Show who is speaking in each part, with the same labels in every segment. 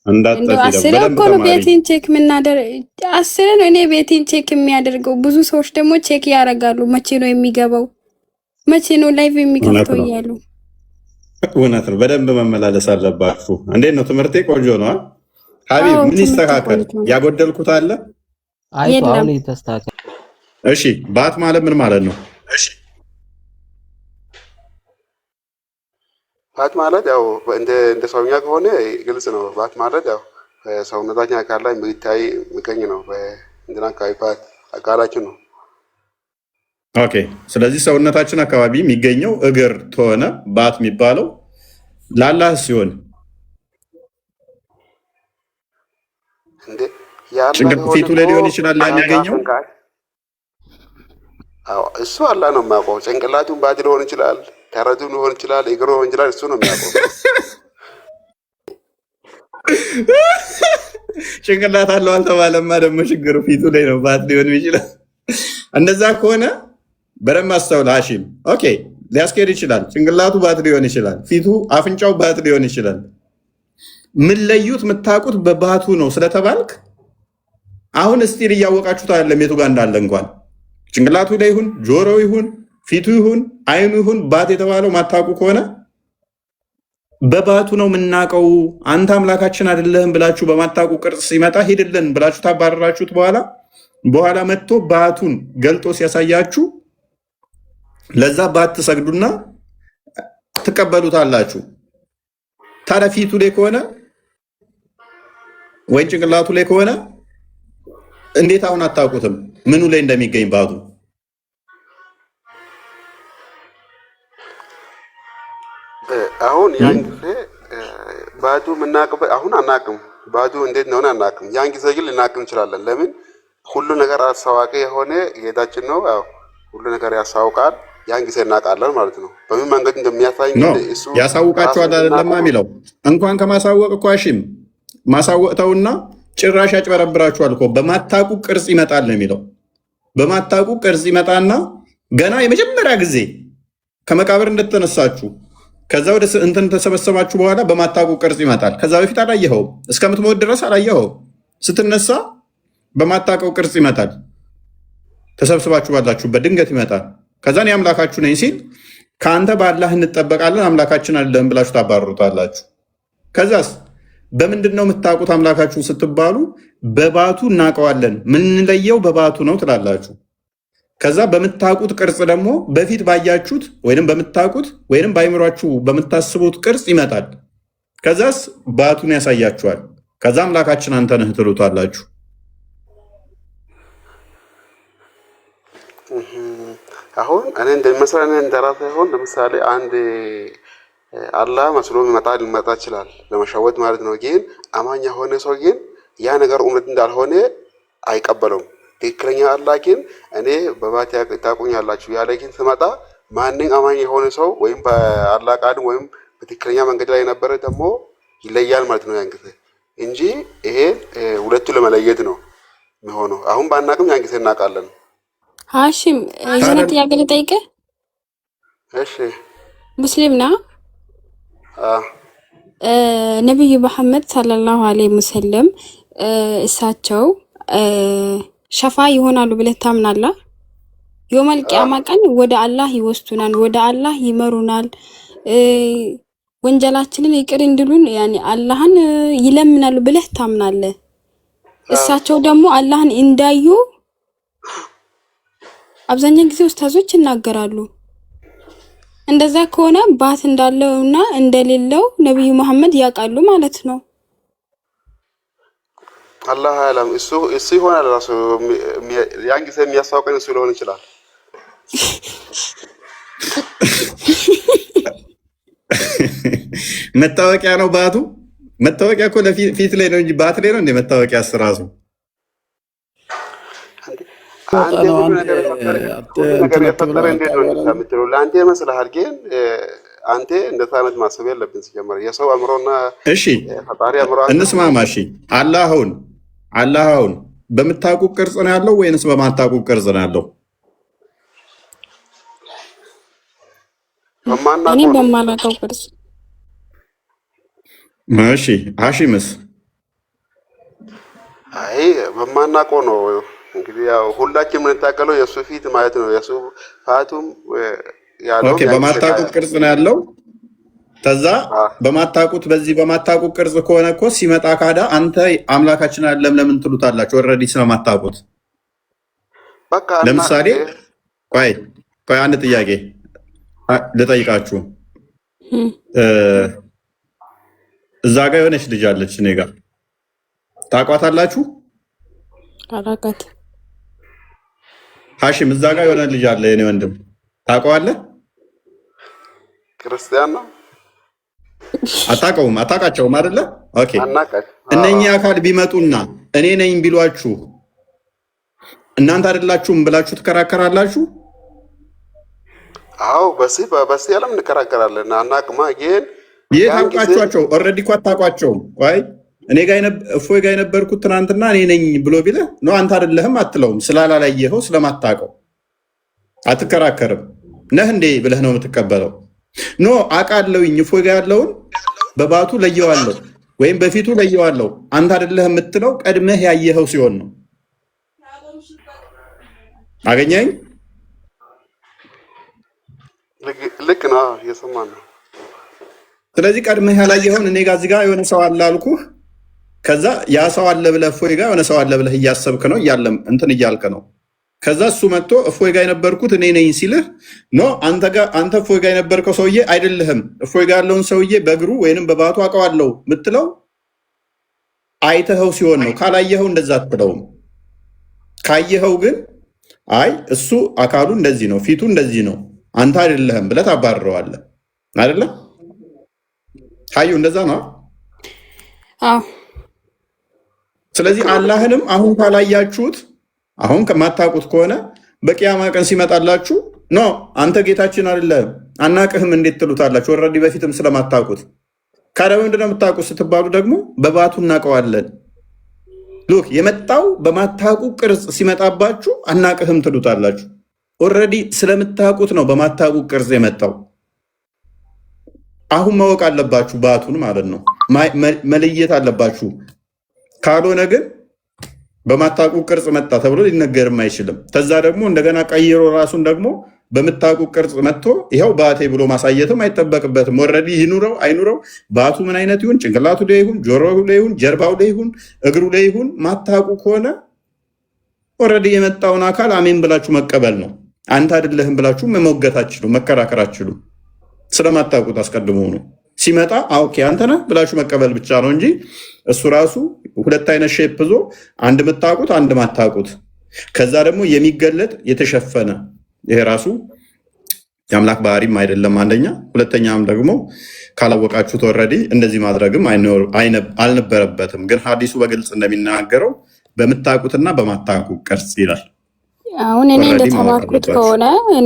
Speaker 1: እንደው
Speaker 2: እንዳጠፊ
Speaker 1: አስሬ
Speaker 2: በደንብ
Speaker 1: እኮ ነው
Speaker 2: ተማሪ።
Speaker 1: ቤቴን ቼክ አስሬ ነው እኔ ቤቴን ቼክ የሚያደርገው። ብዙ ሰዎች ደግሞ ቼክ ያደርጋሉ። መቼ ነው የሚገባው? መቼ ነው ላይቭ
Speaker 2: እውነት
Speaker 1: የሚከፍተው
Speaker 2: ነው፣
Speaker 1: እያሉ
Speaker 2: እውነት ነው። በደንብ መመላለስ አለባችሁ። እንዴት ነው ትምህርቴ? ቆንጆ ነው። ሀቢብ
Speaker 1: አዎ
Speaker 2: ምን
Speaker 1: ትምህርት
Speaker 2: ይስተካከል?
Speaker 1: ቆንጆ ነው።
Speaker 2: ያጎደልኩት አለ?
Speaker 3: አይቶ
Speaker 1: የለም
Speaker 3: አሁን የተስተካከለ።
Speaker 2: እሺ ባት ማለት ምን ማለት ነው?
Speaker 4: ባት ማለት ያው እንደ ሰውኛ ከሆነ ግልጽ ነው። ባት ማለት ያው ሰውነታችን አካል ላይ የሚታይ የሚገኝ ነው። በእንትና አካባቢ ባት አካላችን ነው።
Speaker 2: ኦኬ። ስለዚህ ሰውነታችን አካባቢ የሚገኘው እግር ከሆነ ባት የሚባለው ለአላህ ሲሆን
Speaker 4: እንዴ ያላ
Speaker 2: ፊቱ ላይ ሊሆን ይችላል የሚገኘው።
Speaker 4: እሱ አላህ ነው የሚያውቀው። ጭንቅላቱን ባት ሊሆን ይችላል፣ ተረቱን ሊሆን ይችላል፣ እግሩ ሊሆን ይችላል። እሱ ነው የሚያውቀው።
Speaker 2: ጭንቅላት አለው አልተባለማ። ደግሞ ችግሩ ፊቱ ላይ ነው ባት ሊሆን ይችላል። እንደዛ ከሆነ በደንብ አስተውል ሀሺም። ኦኬ ሊያስኬድ ይችላል። ጭንቅላቱ ባት ሊሆን ይችላል፣ ፊቱ አፍንጫው ባት ሊሆን ይችላል። ምን ለዩት የምታውቁት በባቱ ነው ስለተባልክ አሁን እስቲል እያወቃችሁት አይደለም የቱ ጋር እንዳለ። እንኳን ጭንቅላቱ ላይ ይሁን ጆሮ ይሁን ፊቱ ይሁን አይኑ ይሁን ባት የተባለው ማታውቁ ከሆነ በባቱ ነው የምናውቀው። አንተ አምላካችን አይደለህም ብላችሁ በማታውቁ ቅርጽ ሲመጣ ሂድልን ብላችሁ ታባረራችሁት። በኋላ መጥቶ ባቱን ገልጦ ሲያሳያችሁ ለዛ ባት ትሰግዱና ትቀበሉታላችሁ። ታዲያ ፊቱ ላይ ከሆነ ወይም ጭንቅላቱ ላይ ከሆነ እንዴት አሁን አታውቁትም ምኑ ላይ እንደሚገኝ ባቱ?
Speaker 4: አሁን ያን ጊዜ ባቱ የምናውቅበት አሁን አናውቅም። ባቱ እንዴት እንደሆነ አናውቅም። ያን ጊዜ ግን ልናውቅም እንችላለን። ለምን ሁሉ ነገር አሳዋቂ የሆነ ጌታችን ነው። ያው ሁሉ ነገር ያሳውቃል። ያን ጊዜ እናውቃለን ማለት ነው። በምን መንገድ እንደሚያሳይ
Speaker 2: እሱ ያሳውቃቸዋል አይደለማ የሚለው። እንኳን ከማሳወቅ እኮ ሀሺም ማሳወቅ ተውና ጭራሽ ያጭበረብራችኋል እኮ። በማታውቁ ቅርጽ ይመጣል ነው የሚለው። በማታውቁ ቅርጽ ይመጣና ገና የመጀመሪያ ጊዜ ከመቃብር እንደተነሳችሁ ከዛ ወደ እንትን ተሰበሰባችሁ በኋላ በማታውቁ ቅርጽ ይመጣል። ከዛ በፊት አላየኸውም፣ እስከምትሞት ድረስ አላየኸውም። ስትነሳ በማታውቀው ቅርጽ ይመጣል። ተሰብስባችሁ ባላችሁበት ድንገት ይመጣል። ከዛ እኔ አምላካችሁ ነኝ ሲል ከአንተ በአላህ እንጠበቃለን አምላካችን አይደለም ብላችሁ ታባርሩታላችሁ። ከዛስ በምንድን ነው የምታውቁት አምላካችሁን ስትባሉ በባቱ እናውቀዋለን ምንለየው በባቱ ነው ትላላችሁ። ከዛ በምታውቁት ቅርጽ ደግሞ በፊት ባያችሁት ወይንም በምታውቁት ወይንም በአይምሯችሁ በምታስቡት ቅርጽ ይመጣል። ከዛስ ባቱን ያሳያችኋል። ከዛ አምላካችን አንተ ነህ ትሉታላችሁ።
Speaker 4: አሁን እኔ እንደሚመስለኝ እንደራሴ አሁን ለምሳሌ አንድ አላህ መስሎ ሊመጣ ይችላል ለመሸወት ማለት ነው። ግን አማኝ የሆነ ሰው ግን ያ ነገር እውነት እንዳልሆነ አይቀበለውም። ትክክለኛ አላህ ግን እኔ በባት ታውቁኛላችሁ ያለ ግን ስመጣ ማንኛውም አማኝ የሆነ ሰው ወይም በአላህ ቃል ወይም በትክክለኛ መንገድ ላይ የነበረ ደግሞ ይለያል ማለት ነው ያን ጊዜ እንጂ ይሄ ሁለቱ ለመለየት ነው የሚሆነው። አሁን ባናቅም ያን ጊዜ እናውቃለን።
Speaker 1: ሀሺም የሆነ ጥያቄ ልጠይቅህ።
Speaker 4: እሺ
Speaker 1: ሙስሊም ና ነቢዩ መሐመድ ሰለላሁ ዐለይሂ ወሰለም እሳቸው ሸፋ ይሆናሉ ብለህ ታምናለህ? የውመል ቂያማ ቀን ወደ አላህ ይወስዱናል፣ ወደ አላህ ይመሩናል፣ ወንጀላችንን ይቅር እንድሉን ያኔ አላህን ይለምናሉ ብለህ ታምናለህ? እሳቸው ደግሞ አላህን እንዳዩ አብዛኛው ጊዜ ኡስታዞች ይናገራሉ። እንደዛ ከሆነ ባት እንዳለውና እንደሌለው ነብዩ መሐመድ ያውቃሉ ማለት ነው።
Speaker 4: አላህ አለም እሱ ይሆናል ራሱ ያን ጊዜ የሚያሳውቀን እሱ ሊሆን ይችላል።
Speaker 2: መታወቂያ ነው ባቱ። መታወቂያ እኮ ለፊት ላይ ነው እንጂ ባት ላይ ነው እንደ መታወቂያ ራሱ
Speaker 4: ለአንተ ይመስልሃል፣ ግን አንተ እንደዛ አይነት ማሰብ ያለብን ሲጀመር የሰው አእምሮና
Speaker 2: እሺ
Speaker 4: ፈጣሪ አእምሮ
Speaker 2: እንስማማ። እሺ አላህውን በምታውቁ ቅርጽ ነው ያለው ወይንስ በማታውቁ ቅርጽ ነው ያለው?
Speaker 1: እኔ በማላውቀው ቅርጽ።
Speaker 2: እሺ ሀሺምስ
Speaker 4: አይ በማናውቀው ነው እንግዲህ ያው ሁላችን የምንታቀለው የእሱ ፊት ማለት ነው። የእሱ ፋቱም ያለው
Speaker 2: ኦኬ፣ በማታውቁት ቅርጽ ነው ያለው። ከዛ በማታውቁት በዚህ በማታውቁት ቅርጽ ከሆነ እኮ ሲመጣ ካዳ አንተ አምላካችን አይደለም ለምን ትሉታላችሁ? ኦልሬዲ ስለማታውቁት።
Speaker 4: በቃ
Speaker 2: ለምሳሌ ቆይ አንድ ጥያቄ ልጠይቃችሁ። እዛ ጋር የሆነች ልጅ አለች እኔ ጋር ታውቋታላችሁ?
Speaker 1: አላውቃት።
Speaker 2: ሀሺም እዛ ጋር የሆነ ልጅ አለ የኔ ወንድም ታውቀዋለህ?
Speaker 4: ክርስቲያን ነው።
Speaker 2: አታውቃቸውም አይደለ? ኦኬ። እነኚህ አካል ቢመጡና እኔ ነኝ ቢሏችሁ እናንተ አይደላችሁም ብላችሁ ትከራከራላችሁ?
Speaker 4: አዎ፣ በዚህ ዓለም እንከራከራለን። አናቅማ ግን
Speaker 2: የታውቃቸው ኦልሬዲ እኮ አታውቋቸውም። ቆይ እኔ ጋር እፎይ ጋር የነበርኩት ትናንትና እኔ ነኝ ብሎ ቢልህ ነው አንተ አይደለህም አትለውም። ስላላላየኸው ስለማታውቀው አትከራከርም። ነህ እንዴ ብለህ ነው የምትቀበለው። ኖ አውቃለሁኝ እፎይ ጋር ያለውን በባቱ ለየዋለሁ ወይም በፊቱ ለየዋለሁ አንተ አይደለህም የምትለው ቀድመህ ያየኸው ሲሆን ነው። አገኘኝ?
Speaker 4: ልክ ነው፣ እየሰማን ነው።
Speaker 2: ስለዚህ ቀድመህ ያላየኸውን እኔ ጋር እዚህ ጋር የሆነ ሰው አለ አልኩህ። ከዛ ያ ሰው አለ ብለህ እፎይ ጋር የሆነ ሰው አለ ብለህ እያሰብክ ነው እንትን እያልክ ነው። ከዛ እሱ መጥቶ እፎይ ጋር የነበርኩት እኔ ነኝ ሲልህ ኖ አንተ እፎይ ጋር የነበርከው ሰውዬ አይደለህም፣ እፎይ ጋር ያለውን ሰውዬ በእግሩ ወይንም በባቱ አውቀዋለሁ የምትለው አይተኸው ሲሆን ነው። ካላየኸው እንደዛ አትለውም። ካየኸው ግን አይ እሱ አካሉ እንደዚህ ነው፣ ፊቱ እንደዚህ ነው፣ አንተ አይደለህም ብለህ ታባርረዋለህ። አይደለም ሀዩ? እንደዛ ነው።
Speaker 1: አዎ።
Speaker 2: ስለዚህ አላህንም አሁን ካላያችሁት አሁን ከማታውቁት ከሆነ በቂያማ ቀን ሲመጣላችሁ ኖ አንተ ጌታችን አይደለህም አናቅህም እንዴት ትሉታላችሁ? ኦልሬዲ በፊትም ስለማታውቁት። ካዲያ ምንድን ነው የምታውቁት ስትባሉ ደግሞ በባቱ እናውቀዋለን። ሉክ የመጣው በማታውቁ ቅርጽ ሲመጣባችሁ አናቅህም ትሉታላችሁ። ኦልሬዲ ስለምታውቁት ነው በማታውቁ ቅርጽ የመጣው። አሁን ማወቅ አለባችሁ ባቱን ማለት ነው፣ መለየት አለባችሁ። ካልሆነ ግን በማታውቁ ቅርጽ መጣ ተብሎ ሊነገርም አይችልም። ከዛ ደግሞ እንደገና ቀይሮ ራሱን ደግሞ በምታውቁ ቅርጽ መጥቶ ይኸው ባቴ ብሎ ማሳየትም አይጠበቅበትም። ኦልሬዲ ይኑረው አይኑረው ባቱ ምን አይነት ይሁን፣ ጭንቅላቱ ላይ ይሁን፣ ጆሮው ላይ ይሁን፣ ጀርባው ላይ ይሁን፣ እግሩ ላይ ይሁን፣ ማታውቁ ከሆነ ኦልሬዲ የመጣውን አካል አሜን ብላችሁ መቀበል ነው። አንተ አይደለህም ብላችሁ መሞገት አትችሉም፣ መከራከር አትችሉም። ስለማታውቁት አስቀድሞ ነው ሲመጣ ኦኬ አንተ ነህ ብላችሁ መቀበል ብቻ ነው እንጂ እሱ ራሱ ሁለት አይነት ሼፕ ይዞ አንድ የምታውቁት አንድ ማታውቁት፣ ከዛ ደግሞ የሚገለጥ የተሸፈነ ይሄ ራሱ የአምላክ ባህሪም አይደለም አንደኛ። ሁለተኛም ደግሞ ካላወቃችሁት ኦልሬዲ እንደዚህ ማድረግም አልነበረበትም። ግን ሀዲሱ በግልጽ እንደሚናገረው በምታውቁትና በማታውቁት ቅርጽ ይላል።
Speaker 1: አሁን እኔ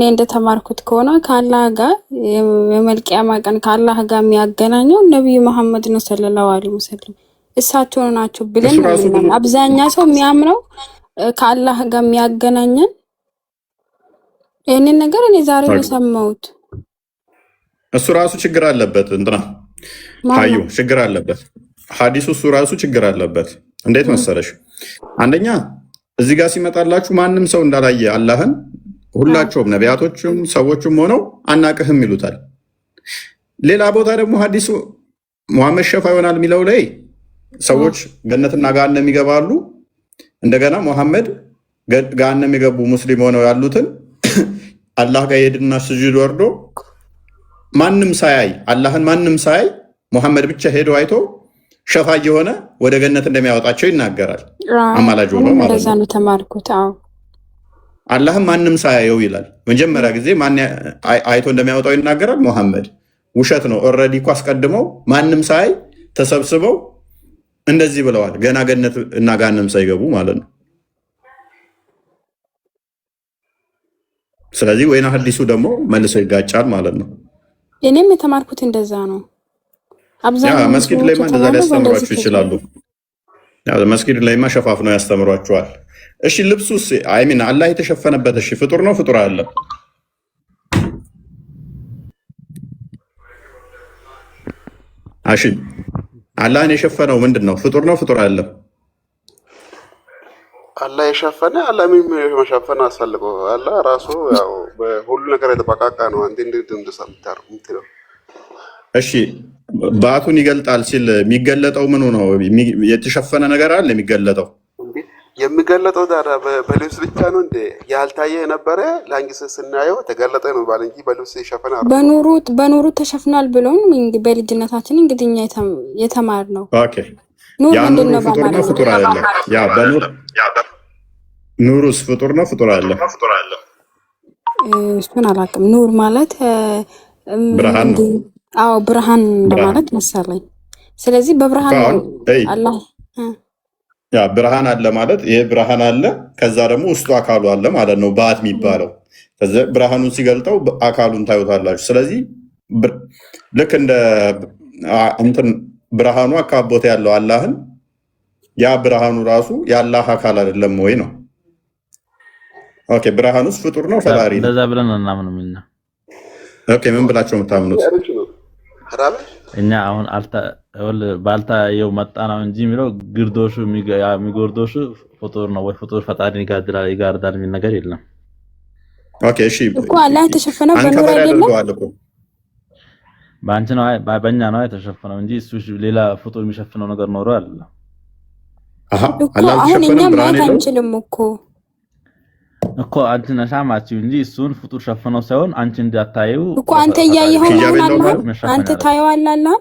Speaker 1: እንደተማርኩት ከሆነ ከአላህ ጋር የመልቂያማ ቀን ከአላህ ጋር የሚያገናኘው ነቢዩ መሐመድ ነው ሰለላሁ ዐለይሂ ወሰለም እሳቸው ናቸው ብለን ነው አብዛኛ ሰው የሚያምነው። ከአላህ ጋር የሚያገናኘን ይህንን ነገር እኔ ዛሬ ነው የሰማሁት።
Speaker 2: እሱ ራሱ ችግር አለበት እንትና ታዩ ችግር አለበት ሀዲሱ እሱ ራሱ ችግር አለበት። እንዴት መሰለሽ? አንደኛ እዚህ ጋር ሲመጣላችሁ ማንም ሰው እንዳላየ አላህን ሁላቸውም ነቢያቶችም ሰዎችም ሆነው አናቅህም ይሉታል። ሌላ ቦታ ደግሞ ሀዲሱ ሙሐመድ ሸፋ ይሆናል የሚለው ላይ ሰዎች ገነትና ገሃነም ይገባሉ። እንደገና ሙሐመድ ገሃነም የገቡ ሙስሊም ሆነው ያሉትን አላህ ጋር የሄድና ስጁድ ወርዶ ማንም ሳያይ አላህን ማንም ሳያይ ሙሐመድ ብቻ ሄዶ አይቶ ሸፋ የሆነ ወደ ገነት እንደሚያወጣቸው ይናገራል። አማላጅ ሆኖ ማለት ነው
Speaker 1: ተማርኩት።
Speaker 2: አላህም ማንም ሳያየው ይላል። መጀመሪያ ጊዜ ማን አይቶ እንደሚያወጣው ይናገራል። ሙሐመድ ውሸት ነው። ኦልሬዲ እኮ አስቀድመው ማንም ሳያይ ተሰብስበው እንደዚህ ብለዋል፣ ገና ገነት እና ገሃነም ሳይገቡ ማለት ነው። ስለዚህ ወይና ሀዲሱ ደግሞ መልሶ ይጋጫል ማለት ነው።
Speaker 1: እኔም የተማርኩት እንደዛ ነው።
Speaker 2: መስጊድ ላይማ እንደዛ ሊያስተምሯችሁ ይችላሉ። መስጊድ ላይማ ሸፋፍነው ያስተምሯችኋል። እሺ ልብሱስ አይሚን አላህ የተሸፈነበት እሺ ፍጡር ነው ፍጡር አይደለም? እሺ አላህን የሸፈነው ምንድን ነው? ፍጡር ነው ፍጡር አይደለም?
Speaker 4: አላህ የሸፈነ አላህ ምን መሸፈን አስፈልገው? አላህ ራሱ ያው በሁሉ ነገር የተበቃቃ ነው። አንተ እንዴት እንደሰምታር ምትለው?
Speaker 2: እሺ ባቱን ይገልጣል ሲል የሚገለጠው ምኑ ነው? የተሸፈነ ነገር አለ የሚገለጠው?
Speaker 4: የሚገለጠው ታዲያ በልብስ ብቻ ነው እንዴ? ያልታየ የነበረ ላንጊስ ስናየው ተገለጠ ነው ባል እንጂ በልብስ ይሸፈን አይደል?
Speaker 1: በኑሩ ተሸፍኗል ብሎን እንግዲህ በልጅነታችን እንግዲህ እኛ የተማርነው
Speaker 2: ኦኬ። ያ ኑሩ ፍጡር ነው ፍጡር አይደለም? ያ በኑር ኑሩስ ፍጡር ነው ፍጡር አይደለም?
Speaker 1: እሱን አላውቅም። ኑር ማለት
Speaker 2: ብርሃን ነው።
Speaker 1: አዎ ብርሃን እንደማለት መሰለኝ። ስለዚህ በብርሃን አላህ
Speaker 2: ያ ብርሃን አለ ማለት ይሄ ብርሃን አለ፣ ከዛ ደግሞ ውስጡ አካሉ አለ ማለት ነው ባት የሚባለው። ከዛ ብርሃኑን ሲገልጠው አካሉን ታዩታላችሁ። ስለዚህ ልክ እንደ እንትን ብርሃኑ አካቦት ያለው አላህን ያ ብርሃኑ ራሱ የአላህ አካል አይደለም ወይ ነው? ኦኬ ብርሃኑስ ፍጡር ነው ፈጣሪ ነው?
Speaker 3: እንደዛ ብለን እናምንም እኛ።
Speaker 2: ኦኬ ምን ብላችሁ የምታምኑት?
Speaker 3: እኛ አሁን ባልታየው መጣ ነው እንጂ የሚለው ግርዶሹ የሚጎርዶሹ ፍጡር ነው ወይ ፍጡር ፈጣሪ ይጋርዳል የሚል ነገር የለም።
Speaker 2: ኦኬ እሺ
Speaker 1: እኮ አላህ የተሸፈነው በኑር አይደለም?
Speaker 3: በአንቺ ነው በእኛ ነው የተሸፈነው እንጂ እሱ ሌላ ፍጡር የሚሸፍነው ነገር ኖሮ አይደለም።
Speaker 1: አሁን እኛ ማየት አንችልም እኮ
Speaker 3: አንቺ ነሽ ማቺው እንጂ እሱን ፍጡር ሸፈነው ሳይሆን አንቺ እንዳታየው
Speaker 1: እኮ አንተ እያየኸው ነው። አንተ ታየዋለህ።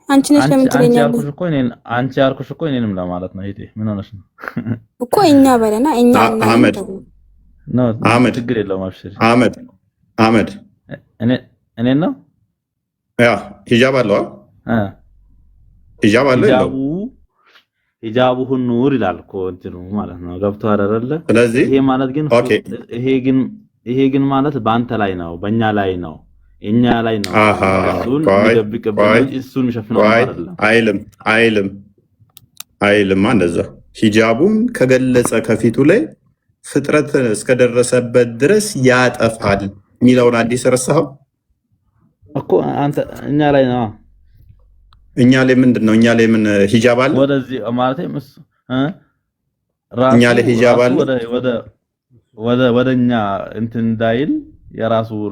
Speaker 1: አንቺ ነሽ ለምትለኛለህ
Speaker 3: አንቺ ያልኩሽ እኮ እኔንም ለማለት ነው። ምን ሆነሽ ነው
Speaker 1: እኮ እኛ በለና እኛ
Speaker 2: አህመድ
Speaker 3: ችግር የለውም አብሽር።
Speaker 2: አህመድ
Speaker 3: እኔ ነው
Speaker 2: ያ ሂጃብ አለው ሂጃብ አለው
Speaker 3: ሂጃቡሁ ኑር ይላል እኮ እንትኑ ማለት ነው። ገብቶ አይደለ?
Speaker 2: ስለዚህ
Speaker 3: ይሄ ማለት ግን ይሄ ግን ማለት በአንተ ላይ ነው በእኛ ላይ ነው እኛ ላይ ነው። እሱን ይደብቅብን እሱን ይሸፍነው አይደለም። አይልም እንደዛ ሂጃቡን ከገለጸ ከፊቱ ላይ ፍጥረት እስከደረሰበት ድረስ ያጠፋል የሚለውን አዲስ ረሳኸው እኮ አንተ እኛ ላይ ነው።
Speaker 2: እኛ ላይ ምንድን ነው? እኛ ላይ ምን ሂጃብ አለ?
Speaker 3: ወደዚህ ማለት
Speaker 2: እኛ ላይ ሂጃብ አለ።
Speaker 3: ወደኛ እንትን እንዳይል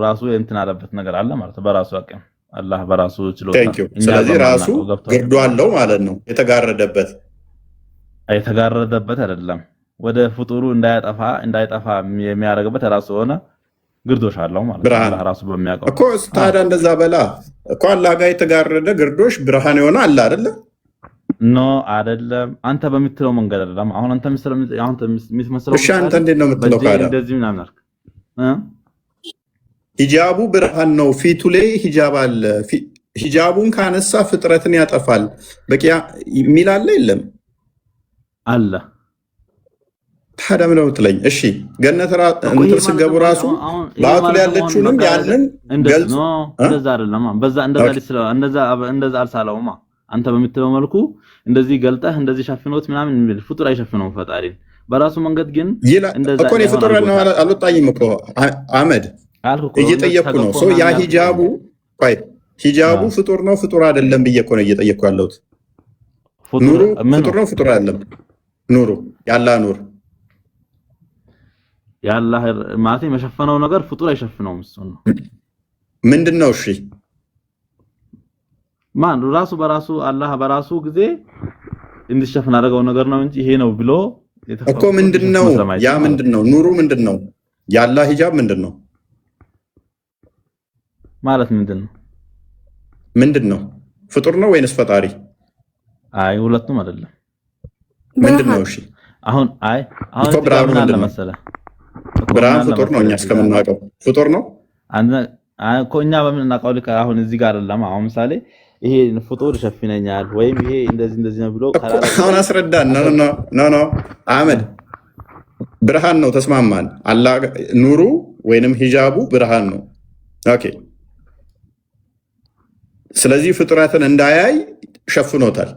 Speaker 3: ራሱ እንትን አለበት ነገር አለ ማለት በራሱ አቅም አላህ በራሱ ችሎታ።
Speaker 2: ስለዚህ ራሱ ግርዶ አለው ማለት ነው። የተጋረደበት
Speaker 3: አይደለም። ወደ ፍጡሩ እንዳይጠፋ የሚያደርግበት ራሱ ሆነ ግርዶሽ አለው ማለት ነው። አላህ ራሱ በሚያውቀው
Speaker 2: እኮ ታዲያ እንደዛ በላ እኮ አላህ ጋር የተጋረደ ግርዶሽ ብርሃን የሆነ አለ አይደለ?
Speaker 3: ኖ አይደለም። አንተ በምትለው መንገድ አይደለም። አሁን አንተ የምትመስለው
Speaker 2: እሺ፣ አንተ እንዴት ነው የምትለው? ካዳ
Speaker 3: እንደዚህ ምናምን አልክ።
Speaker 2: ሂጃቡ ብርሃን ነው፣ ፊቱ ላይ ሂጃብ አለ። ሂጃቡን ካነሳ ፍጥረትን ያጠፋል በቂያ የሚል አለ የለም?
Speaker 3: አለ።
Speaker 2: ታዲያ ምን ነው የምትለኝ? እሺ ገነት እንትን ስገቡ ራሱ ባቱ ላይ ያለችውንም ያንን ገልጽ
Speaker 3: እንደዛ አይደለም። እንደዛ አልሳለውማ። አንተ በምትለው መልኩ እንደዚህ ገልጠህ እንደዚህ ሸፍኖት ምናምን የሚል ፍጡር አይሸፍነውም ፈጣሪን በራሱ መንገድ ግን
Speaker 2: እንደዛ እኮ ነው። ፍጡር ነው አልወጣኝም እኮ አህመድ እየጠየቅኩ ነው። ሶ ያ ሂጃቡ ፍጡር ነው ፍጡር አይደለም ብዬ እኮ ነው እየጠየቅኩ ያለሁት። ኑሩ ፍጡር ነው ፍጡር አይደለም? ኑሩ ያላ ኑር
Speaker 3: ያላህ ማለት የመሸፈነው ነገር ፍጡር አይሸፍነውም። እሱ ነው
Speaker 2: ምንድነው? እሺ
Speaker 3: ማን ራሱ በራሱ አላህ በራሱ ጊዜ እንዲሸፈን አደረገው ነገር ነው እንጂ ይሄ ነው ብሎ
Speaker 2: እኮ ምንድነው? ያ ምንድነው? ኑሩ ምንድነው? ያላህ ሂጃብ ምንድነው
Speaker 3: ማለት
Speaker 2: ምንድነው? ፍጡር ነው ወይንስ ፈጣሪ?
Speaker 3: አይ ሁለቱም አይደለም።
Speaker 2: ምንድነው? እሺ
Speaker 3: አሁን
Speaker 2: ብርሃኑ አለ መሰለህ። ብርሃን ፍጡር ነው እኛ እስከምናውቀው ፍጡር ነው
Speaker 3: እኮ እኛ በምናውቀው ልክ አሁን እዚህ ጋር አይደለም። አሁን ምሳሌ ይሄ ፍጡር ይሸፍነኛል ወይም ይሄ እንደዚህ ነው ብሎ
Speaker 2: አሁን አስረዳን። ኖ አህመድ ብርሃን ነው ተስማማን። አላህ ኑሩ ወይንም ሂጃቡ ብርሃን ነው። ኦኬ ስለዚህ ፍጥረትን እንዳያይ ሸፍኖታል።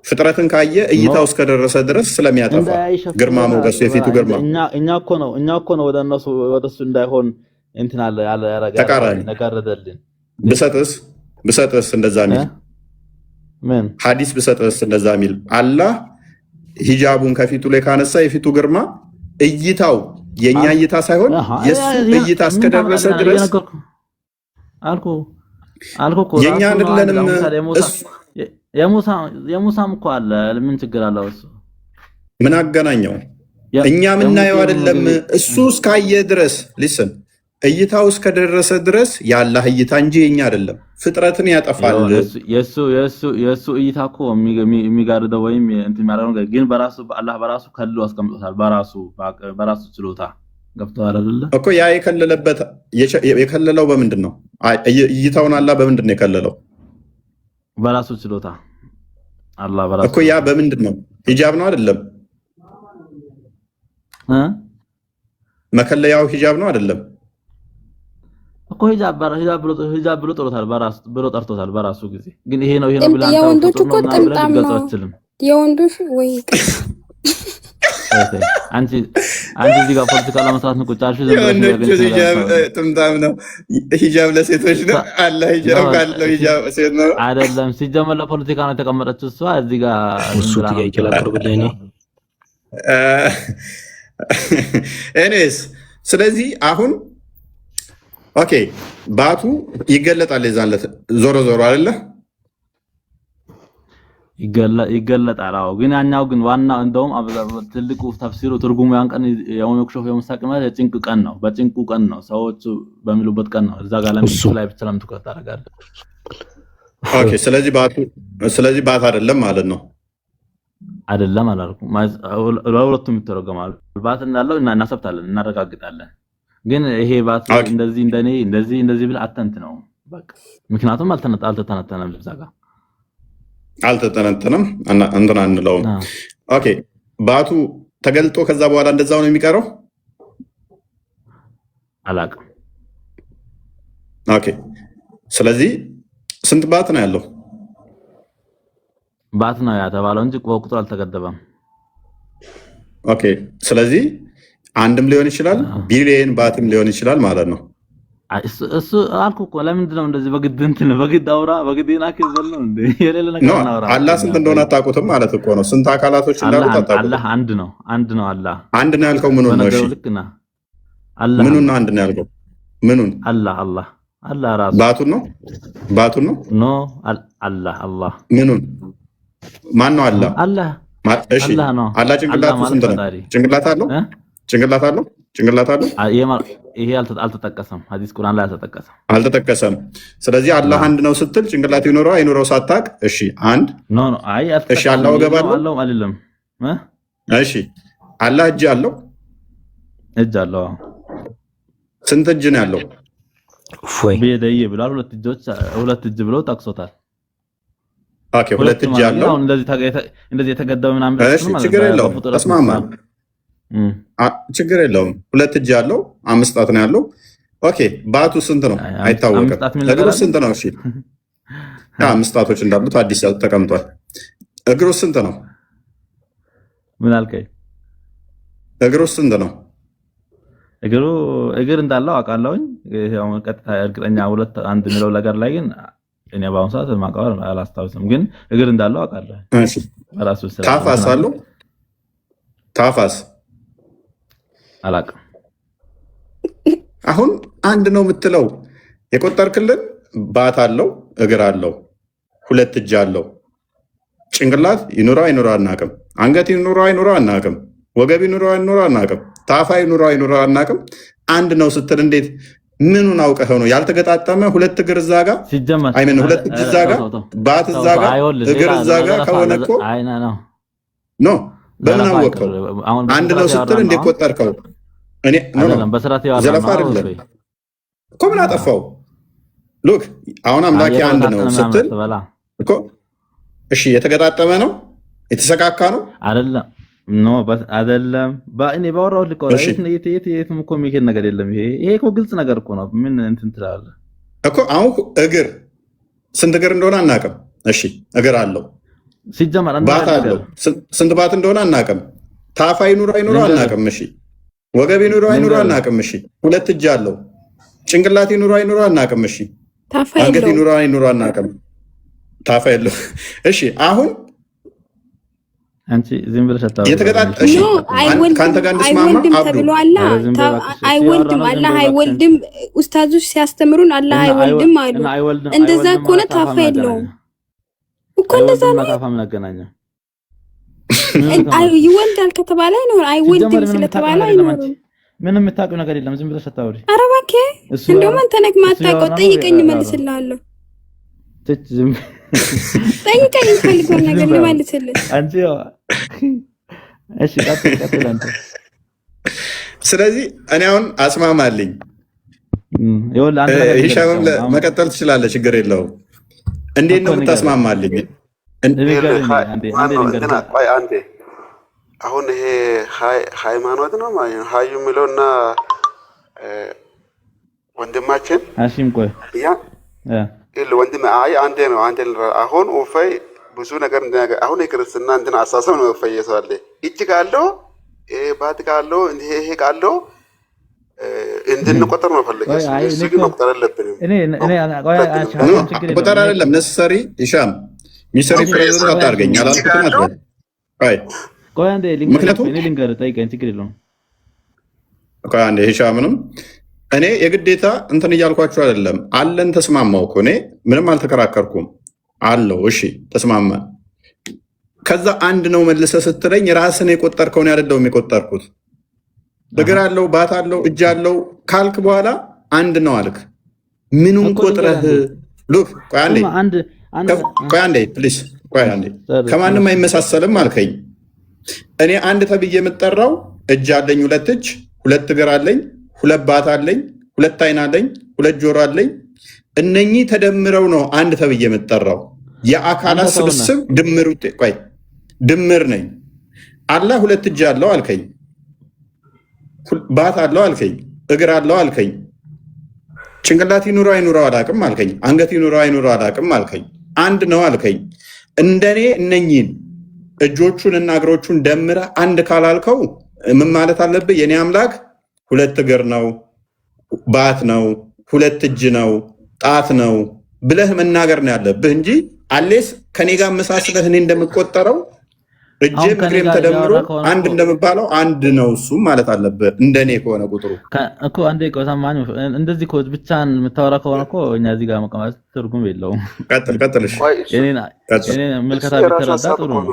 Speaker 2: ፍጥረትን ካየ እይታው እስከደረሰ ድረስ ስለሚያጠፋ ግርማ ሞገሱ የፊቱ ግርማ
Speaker 3: እኛ እኮ ነው ወደሱ እንዳይሆን እንትን አለ
Speaker 2: ተቃራኒ
Speaker 3: ነገረደልን።
Speaker 2: ብሰጥስ እንደዛ ሚል
Speaker 3: ምን
Speaker 2: ሐዲስ ብሰጥስ እንደዛ ሚል አላህ ሂጃቡን ከፊቱ ላይ ካነሳ የፊቱ ግርማ እይታው የኛ እይታ ሳይሆን የሱ እይታ እስከደረሰ ድረስ
Speaker 5: አልኩ
Speaker 2: የኛ አይደለንም።
Speaker 5: የሙሳም እኮ አለ። ምን ችግር አለው? እሱ
Speaker 2: ምን አገናኘው? እኛ ምናየው አይደለም። እሱ እስካየ ድረስ ሊስን እይታው እስከደረሰ ድረስ የአላህ እይታ እንጂ የኛ አይደለም። ፍጥረትን ያጠፋል።
Speaker 5: የሱ እይታ እኮ የሚጋርደው ወይም እንትን የሚያደርገው ነገር ግን አላህ በራሱ ከልሎ አስቀምጦታል። በራሱ ችሎታ ገብቶሃል አይደለ
Speaker 2: እኮ ያ የከለለው በምንድን ነው? እይታውን አላህ በምንድን ነው የከለለው?
Speaker 5: በራሱ ችሎታ አላህ በራሱ
Speaker 2: እኮ ያ በምንድን ነው? ሂጃብ ነው አይደለም? መከለያው ሂጃብ ነው አይደለም
Speaker 5: እኮ ሂጃብ ብሎ ጠርቶታል በራሱ ጊዜ። ግን ይሄ ነው ብላ
Speaker 1: የወንዶች እኮ ጥምጣም ነው የወንዶች ወይ
Speaker 5: አንቺ እዚህ ጋር ፖለቲካ ለመስራት ነው ቁጭ አልሽ።
Speaker 2: ጥምጣም ነው ሂጃብ ለሴቶች ነው። አላህ ሂጃብ ካለው ሂጃብ ሴት ነው
Speaker 5: አይደለም። ሲጀመር ለፖለቲካ ነው የተቀመጠችው እሷ እዚህ ጋር
Speaker 6: እሱ ጥያቄ ላቀርብልህ ነው።
Speaker 2: ኤኒዌይስ ስለዚህ አሁን ኦኬ ባቱ ይገለጣል። የዛለት ዞሮ አይደለ
Speaker 5: ይገለጣል። አዎ ግን ያኛው ግን ዋናው እንደውም ትልቁ ተፍሲሩ ትርጉሙ ያን ቀን የውም የክሾፍ የምሳቅማ የጭንቅ ቀን ነው። በጭንቁ ቀን ነው ሰዎች በሚሉበት ቀን ነው። እዛ ጋር ለምሳሌ ላይ ብቻ ለምን ትኩረት ታደርጋለህ?
Speaker 2: ኦኬ ስለዚህ ባት አይደለም ማለት ነው።
Speaker 5: አይደለም አላልኩም። ለሁለቱም ይተረጎማል። ባት እንዳለው እናሰብታለን፣ እናረጋግጣለን። ግን ይሄ ባት እንደዚህ እንደኔ እንደዚህ ብል አተንት ነው በቃ። ምክንያቱም አልተተነተነም እዛ ጋር
Speaker 2: አልተተነተነም እንትን አንለውም። ኦኬ ባቱ ተገልጦ ከዛ በኋላ እንደዛው ነው የሚቀረው።
Speaker 5: አላውቅም።
Speaker 2: ኦኬ ስለዚህ ስንት ባት ነው ያለው?
Speaker 5: ባት ነው ያተባለው እንጂ ቁጥሩ አልተገደበም።
Speaker 2: ኦኬ ስለዚህ አንድም ሊሆን ይችላል ቢሊየን ባትም ሊሆን ይችላል ማለት ነው።
Speaker 5: እሱ አልኩ እኮ ለምንድን ነው እንደዚህ በግድ አውራ በግድና ከዘል ነው እንዴ? የሌለ ነገር ነው።
Speaker 2: አላህ ስንት እንደሆነ አታውቁትም ማለት እኮ ነው። ስንት አካላቶች እንዳሉት አታውቁም።
Speaker 5: አላህ አንድ ነው አላህ
Speaker 2: አንድ ነው ያልከው ምኑን ነው? እሺ
Speaker 5: አላህ
Speaker 2: ምኑን ነው አንድ ነው ያልከው? ምኑን?
Speaker 5: አላህ ራሱ
Speaker 2: ባቱን ነው
Speaker 5: ኖ አላህ
Speaker 2: ምኑን? ማን ነው አላህ? እሺ አላህ ጭንቅላቱ ስንት ነው? ጭንቅላት አለው?
Speaker 5: ይሄ አልተጠቀሰም። ሐዲስ ቁርአን ላይ
Speaker 2: አልተጠቀሰም። ስለዚህ አላህ አንድ ነው ስትል ጭንቅላት ይኖረው አይኖረው ሳታቅ፣ እሺ አንድ
Speaker 5: አይ
Speaker 2: እሺ አላህ ወገብ አለው
Speaker 5: አይደለም?
Speaker 2: እሺ አላህ እጅ አለው? ስንት እጅ ነው ያለው?
Speaker 5: በየደየ ብሏል። ሁለት እጅ ብሎ ጠቅሶታል።
Speaker 2: ኦኬ ሁለት እጅ አለው።
Speaker 5: እንደዚህ የተገደበ ምናምን
Speaker 2: እሺ ችግር የለውም ተስማማን። ችግር የለውም። ሁለት እጅ ያለው 5 ጣት ነው ያለው። ኦኬ ባቱ ስንት ነው አይታወቅም። እግሩ ስንት ነው? እሺ 5 ጣቶች እንዳሉት አዲስ ተቀምጧል። እግሩ ስንት ነው?
Speaker 5: ምን አልከኝ?
Speaker 2: እግሩ ስንት ነው?
Speaker 5: እግር እንዳለው አውቃለሁኝ። ያው ቀጥታ እርግጠኛ ሁለት አንድ የሚለው ነገር ላይ ግን እኔ በአሁኑ ሰዓት ማውቀው አላስታውስም። ግን እግር እንዳለው አውቃለሁ።
Speaker 2: እሺ ታፋስ አለው? ታፋስ
Speaker 5: አላውቅም።
Speaker 2: አሁን አንድ ነው የምትለው የቆጠርክልን ባት አለው፣ እግር አለው፣ ሁለት እጅ አለው። ጭንቅላት ይኑረው አይኑረው አናውቅም። አንገት ይኑረው አይኑረው አናውቅም። ወገብ ይኑረው አይኑረው አናውቅም። ታፋ ይኑረው አይኑረው አናውቅም። አንድ ነው ስትል እንዴት ምኑን አውቀኸው ነው? ያልተገጣጠመ ሁለት እግር እዛ ጋ አይመን ሁለት እጅ እዛ ጋ ባት እዛ ጋ እግር እዛ ጋ ከሆነ እኮ ኖ በምን አወቀው? አንድ ነው ስትል እንዴት ቆጠርከው? እኔ ዘለፋ አይደለም እኮ ምን አጠፋው? ሉክ አሁን አምላኬ አንድ ነው ስትል እኮ እሺ የተገጣጠመ ነው የተሰካካ ነው
Speaker 5: አይደለም? ኖ አይደለም። በእኔ ባወራው ልቆ የትም እኮ የሚሄድ ነገር የለም። ይሄ እኮ ግልጽ ነገር እኮ ነው። ምን እንትን ትላለህ
Speaker 2: እኮ አሁን እግር ስንት እግር እንደሆነ አናውቅም። እሺ እግር አለው
Speaker 5: ሲጀመር
Speaker 2: ባት አለው። ስንት ባት እንደሆነ አናውቅም። ታፋ ይኑረው አይኑረው አናውቅም። እሺ ወገብ ይኑረው አይኑረው አናውቅም። እሺ ሁለት እጅ አለው። ጭንቅላት ይኑረው አይኑረው አናውቅም። እሺ አንገት ይኑረው አይኑረው አናውቅም። ታፋ የለው። እሺ አሁን
Speaker 5: አንቺ ዝም ብለሽ አታውሪ።
Speaker 2: የተገጣጠሽ ካንተ ጋር እንስማማ
Speaker 1: ተብሎ አላህ አይወልድም፣ አላህ አይወልድም። ኡስታዞች ሲያስተምሩን አላህ አይወልድም አሉ። እንደዛ ከሆነ ታፋ የለውም እኮ እንደዛ ነው።
Speaker 5: ታፋ ምን አገናኘው?
Speaker 1: ይወልዳል ከተባለ አይኖር፣ አይወልድም ስለተባለ አይኖር።
Speaker 5: ምንም የምታውቂው ነገር የለም። ዝም ብለሽ አታውሪ።
Speaker 1: ኧረ እባክህ እንደውም አንተ ነህ የማታውቀው። ጠይቀኝ እመልስልሃለሁ። ጠይቀኝ ፈልገውን ነገር ልመልስልህ።
Speaker 5: አንቺ እሺ ቀጥል አንተ።
Speaker 2: ስለዚህ እኔ አሁን አስማማልኝ። ሂሻምም መቀጠል ትችላለህ፣ ችግር የለውም። እንዴት ነው የምታስማማልኝ?
Speaker 4: አሁን ይሄ ሃይማኖት ነው ሀዩ የሚለውና ወንድማችን
Speaker 5: አሺም ቆይ
Speaker 4: ወንድም አንዴ ነው አንዴ አሁን ኡፈይ ብዙ ነገር አሁን የክርስትና እንትን አሳሰብ ነው ኡፈይ የሰዋለ እጅ ካለው ባት ካለው ይሄ ካለው እንድንቆጠር ነው ፈልገው እሱ ግን መቁጠር አለብንም።
Speaker 2: ቁጥር አይደለም ነሰሪ ኢሻም ሚሰሪ ፍሬዝ አታርገኝ አላልኩትም አትበል።
Speaker 5: ቆይ አንዴ ሊንገር ጠይቀኝ፣ ችግር የለውም።
Speaker 2: ቆይ አንዴ ኢሻምንም እኔ የግዴታ እንትን እያልኳችሁ አይደለም። አለን ተስማማው እኮ እኔ ምንም አልተከራከርኩም አለው። እሺ ተስማማን። ከዛ አንድ ነው መልሰ ስትለኝ ራስን የቆጠርከውን አይደለም የቆጠርኩት። እግር አለው ባት አለው እጅ አለው ካልክ በኋላ አንድ ነው አልክ። ምኑን ቆጥረህ ሉክ ቆይ አንዴ ፕሊስ ቆይ አንዴ ከማንም አይመሳሰልም አልከኝ። እኔ አንድ ተብዬ የምጠራው እጅ አለኝ፣ ሁለት እጅ፣ ሁለት እግር አለኝ፣ ሁለት ባት አለኝ፣ ሁለት አይን አለኝ፣ ሁለት ጆሮ አለኝ። እነኚህ ተደምረው ነው አንድ ተብዬ የምጠራው። የአካላት ስብስብ ድምር ውጤት። ቆይ ድምር ነኝ። አላህ ሁለት እጅ አለው አልከኝ፣ ባት አለው አልከኝ፣ እግር አለው አልከኝ፣ ጭንቅላት ይኑረው አይኑረው አላቅም አልከኝ፣ አንገት ይኑረው አይኑረው አላቅም አልከኝ፣ አንድ ነው አልከኝ። እንደኔ እነኚህን እጆቹን እና እግሮቹን ደምረህ አንድ ካላልከው ምን ማለት አለብህ? የኔ አምላክ ሁለት እግር ነው፣ ባት ነው፣ ሁለት እጅ ነው፣ ጣት ነው ብለህ መናገር ነው ያለብህ እንጂ አሌስ ከኔ ጋር መሳስለህ እኔ እንደምቆጠረው እጅም እግሬም ተደምሮ አንድ እንደምባለው አንድ ነው እሱም ማለት አለብህ። እንደኔ ከሆነ ቁጥሩ
Speaker 5: እኮ አንዴ ቆሳማኝ እንደዚህ እኮ ብቻን የምታወራ ከሆነ እኮ እኛ እዚህ ጋር መቀመጥ ትርጉም የለውም።
Speaker 2: ቀጥልሽ
Speaker 5: እኔ መልከታ ቢተረዳ ጥሩ ነው።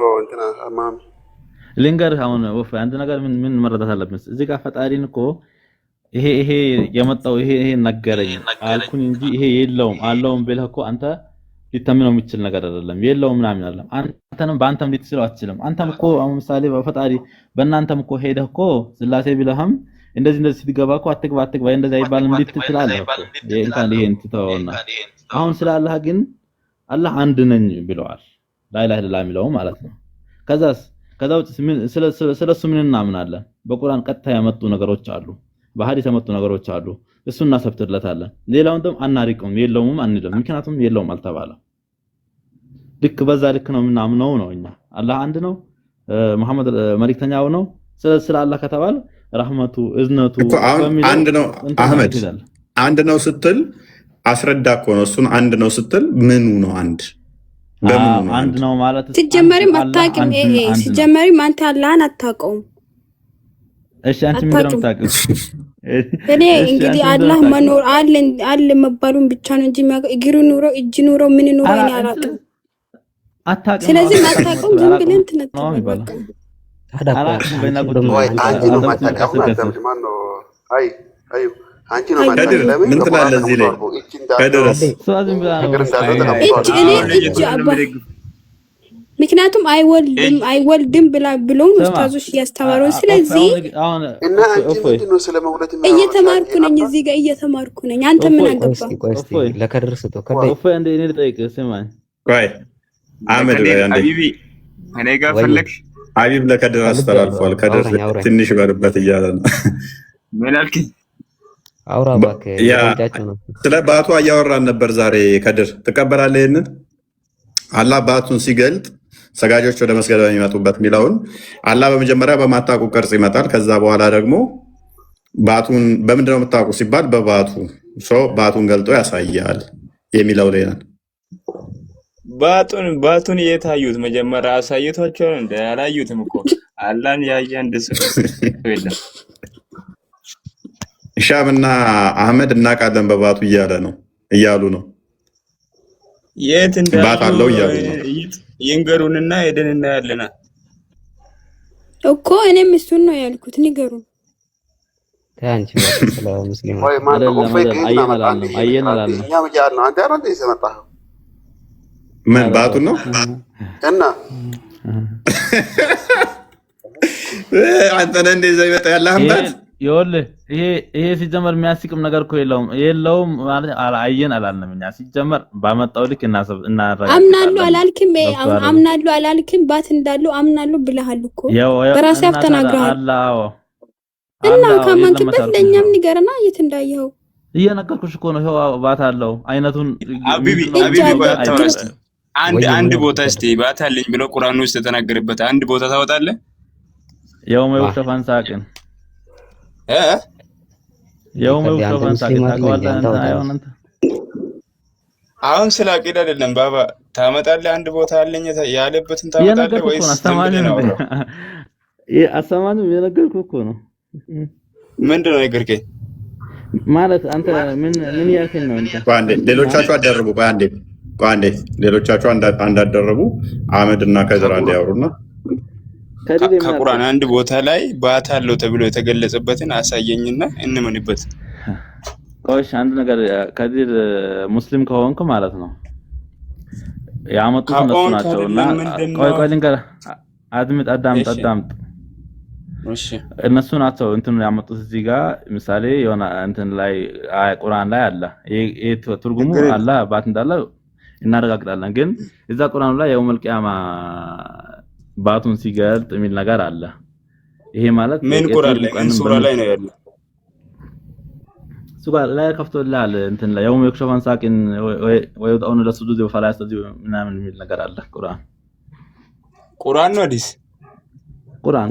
Speaker 5: ልንገርህ አሁን ወፍ አንድ ነገር ምን መረዳት አለብን እዚህ ጋር ፈጣሪን እኮ ይሄ የመጣው ይሄ ነገረኝ አልኩኝ እንጂ ይሄ የለውም አለውም ብለህ እኮ አንተ ሊተምነው የሚችል ነገር አይደለም። የለውም ምናምን አይደለም። አንተንም በአንተም ልትስለው አትችልም። አንተም እኮ አሁን ምሳሌ በፈጣሪ በእናንተም እኮ ሄደህ እኮ ስላሴ ብለህም እንደዚህ ስትገባ እኮ አትግባ እንደዚህ አይባልም ልትል ትችላለህ እኮ እንኳን ይሄን ትተውና አሁን ስለ አላህ ግን አላህ አንድ ነኝ ብለዋል። ላኢላሃ ኢላላህ የሚለው ማለት ነው። ከዛ ውጭ ስለሱ ምን እናምናለን? በቁርአን ቀጥታ ያመጡ ነገሮች አሉ፣ በሐዲስ ያመጡ ነገሮች አሉ። እሱን እናሰብትለታለን። ሌላውን ደግሞ አናሪቅም፣ የለውም አንልም። ምክንያቱም የለውም አልተባለም። ልክ በዛ ልክ ነው ምናምነው ነው እኛ አላህ አንድ ነው፣ መሐመድ መልእክተኛው ነው። ስለ አላህ ከተባለ ረህመቱ እዝነቱ
Speaker 2: አንድ ነው። አህመድ አንድ ነው ስትል አስረዳ እኮ ነው። እሱን አንድ ነው ስትል ምኑ ነው አንድ? በምኑ ነው
Speaker 5: አንድ ነው ማለት?
Speaker 1: ሲጀመርም አታውቅም። ሲጀመርም አንተ አላህን አታውቀውም።
Speaker 5: እሺ አንቺ ምን እንደምታውቂው?
Speaker 1: እኔ እንግዲህ አላህ መኖር አለ መባሉን ብቻ ነው እንጂ እግሩ ኑሮ እጅ ኑሮ ምን ኑሮ እኔ አላውቅም። ስለዚህ አታውቀውም። ዝም ብለን ትነጥቃለህ።
Speaker 2: ምን ትላለህ እዚህ ላይ? ከድረስ
Speaker 1: ምክንያቱም አይወልድም ብለውን ኡስታዞች እያስተማሩን። ስለዚህ እየተማርኩ ነኝ፣ እዚህ ጋር እየተማርኩ ነኝ። አንተ ምን አገባ?
Speaker 2: ሀቢብ ለከድር አስተላልፏል። ከድር ትንሽ በርበት እያለ ነው። ስለ ባቱ እያወራን ነበር ዛሬ። ከድር ትቀበላለህ? ይህንን አላህ ባቱን ሲገልጥ ሰጋጆች ወደ መስገድ በሚመጡበት የሚለውን አላህ በመጀመሪያ በማታውቁ ቅርጽ ይመጣል። ከዛ በኋላ ደግሞ ባቱን በምንድነው የምታውቁ ሲባል በባቱ ባቱን ገልጦ ያሳያል የሚለው ላይ ነን።
Speaker 7: ባቱን የታዩት መጀመሪያ አሳይቷቸው እንደ ያላዩትም እኮ አላህን ያየ አንድ ሰው የለም።
Speaker 2: ሂሻምና አህመድ እናውቃለን በባቱ እያሉ ነው።
Speaker 7: የት
Speaker 2: ባት አለው እያሉ ነው።
Speaker 7: ይንገሩንና ሄደን እናያለና
Speaker 1: እኮ እኔም እሱን ነው ያልኩት። ንገሩን።
Speaker 6: ታንቺ ስለ ሙስሊም
Speaker 4: ወይ ማን ነው ፌክ
Speaker 5: አየናል።
Speaker 4: እኛ ብቻ ነው አንተ አረንተ ይሰመጣህ
Speaker 2: ምን ባቱን ነው
Speaker 4: እና
Speaker 2: አንተ ነህ እንደዛ ይመጣ ያለህበት
Speaker 5: ይኸውልህ ይሄ ሲጀመር የሚያስቅም ነገር እኮ የለውም ማለት አየን አላልንም። እኛ ሲጀመር ባመጣው ልክ እናረጋግጣለን።
Speaker 1: አምናለሁ አላልክም። ባት እንዳለው አምናለሁ ብለሃል እኮ በራስህ አፍ ተናግረሃል። እና ካመንክበት ለእኛም ንገረና የት እንዳየኸው
Speaker 5: እየነገርኩሽ እኮ ነው። ይኸው ባት አለው አይነቱን
Speaker 7: አቢቢ ባታወራስቲ አንድ ቦታ እስቲ ባት አለኝ ብሎ ቁርአን ውስጥ ተናገረበት አንድ ቦታ ታወጣለህ?
Speaker 5: የውመ ይውሸፋን ሳቅን የውመ ይውሸፋን ሳቅን ታውቃለህ?
Speaker 7: አሁን ስለ አቂዳ አይደለም ባባ ታመጣለህ። አንድ ቦታ አለኝ ያለበትን ታመጣለህ ወይስ
Speaker 5: አስተማሪው የነገርኩህ እኮ ነው።
Speaker 7: ምንድን ነው የነገርከኝ?
Speaker 5: ማለት አንተ ምን ያልከኝ ነው እንዴ?
Speaker 2: ሌሎቻችሁ አደረቡ ባንዴ ሌሎቻችሁ አንዳደረቡ አህመድ እና ከዝራ እንዲያወሩና
Speaker 7: ከቁርአን አንድ ቦታ ላይ ባት አለው ተብሎ የተገለጸበትን አሳየኝና እንመንበት።
Speaker 5: ቆይሽ አንድ ነገር ከዲር ሙስሊም ከሆንኩ ማለት ነው ያመጡት እነሱ ናቸውና ቆይ ልንገር አዳምጥ
Speaker 7: እሺ
Speaker 5: እነሱ ናቸው እንትን ያመጡት እዚህ ጋር ምሳሌ የሆነ እንትን ላይ ቁርአን ላይ አለ ይሄ ትርጉሙ አለ ባት እንዳለ እናረጋግጣለን። ግን እዛ ቁርአኑ ላይ የውመል ቂያማ ባቱን ሲገልጥ የሚል ነገር አለ። ይሄ ማለት
Speaker 7: ምን ቁርአን ላይ ሱራ ላይ ነው ያለው?
Speaker 5: ሱራ ላይ ከፍቶልሃል እንትን ላይ የውመ ይክሸፋን ሳቂን ወይ ወጣውን ለሱጁድ ወፈላስተ ምናምን የሚል ነገር አለ። ቁርአን
Speaker 7: ነው ሐዲስ
Speaker 5: ቁርአን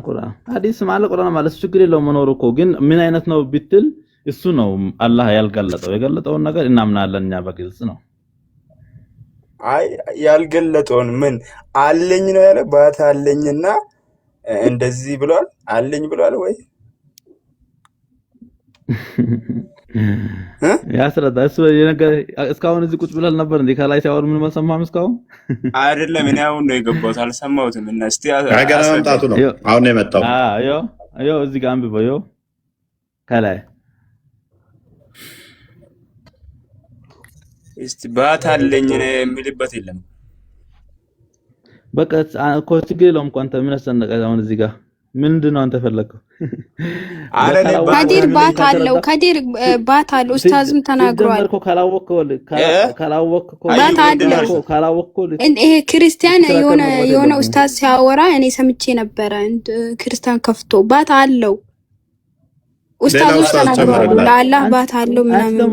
Speaker 5: ሐዲስ ማለት ቁርአን ማለት ችግር የለውም መኖር እኮ ግን ምን አይነት ነው ብትል እሱ ነው አላህ ያልገለጠው። የገለጠውን ነገር እናምናለን እኛ በግልጽ ነው።
Speaker 7: አይ ያልገለጠውን ምን አለኝ ነው ያለ ባት አለኝና እንደዚህ ብሏል አለኝ ብሏል ወይ
Speaker 5: ያስረዳ እሱ የነገር እስካሁን እዚህ ቁጭ ብለል ነበር እንዴ? ከላይ ሲያወሩ ምን መሰማም እስካሁን
Speaker 7: አይደለም። እኔ አሁን ነው የገባሁት አልሰማሁትም። እና እስቲ
Speaker 2: አገና መምጣቱ ነው አሁን ነው የመጣው።
Speaker 5: አዮ እዚህ ጋር አንብበው ከላይ
Speaker 7: እስቲ ባት አለኝ ነው የሚልበት የለም።
Speaker 5: በቃ እኮ ችግር የለውም እኮ አንተ ምን አሰነቀ? አሁን እዚህ ጋር ምንድነው አንተ ፈለከው?
Speaker 1: ከዲር ባት አለው ኡስታዝም ተናግሯል።
Speaker 5: ካላወቅኩ
Speaker 1: ይሄ ክርስቲያን የሆነ ኡስታዝ ሲያወራ እኔ ሰምቼ ነበረ። ክርስቲያን ከፍቶ ባት አለው ኡስታዝ ተናግሯል። ለአላህ ባት አለው ምናምን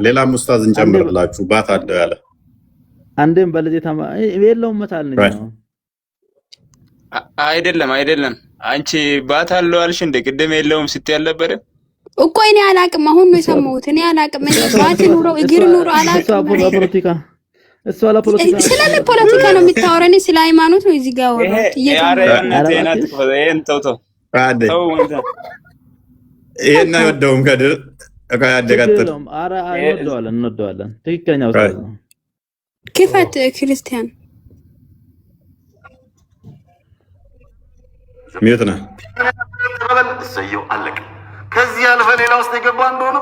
Speaker 2: ሌላም ኡስታዝ እንጨምርላችሁ ባት አለው ያለ
Speaker 5: አንዴም በለዚህ የለውም መታል ነው
Speaker 7: አይደለም። አንቺ ባት አለው አልሽ እንደ ቅድም የለውም ስትይ አልነበረ
Speaker 1: እኮ? እኔ አላቅም፣ አሁን ነው የሰማሁት። እኔ አላቅም። እኔ ባት ኑሮ እግር ኑሮ አላቅም።
Speaker 5: ፖለቲካ
Speaker 1: ስለ ፖለቲካ ነው የምታወራው? እኔ ስለ ሃይማኖት ነው እዚህ ጋር አወራሁት።
Speaker 2: ይሄን አይወደውም ከድር ያደጋጥል።
Speaker 5: ኧረ እንወደዋለን። ትክክለኛው ነው።
Speaker 1: ክፈት ክርስቲያን
Speaker 2: ሚዩት ነህ።
Speaker 8: እሰየው አለቀ። ከዚህ ያለፈ ሌላ ውስጥ የገባ እንደሆነ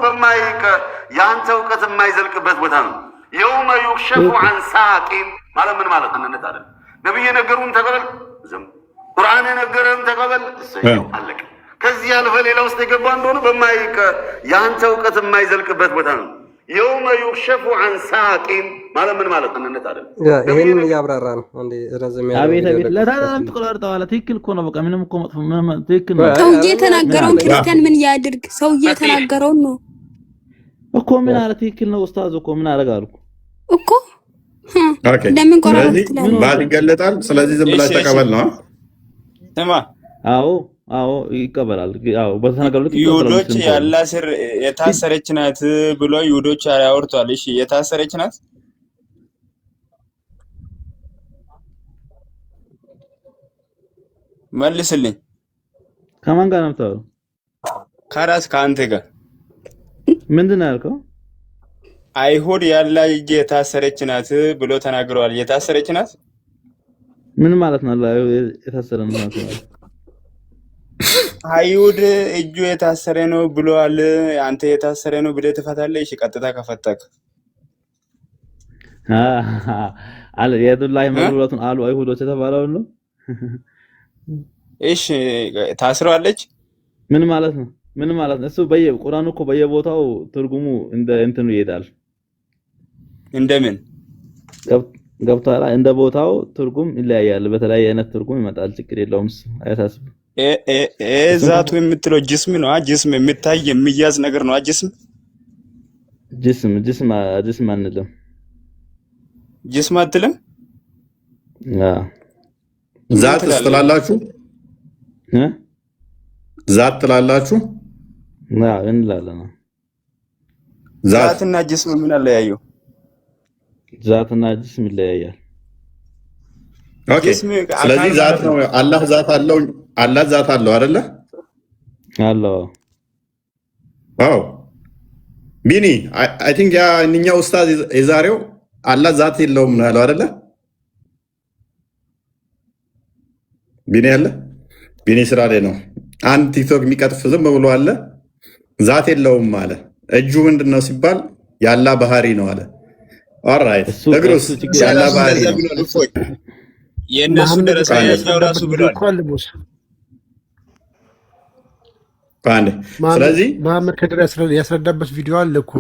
Speaker 8: የአንተ እውቀት የማይዘልቅበት ቦታ ነው። የውመ ዩክሸፉ አን ሳቂን ማለት ምን ማለት አንነት አለ። ነብይ የነገሩን ተቀበል፣ ቁርአን የነገረን ተቀበል። እሰየው አለቀ። ከዚህ ያለፈ ሌላ ውስጥ የገባ እንደሆነ የአንተ እውቀት የማይዘልቅበት ቦታ ነው። የውመ ዩክሸፉ አን ሳቂን ማለት ምን ማለት አንነት አለ።
Speaker 6: ይሄንን እያብራራ ነው እንዴ? ረዘም ያለው
Speaker 5: አቤት ለታላም ተቆራርጠዋል። ትክክል እኮ ነው። በቃ ምንም እኮ መጥፎ ትክክል ነው።
Speaker 1: ሰውዬ የተናገረውን ክርስቲያን ምን ያድርግ? ሰውዬ የተናገረውን ነው
Speaker 5: እኮ ምን አለ? ትክክል ነው ኡስታዝ እኮ ምን አደርጋለሁ
Speaker 1: እኮ ለምን ቆራረጥ ትላለህ?
Speaker 2: ባል ይገለጣል። ስለዚህ ዝም ብላ ተቀበል ነው።
Speaker 7: ተማ
Speaker 5: አዎ ይቀበላል። አዎ በተናገሩት
Speaker 7: ይሁዶች ያላ ስር የታሰረች ናት ብሎ ይሁዶች ያወርቷል። እሺ የታሰረች ናት መልስልኝ።
Speaker 5: ከማን ጋር ነው የምታወራው?
Speaker 7: ከራስ ከአንተ ጋር
Speaker 5: ምንድን ነው ያልከው?
Speaker 7: አይሁድ ያለ እጅ የታሰረች ናት ብሎ ተናግረዋል። የታሰረች ናት
Speaker 5: ምን ማለት ነው? የታሰረ ነው ማለት ነው?
Speaker 7: አይሁድ እጁ የታሰረ ነው ብለዋል። አንተ የታሰረ ነው ብለህ ትፈታለህ? እሺ ቀጥታ ከፈተክ
Speaker 5: አለ የዱላይ መግሉላቱን አሉ አይሁዶች የተባለው ነው።
Speaker 7: እሺ ታስረዋለች
Speaker 5: ምን ማለት ነው? ምን ማለት ነው? እሱ በየቁርአኑ እኮ በየቦታው ትርጉሙ እንደ እንትኑ ይሄዳል። እንደምን ገብቷል? እንደ ቦታው ትርጉም ይለያያል። በተለያየ አይነት ትርጉም ይመጣል። ችግር የለውም። አያሳስብ።
Speaker 7: ዛቱ የምትለው ጅስም ነው። ጅስም የሚታይ የሚያዝ ነገር ነው። ጅስም አንልም። ጅስም አትልም።
Speaker 2: ዛት ትላላችሁ? ዛት ትላላችሁ?
Speaker 5: እንላለን።
Speaker 7: ዛትና ጅስም ምን አለያየው?
Speaker 5: ዛትና ጅስም ይለያያል።
Speaker 2: ኦኬ። ስለዚህ ዛት ነው። አላህ ዛት አለው። አላህ ዛት አለው አይደለ?
Speaker 5: አለው።
Speaker 2: አዎ ቢኒ አይ ቲንክ ያ እኛው ኡስታዝ የዛሬው አላህ ዛት የለውም ነው ያለው አይደለ? ቢኒ አለ። ቢኒ ስራ ላይ ነው። አንድ ቲክቶክ የሚቀጥፍ ዝም ብሎ አለ። ዛት የለውም አለ። እጁ ምንድነው ሲባል ያላ ባህሪ ነው አለ። ኦልራይት እግሩስ ያላ ባህሪ ነው።
Speaker 7: የነሱ ደረሰ ያኛው ራሱ ብሏል።
Speaker 2: ስለዚህ
Speaker 9: መሐመድ ከድር ያስረዳበት ቪዲዮ አለ እኮ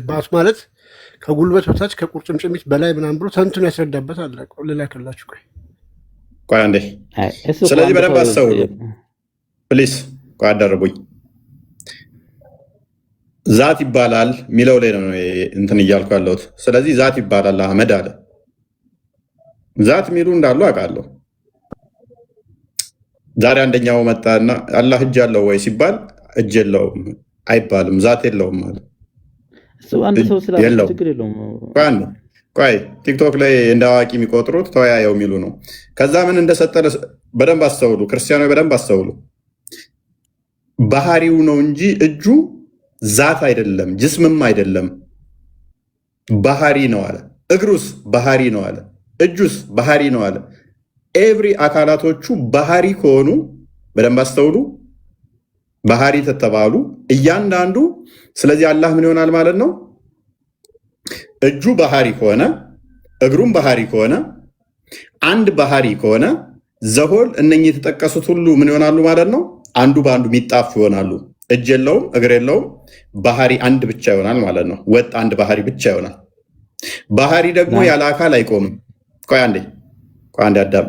Speaker 9: ባስ ማለት ከጉልበት በታች ከቁርጭምጭሚት በላይ ምናምን ብሎ ተንትኖ ያስረዳበት አለ። ልላክላችሁ።
Speaker 2: ቆይ አንዴ። ስለዚህ በደንብ አስተውሉ ፕሊስ። ቆይ አደረጉኝ። ዛት ይባላል የሚለው ላይ ነው እንትን እያልኩ ያለሁት። ስለዚህ ዛት ይባላል አህመድ አለ። ዛት የሚሉ እንዳሉ አውቃለሁ። ዛሬ አንደኛው መጣና አላህ እጅ አለው ወይ ሲባል እጅ የለውም አይባልም፣ ዛት የለውም ማለት ቆይ ቲክቶክ ላይ እንደ አዋቂ የሚቆጥሩት ተወያየው የሚሉ ነው። ከዛ ምን እንደሰጠ በደንብ አስተውሉ ክርስቲያኖች፣ በደንብ አስተውሉ። ባህሪው ነው እንጂ እጁ ዛት አይደለም፣ ጅስምም አይደለም፣ ባህሪ ነው አለ። እግሩስ ባህሪ ነው አለ። እጁስ ባህሪ ነው አለ። ኤቭሪ አካላቶቹ ባህሪ ከሆኑ በደንብ አስተውሉ፣ ባህሪ ተተባሉ እያንዳንዱ። ስለዚህ አላህ ምን ይሆናል ማለት ነው? እጁ ባህሪ ከሆነ እግሩም ባህሪ ከሆነ አንድ ባህሪ ከሆነ ዘሆል እነኚህ የተጠቀሱት ሁሉ ምን ይሆናሉ ማለት ነው? አንዱ በአንዱ የሚጣፉ ይሆናሉ። እጅ የለውም እግር የለውም፣ ባህሪ አንድ ብቻ ይሆናል ማለት ነው። ወጥ አንድ ባህሪ ብቻ ይሆናል። ባህሪ ደግሞ ያለ አካል አይቆምም። ቆይ አንዴ አዳም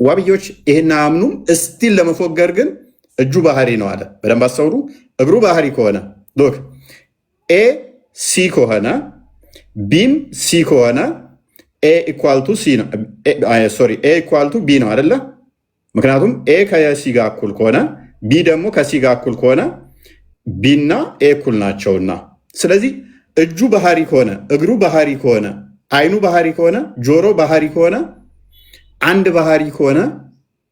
Speaker 2: ዋብዮች ይሄን አያምኑም። እስቲል ለመፎገር ግን እጁ ባህሪ ነው አለ። በደንብ አስተውሉ። እግሩ ባህሪ ከሆነ ሎክ ኤ ሲ ከሆነ ቢም ሲ ከሆነ ኤ ኢኳልቱ ሲ ነው። ሶሪ ኤ ኢኳልቱ ቢ ነው አይደለ? ምክንያቱም ኤ ከሲ ጋር እኩል ከሆነ ቢ ደግሞ ከሲ ጋር እኩል ከሆነ ቢና ኤ እኩል ናቸውና፣ ስለዚህ እጁ ባህሪ ከሆነ እግሩ ባህሪ ከሆነ አይኑ ባህሪ ከሆነ ጆሮ ባህሪ ከሆነ አንድ ባህሪ ከሆነ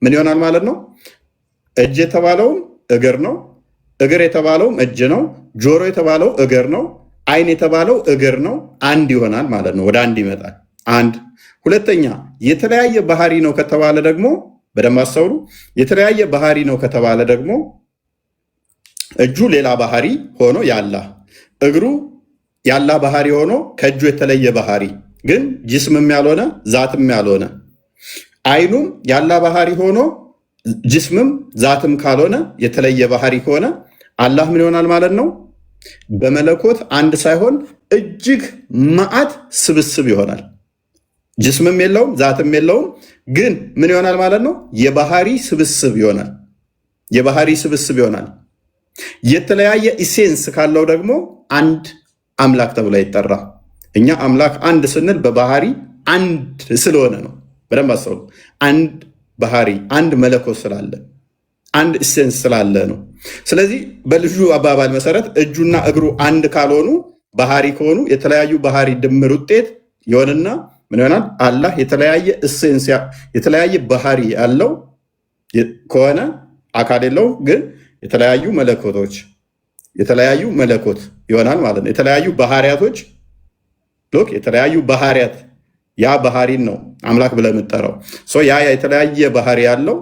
Speaker 2: ምን ይሆናል ማለት ነው? እጅ የተባለውም እግር ነው፣ እግር የተባለውም እጅ ነው፣ ጆሮ የተባለው እግር ነው፣ አይን የተባለው እግር ነው። አንድ ይሆናል ማለት ነው። ወደ አንድ ይመጣል። አንድ ሁለተኛ የተለያየ ባህሪ ነው ከተባለ ደግሞ በደንብ አስተውሉ። የተለያየ ባህሪ ነው ከተባለ ደግሞ እጁ ሌላ ባህሪ ሆኖ ያላ፣ እግሩ ያላ ባህሪ ሆኖ ከእጁ የተለየ ባህሪ ግን ጅስምም ያልሆነ ዛትም ያልሆነ፣ አይኑም ያላ ባህሪ ሆኖ ጅስምም ዛትም ካልሆነ የተለየ ባህሪ ከሆነ አላህ ምን ይሆናል ማለት ነው? በመለኮት አንድ ሳይሆን እጅግ መዓት ስብስብ ይሆናል። ጅስምም የለውም ዛትም የለውም፣ ግን ምን ይሆናል ማለት ነው? የባህሪ ስብስብ ይሆናል። የባህሪ ስብስብ ይሆናል። የተለያየ ኢሴንስ ካለው ደግሞ አንድ አምላክ ተብሎ ይጠራ። እኛ አምላክ አንድ ስንል በባህሪ አንድ ስለሆነ ነው። በደንብ አስተውሉ። አንድ ባህሪ አንድ መለኮት ስላለ አንድ ኢሴንስ ስላለ ነው። ስለዚህ በልጁ አባባል መሰረት እጁና እግሩ አንድ ካልሆኑ ባህሪ ከሆኑ የተለያዩ ባህሪ ድምር ውጤት ይሆንና ምን ይሆናል? አላህ የተለያየ ኢሴንስ የተለያየ ባህሪ ያለው ከሆነ አካል የለውም፣ ግን የተለያዩ መለኮቶች የተለያዩ መለኮት ይሆናል ማለት ነው። የተለያዩ ባህሪያቶች ሎክ የተለያዩ ባህሪያት ያ ባህሪን ነው አምላክ ብለህ የምትጠራው። ያ የተለያየ ባህሪ ያለው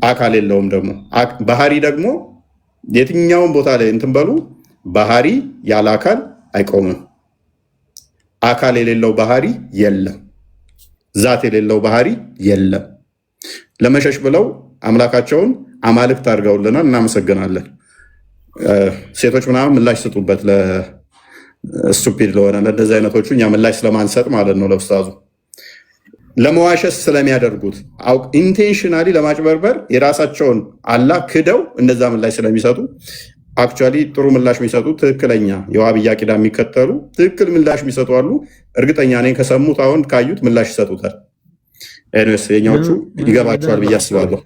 Speaker 2: አካል የለውም። ደግሞ ባህሪ ደግሞ የትኛውን ቦታ ላይ እንትን በሉ ባህሪ ያለ አካል አይቆምም። አካል የሌለው ባህሪ የለም። ዛት የሌለው ባህሪ የለም። ለመሸሽ ብለው አምላካቸውን አማልክት አድርገውልናል። እናመሰግናለን። ሴቶች ምናምን ምላሽ ስጡበት። ለስቱፒድ ለሆነ ለእንደዚህ አይነቶቹ እኛ ምላሽ ስለማንሰጥ ማለት ነው። ለኡስታዙ ለመዋሸት ስለሚያደርጉት ኢንቴንሽናሊ ለማጭበርበር የራሳቸውን አላህ ክደው እንደዛ ምላሽ ስለሚሰጡ አክቹዋሊ ጥሩ ምላሽ የሚሰጡ ትክክለኛ የዋህብያ ቂዳ የሚከተሉ ትክክል ምላሽ የሚሰጡ አሉ። እርግጠኛ ነኝ ከሰሙት አሁን ካዩት ምላሽ ይሰጡታል። ኤኒዌይስ የኛዎቹ ይገባቸዋል ብዬ አስባለሁ።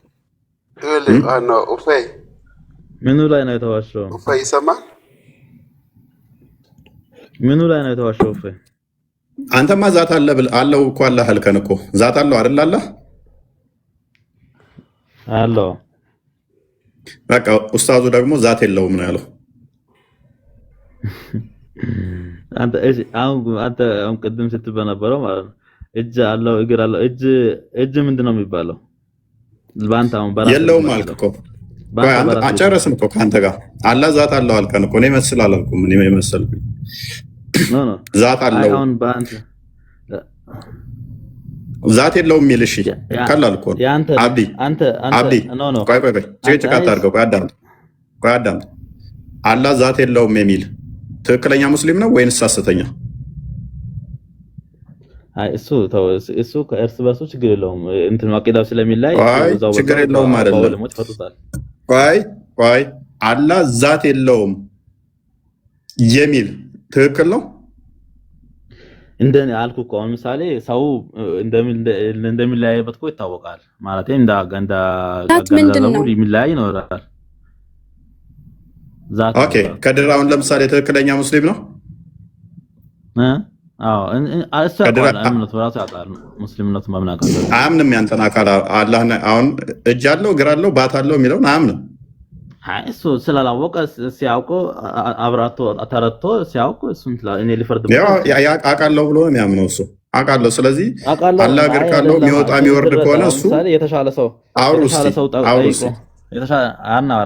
Speaker 5: ምኑ ላይ ነው የተዋሸው?
Speaker 4: ይሰማል?
Speaker 5: ምኑ ላይ ነው የተዋሸው?
Speaker 2: አንተማ ዛት አለው እኮ አላህ አልከን እኮ ዛት አለው አይደል? አላህ
Speaker 5: አለው።
Speaker 2: በቃ ኡስታዙ ደግሞ ዛት የለውም ነው ያለው።
Speaker 5: አንተ ቅድም ስትበነበረው ማለት ነው እጅ አለው እግር አለው። እጅ ምንድን ነው የሚባለው? በአንተ አሁን
Speaker 2: የለውም አልክ እኮ ጨረስን እኮ ከአንተ ጋር አላህ ዛት አለው አልከን እኮ። እኔ መስል አላልኩም። እኔ መሰልኩኝ ዛት አለው ዛት የለውም የሚል እሺ፣ ቀላል እኮ ነው። አብዲ ቆይ ጭቅጭቅ አታድርገው። ቆይ አዳምጥ። አላህ ዛት የለውም የሚል ትክክለኛ ሙስሊም ነው ወይንስ ሐሰተኛ?
Speaker 5: እሱ ከእርስ በርሱ ችግር የለውም። እንትን አቂዳው ስለሚላይ
Speaker 2: ችግር የለውም አይደለም። ቆይ አላህ ዛት የለውም የሚል ትክክል ነው?
Speaker 5: እንደኔ አልኩ እኮ አሁን ምሳሌ ሰው እንደሚለያይበት እኮ ይታወቃል። ማለት እንደ ገንዘቡ የሚለያይ ይኖራል።
Speaker 2: ኦኬ ከድር አሁን ለምሳሌ ትክክለኛ ሙስሊም ነው?
Speaker 5: እሱ ያውቃል። እምነቱ ራሱ ያውቃል። ሙስሊምነቱ መምናቀል
Speaker 2: አያምንም። ያንተን አካል አላህ አሁን እጅ አለው እግር አለው ባት አለው የሚለውን አያምንም።
Speaker 5: እሱ ስላላወቀ ሲያውቁ አብራቶ ተረድቶ ሲያውቁ እሱን እኔ ሊፈርድ
Speaker 2: አውቃለሁ ብሎ ነው የሚያምነው እሱ አውቃለሁ። ስለዚህ አላህ እግር ካለው የሚወጣ የሚወርድ ከሆነ እሱ
Speaker 5: የተሻለ ሰው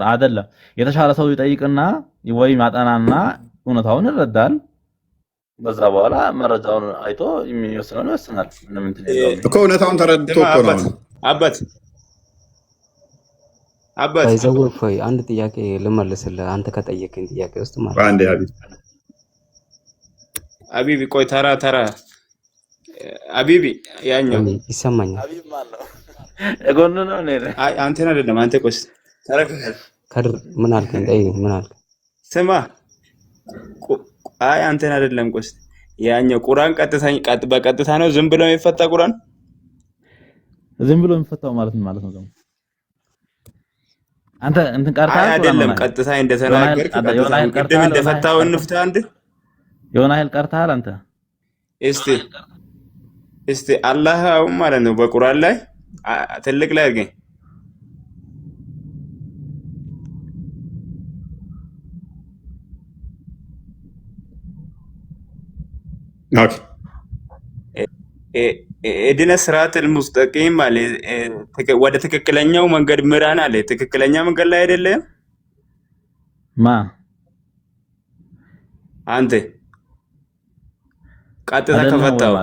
Speaker 5: አይደለም። የተሻለ ሰው ይጠይቅና ወይም ያጠናና እውነታውን ይረዳል። በዛ በኋላ መረጃውን አይቶ የሚወስነውን ይወስናል።
Speaker 2: እኮ እውነታውን ተረድቶ እኮ ነው።
Speaker 6: አባት ይዘውፈይ አንድ ጥያቄ ልመልስልህ። አንተ ከጠየቀኝ ጥያቄ ውስጥ ማለት
Speaker 2: አንዴ
Speaker 7: አቢቢ ቆይ ተራ አቢቢ ያኛው
Speaker 6: ይሰማኛል።
Speaker 5: አቢቢ ማለት ነው እጎን ነው ነው።
Speaker 7: አይ አንተን አይደለም። አንተ ቆይ
Speaker 6: ከድር ምን አልከኝ? ምን አልከኝ?
Speaker 7: ስማ አይ አንተን አይደለም። ቆይ ያኛው ቁርአን በቀጥታ ነው ዝም ብሎ የሚፈታ ቁርአን
Speaker 5: ዝም ብሎ የሚፈታው ማለት ነው ደግሞ አንተ እንትን ቀርታህ
Speaker 7: አይደለም። ቀጥታ እንደተናገርክ ቅድም እንደፈታው እንፍታ አንድ
Speaker 5: የሆነ ኃይል ቀርታህ አንተ እስቲ
Speaker 7: አላህ ማለት ነው በቁርአን ላይ ትልቅ ላይ አድርገኝ
Speaker 2: ኦኬ
Speaker 7: እድነ ስራተል ሙስተቂም ማለት ወደ ትክክለኛው መንገድ ምራን አለ። ትክክለኛ መንገድ ላይ አይደለም አንተ ቀጥታ ከፈታው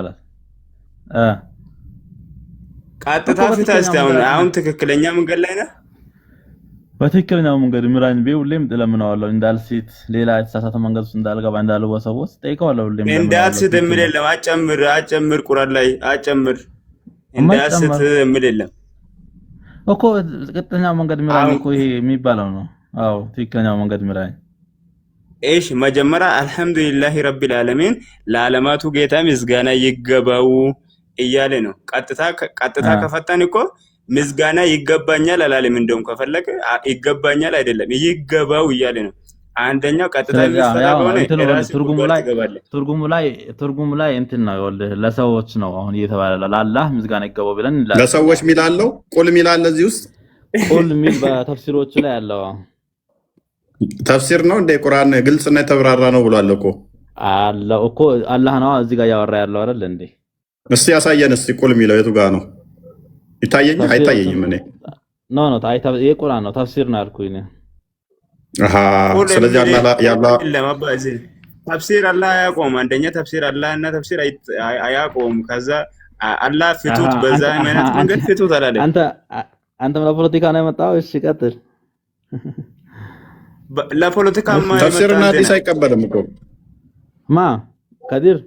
Speaker 7: ቀጥታ ፍታ። እስቲ አሁን ትክክለኛ መንገድ ላይ ነህ።
Speaker 5: በትክክለኛው መንገድ ምራን ሁሌም እለምነዋለሁ እንዳልሲት ሌላ የተሳሳተ መንገድ ውስጥ እንዳልገባ እንዳልወሰወስ ጠይቀዋለሁ። ሁሌም
Speaker 7: እንዳልሲት የሚል የለም። አጨምር ቁርአን ላይ አጨምር። እንዳልሲት የሚል የለም
Speaker 5: እኮ ትክክለኛው መንገድ ምራን እኮ ይሄ የሚባለው ነው። አዎ ትክክለኛው መንገድ ምራን።
Speaker 7: እሺ መጀመሪያ አልሐምዱሊላሂ ረቢል ዓለሚን ለዓለማቱ ጌታ ምስጋና ይገባው እያለ ነው። ቀጥታ ከፈታን እኮ ምስጋና ይገባኛል አላለም። እንደውም ከፈለከ ይገባኛል አይደለም ይገባው እያለ ነው። አንደኛው ቀጥታ የሚፈታ ከሆነ
Speaker 5: ትርጉሙ ላይ እንትን ነው ይኸውልህ ለሰዎች ነው አሁን እየተባለ ለአላህ ምስጋና ይገባው ብለን
Speaker 2: ለሰዎች ሚላለው ቁል ሚላል እዚህ ውስጥ
Speaker 5: ቁል ሚል በተፍሲሮች ላይ ያለው
Speaker 2: ተፍሲር ነው እንደ ቁርአን ግልጽና የተብራራ ነው ብሏል እኮ
Speaker 5: አላህ እኮ አላህ ነው እዚህ ጋር ያወራ ያለው አይደል እንዴ?
Speaker 2: እስቲ ያሳየን እስቲ ቁል ሚለው የቱ ጋር ነው ይታየኛል አይታየኝም እኔ
Speaker 5: ኖ የቁርአን ነው ተፍሲር ነው ያልኩኝ እኔ
Speaker 2: ስለዚህ አላህ
Speaker 7: ተፍሲር አላህ ያቆም አንደኛ ተፍሲር አላህ እና ተፍሲር አያቆም ከዛ አላህ ፍቱት በዛ አይነት መንገድ ፍቱት አላለ
Speaker 5: አንተም ለፖለቲካ ነው የመጣው እሺ ቀጥል
Speaker 7: ለፖለቲካ
Speaker 2: ተፍሲርና ሐዲስ አይቀበልም እኮ
Speaker 5: ማ ከድር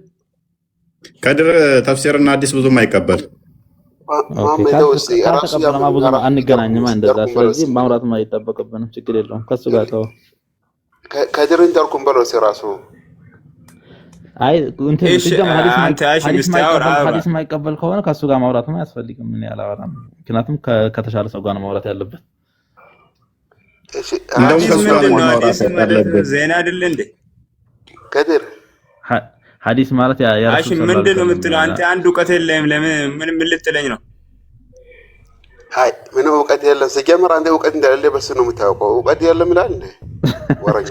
Speaker 2: ተፍሲርና ሐዲስ ብዙም አይቀበል
Speaker 5: አንገናኝማ እንደዛ ስለዚህ ማውራት ማይጠበቅብንም ችግር የለውም ከሱ ጋር ተው
Speaker 4: ከድርን ተርኩም በለው ሲራሱ
Speaker 5: አይ እንት ሐዲስ ማይቀበል ከሆነ ከሱ ጋር ማውራት አያስፈልግም ምን ያላወራም ምክንያቱም ከተሻለ ሰው ጋር ማውራት ያለበት
Speaker 2: እንደውም ከሱ ጋር ማውራት ያለበት
Speaker 7: ዜና አይደል እንዴ
Speaker 4: ከድር
Speaker 5: ሐዲስ ማለት ያ
Speaker 7: እሺ ምንድነው የምትለው አንተ አንድ ዕውቀት የለም ለምን ምን ልትለኝ ነው
Speaker 4: አይ ምን ዕውቀት የለም ሲጀምር አንተ ዕውቀት እንደሌለ በስ ነው የምታውቀው ዕውቀት የለም ይላል እንዴ ወራጅ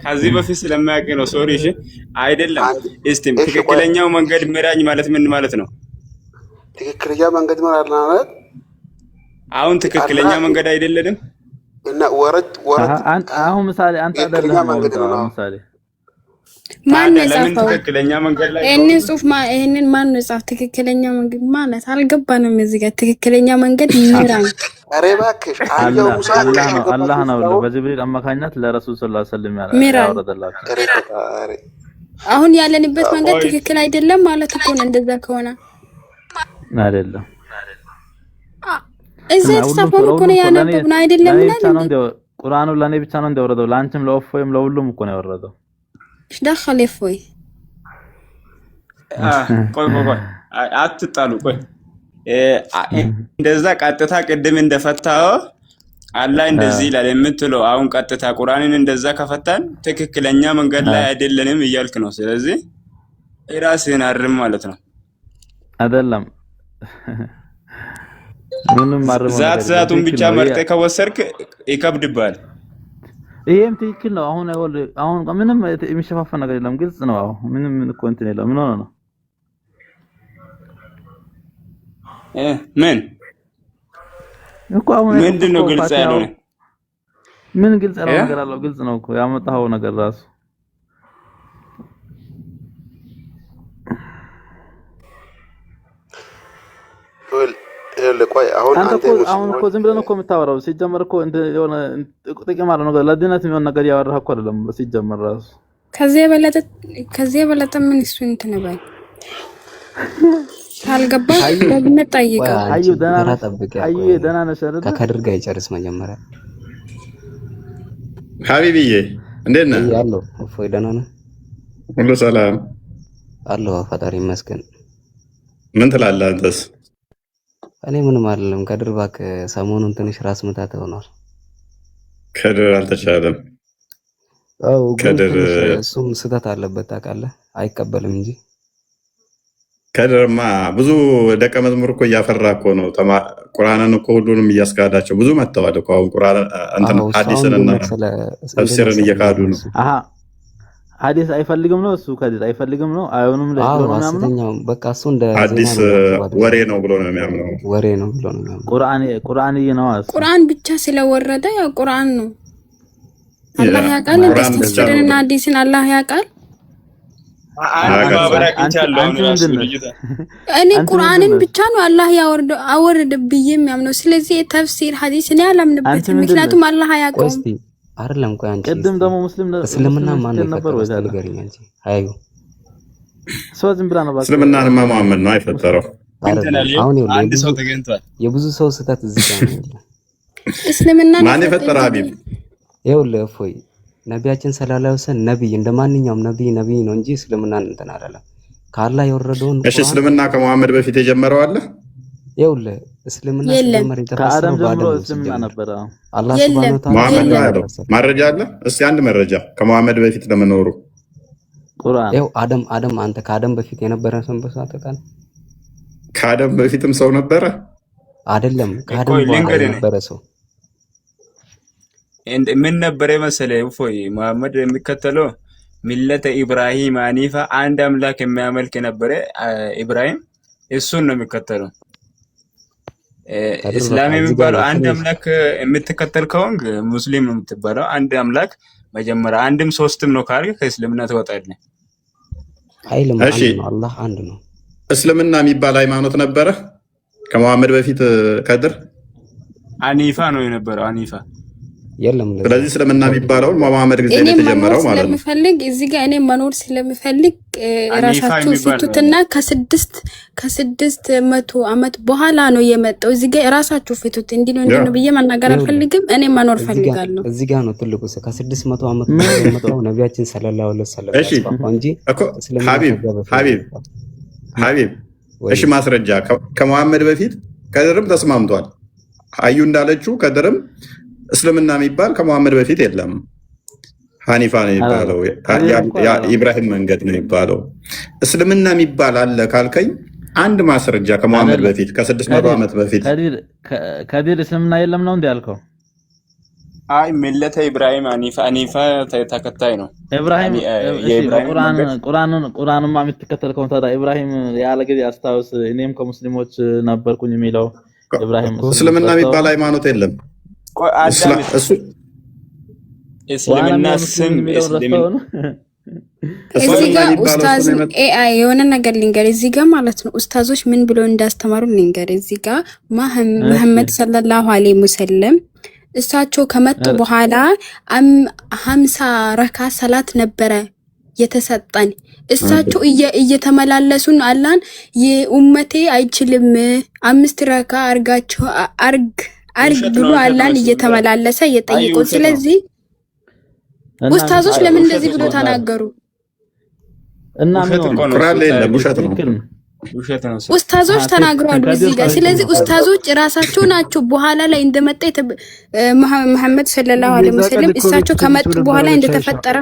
Speaker 4: ከዚህ በፊት ስለማያውቅ ነው ሶሪ እሺ አይደለም እስቲ ትክክለኛው መንገድ ምራኝ ማለት ምን ማለት ነው ትክክለኛ መንገድ ማለት
Speaker 7: አሁን ትክክለኛ መንገድ አይደለም
Speaker 4: እና ወረድ
Speaker 5: አሁን ምሳሌ አንተ አይደለም ምሳሌ
Speaker 1: ማን የጻፈው
Speaker 7: ትክክለኛ መንገድ ላይ
Speaker 1: እኔን ጽሁፍ ይሄንን ማን ነው የጻፈው ትክክለኛ መንገድ ማለት አልገባንም እዚህ ጋር ትክክለኛ መንገድ ምራኝ
Speaker 4: አሬ እባክሽ
Speaker 5: አላህ ነው በጅብሪል አማካኝነት ለረሱል ሰለላሁ ዐለይሂ ወሰለም ያወረደላቸው
Speaker 1: አሁን ያለንበት መንገድ ትክክል አይደለም ማለት እኮ ነው እንደዛ ከሆነ
Speaker 5: አይደለም
Speaker 1: እዚህ ተጻፈው እኮ ነው ያነበብነው አይደለም ማለት
Speaker 5: ቁርአኑ ለኔ ብቻ ነው እንደወረደው ላንቺም ለወፎይም ለሁሉም እኮ ነው የወረደው
Speaker 1: ايش دخل يفوي
Speaker 7: ቆይ አትጣሉ ቆይ እንደዛ ቀጥታ ቅድም እንደፈታው አላህ እንደዚህ ይላል የምትለው አሁን ቀጥታ ቁርአንን እንደዛ ከፈታን ትክክለኛ መንገድ ላይ አይደለንም እያልክ ነው ስለዚህ ራስህን አርም ማለት ነው
Speaker 5: አይደለም ምንም አርም
Speaker 7: ዛቱን ብቻ መርጠህ ከወሰርክ ይከብድባል
Speaker 5: ይሄም ትክክል ነው አሁን ምንም የሚሸፋፈን ነገር የለም ግልጽ ነው ምንም ኮንቴንት የለም ምን ሆነ ነው
Speaker 7: ምን
Speaker 5: እኮ አሁን
Speaker 7: ምንድነው ግልጽ ያለው
Speaker 5: ምን ግልጽ ያለው ነገር አለው ግልጽ ነው እኮ ያመጣው ነገር ራሱ
Speaker 4: ለቆይ አሁን አንተ
Speaker 5: እኮ ዝም ብለን እኮ የምታወራው ሲጀመር እኮ የሆነ ጥቅም አለው ነገር ለድነት የሚሆን ነገር ያወራህ እኮ አይደለም ሲጀመር ራሱ
Speaker 1: ከዚህ የበለጠ ምን እሱ እንትን ባይ ካልገባ ደግሞ ጠይቀው
Speaker 6: አዩ ደህና ነሽ ከከድር ጋር ይጨርስ መጀመሪያ
Speaker 2: ሀቢብዬ እንዴት ነህ
Speaker 6: ያለው እፎይ ደህና ነህ
Speaker 2: ሁሉ ሰላም
Speaker 6: አለው ፈጣሪ ይመስገን
Speaker 2: ምን ትላለህ አንተስ
Speaker 6: እኔ ምንም አይደለም ከድር እባክህ ሰሞኑን ትንሽ ራስ ምታት ሆኗል
Speaker 2: ከድር አልተቻለም
Speaker 6: ከድር እሱም ስህተት አለበት ታውቃለህ አይቀበልም እንጂ
Speaker 2: ከድርማ ብዙ ደቀ መዝሙር እኮ እያፈራ እኮ ነው ቁርአንን እኮ ሁሉንም እያስካዳቸው ብዙ መተዋል እኮ አሁን ቁርአን እንትን ሐዲስንና ተፍሲርን እየካዱ ነው
Speaker 5: ሐዲስ አይፈልግም ነው እሱ ከዲስ አይፈልግም ነው አይሆንም ለብሎ ነው የሚያምነው
Speaker 6: በቃ እሱ እንደ
Speaker 2: ሐዲስ ወሬ ነው ብሎ ነው የሚያምነው
Speaker 6: ወሬ ነው ብሎ ነው የሚያምነው
Speaker 5: ቁርአን ነው
Speaker 1: ቁርአን ብቻ ስለወረደ ያው ቁርአን ነው አላህ ያውቃል ተፍሲርንና ሐዲስን አላህ ያውቃል እኔ ቁርአንን ብቻ ነው አላህ ያወረደ ብዬ የሚያምነው ስለዚህ ተፍሲር ሐዲስ እኔ አላምንበትም ምክንያቱም አላህ ያውቃል
Speaker 6: አይደለም ቆይ አንቺ
Speaker 5: ቀደም ደግሞ ሙስሊም
Speaker 6: እስልምና ማን ነበር ወይ ታልገሪኝ አንቺ አዩ
Speaker 5: ሶዝም ብላ ነው
Speaker 2: እስልምናን መሐመድ ነው አይፈጠረው
Speaker 6: አሁን
Speaker 7: አንድ ሰው ተገኝቷል
Speaker 6: የብዙ ሰው ስህተት እዚህ ጋር ነው
Speaker 1: እስልምና
Speaker 2: ማን የፈጠረ ሀቢብ
Speaker 6: ይኸውልህ እፎይ ነቢያችን ሰለላሁ ዐለይሂ ወሰለም ነብይ እንደማንኛውም ነብይ ነው እንጂ እስልምናን እንትን አይደለም ካላህ የወረደውን
Speaker 2: እሺ እስልምና ከመሐመድ በፊት የጀመረው አለ
Speaker 6: ይኸውልህ እስልምና
Speaker 1: የለም
Speaker 6: ሲጀመር
Speaker 5: ከአደም
Speaker 6: የተፈሰረው
Speaker 5: ጀምሮ
Speaker 6: በአደም ነው
Speaker 5: እስልምና
Speaker 6: ሲጀመር።
Speaker 5: ነበረ።
Speaker 6: አላህ
Speaker 1: የለም
Speaker 6: ሱብሃነሁ ወተዓላ
Speaker 2: መሐመድ ነው
Speaker 1: የለም
Speaker 2: ያለው።
Speaker 6: ፈሰረ።
Speaker 2: ማረጃ አለ? እስቲ አንድ መረጃ ከመሐመድ በፊት ለመኖሩ።
Speaker 5: ቁርአን
Speaker 6: ይኸው አደም አንተ ከአደም በፊት የነበረ ሰው ታውቃለህ?
Speaker 2: ከአደም በፊትም ሰው ነበረ
Speaker 6: አይደለም፣ ከአደም
Speaker 7: ቆይ
Speaker 6: በኋላ
Speaker 7: ልንገርህ
Speaker 6: የነበረ ሰው
Speaker 7: ምን ነበር መሰለህ? እፎይ መሐመድ የሚከተለው ሚለተ ኢብራሂም አኒፋ አንድ አምላክ የሚያመልክ ነበረ ኢብራሂም፣ እሱን ነው የሚከተለው።
Speaker 6: ከድር
Speaker 7: እስላም
Speaker 6: በቃ እዚህ ጋር
Speaker 7: የሚባለው
Speaker 6: ነው
Speaker 7: አንድ
Speaker 6: ትንሽ
Speaker 7: አምላክ የምትከተል ከሆንክ ሙስሊም ነው የምትባለው። አንድ አምላክ መጀመሪያ አንድም ሶስትም ነው ካልክ ከእስልምና ትወጣለህ።
Speaker 6: አይልም።
Speaker 2: እሺ
Speaker 6: አንድ ነው፣ አላህ አንድ ነው።
Speaker 2: እስልምና የሚባል ሃይማኖት ነበረ ከመሐመድ በፊት ከድር?
Speaker 7: አኒፋ ነው የነበረው አኒፋ።
Speaker 6: የለም እንደዛ
Speaker 2: ስለዚህ እስልምና የሚባለውን በመሐመድ ጊዜ ነው
Speaker 1: እኔ መኖር
Speaker 2: የተጀመረው ማለት ነው።
Speaker 1: ስለምፈልግ እዚህ ጋር እኔ መኖር ስለምፈልግ
Speaker 7: አኒፋ
Speaker 1: ራሳችሁ
Speaker 7: የሚባል
Speaker 1: ፍቱትና ከስድስት መቶ ዓመት በኋላ ነው የመጣው። እዚህ ጋር ራሳችሁ ፍቱት። እንዲህ ነው
Speaker 2: ያ
Speaker 1: ብዬ መናገር
Speaker 6: ይኸውልህ
Speaker 1: አልፈልግም። እኔ መኖር ፈልጋለሁ።
Speaker 6: እዚህ ጋር ነው ትልቁ ከ600 ዓመት በኋላ የመጣው ነቢያችን ሰለላሁ ዐለይሂ ወሰለም
Speaker 2: እሺ
Speaker 6: ያስፋፋው እንጂ
Speaker 2: እኮ
Speaker 6: እስልምና
Speaker 2: ሀቢብ
Speaker 6: ከዛ በፊት
Speaker 2: ሀቢብ
Speaker 6: ነበር።
Speaker 2: ሀቢብ
Speaker 6: ወይ
Speaker 2: እሺ ማስረጃ ከመሐመድ በፊት ከድርም ተስማምቷል። አዩ እንዳለችው ከድርም እስልምና የሚባል ከመሐመድ በፊት የለም። ሐኒፋ ነው የሚባለው፣ ኢብራሂም መንገድ ነው የሚባለው። እስልምና የሚባል አለ ካልከኝ አንድ ማስረጃ ከመሐመድ በፊት ከ600 ዓመት በፊት
Speaker 5: ከዲር እስልምና የለም ነው እንዴ ያልከው?
Speaker 7: አይ ሚለተ ኢብራሂም አኒፋ ተከታይ ነው
Speaker 5: ኢብራሂም።
Speaker 7: የኢብራሂም
Speaker 5: ቁርአንማ የምትከተል ከሆነ ታዲያ ኢብራሂም ያለ ጊዜ አስታውስ እኔም ከሙስሊሞች ነበርኩኝ የሚለው ኢብራሂም
Speaker 2: እስልምና የሚባል ሃይማኖት የለም። እሱ
Speaker 7: እስልምና ስም እስልምና
Speaker 1: እዚህ ጋር ኡስታዝ ኤአይ የሆነ ነገር ልንገር፣ እዚህ ጋር ማለት ነው ኡስታዞች ምን ብሎ እንዳስተማሩ ልንገር። እዚህ ጋር መሐመድ ሰለላሁ ዐለይሂ ወሰለም እሳቸው ከመጡ በኋላ 50 ረካ ሰላት ነበረ የተሰጠን። እሳቸው እየተመላለሱን አላን የኡመቴ አይችልም 5 ረካ አርጋቸው አርግ ብሎ አላን እየተመላለሰ የጠየቀው። ስለዚህ ኡስታዞች ለምን እንደዚህ ብሎ ተናገሩ?
Speaker 5: እና ምን ሆነ?
Speaker 2: ቁርአን ላይ የለም፣ ውሸት ነው።
Speaker 1: ኡስታዞች ተናግረዋል እዚህ ጋር። ስለዚህ ኡስታዞች ራሳቸው ናቸው በኋላ ላይ እንደመጣ መሐመድ ሰለላሁ ዐለይሂ ወሰለም እሳቸው ከመጡ በኋላ እንደተፈጠረ።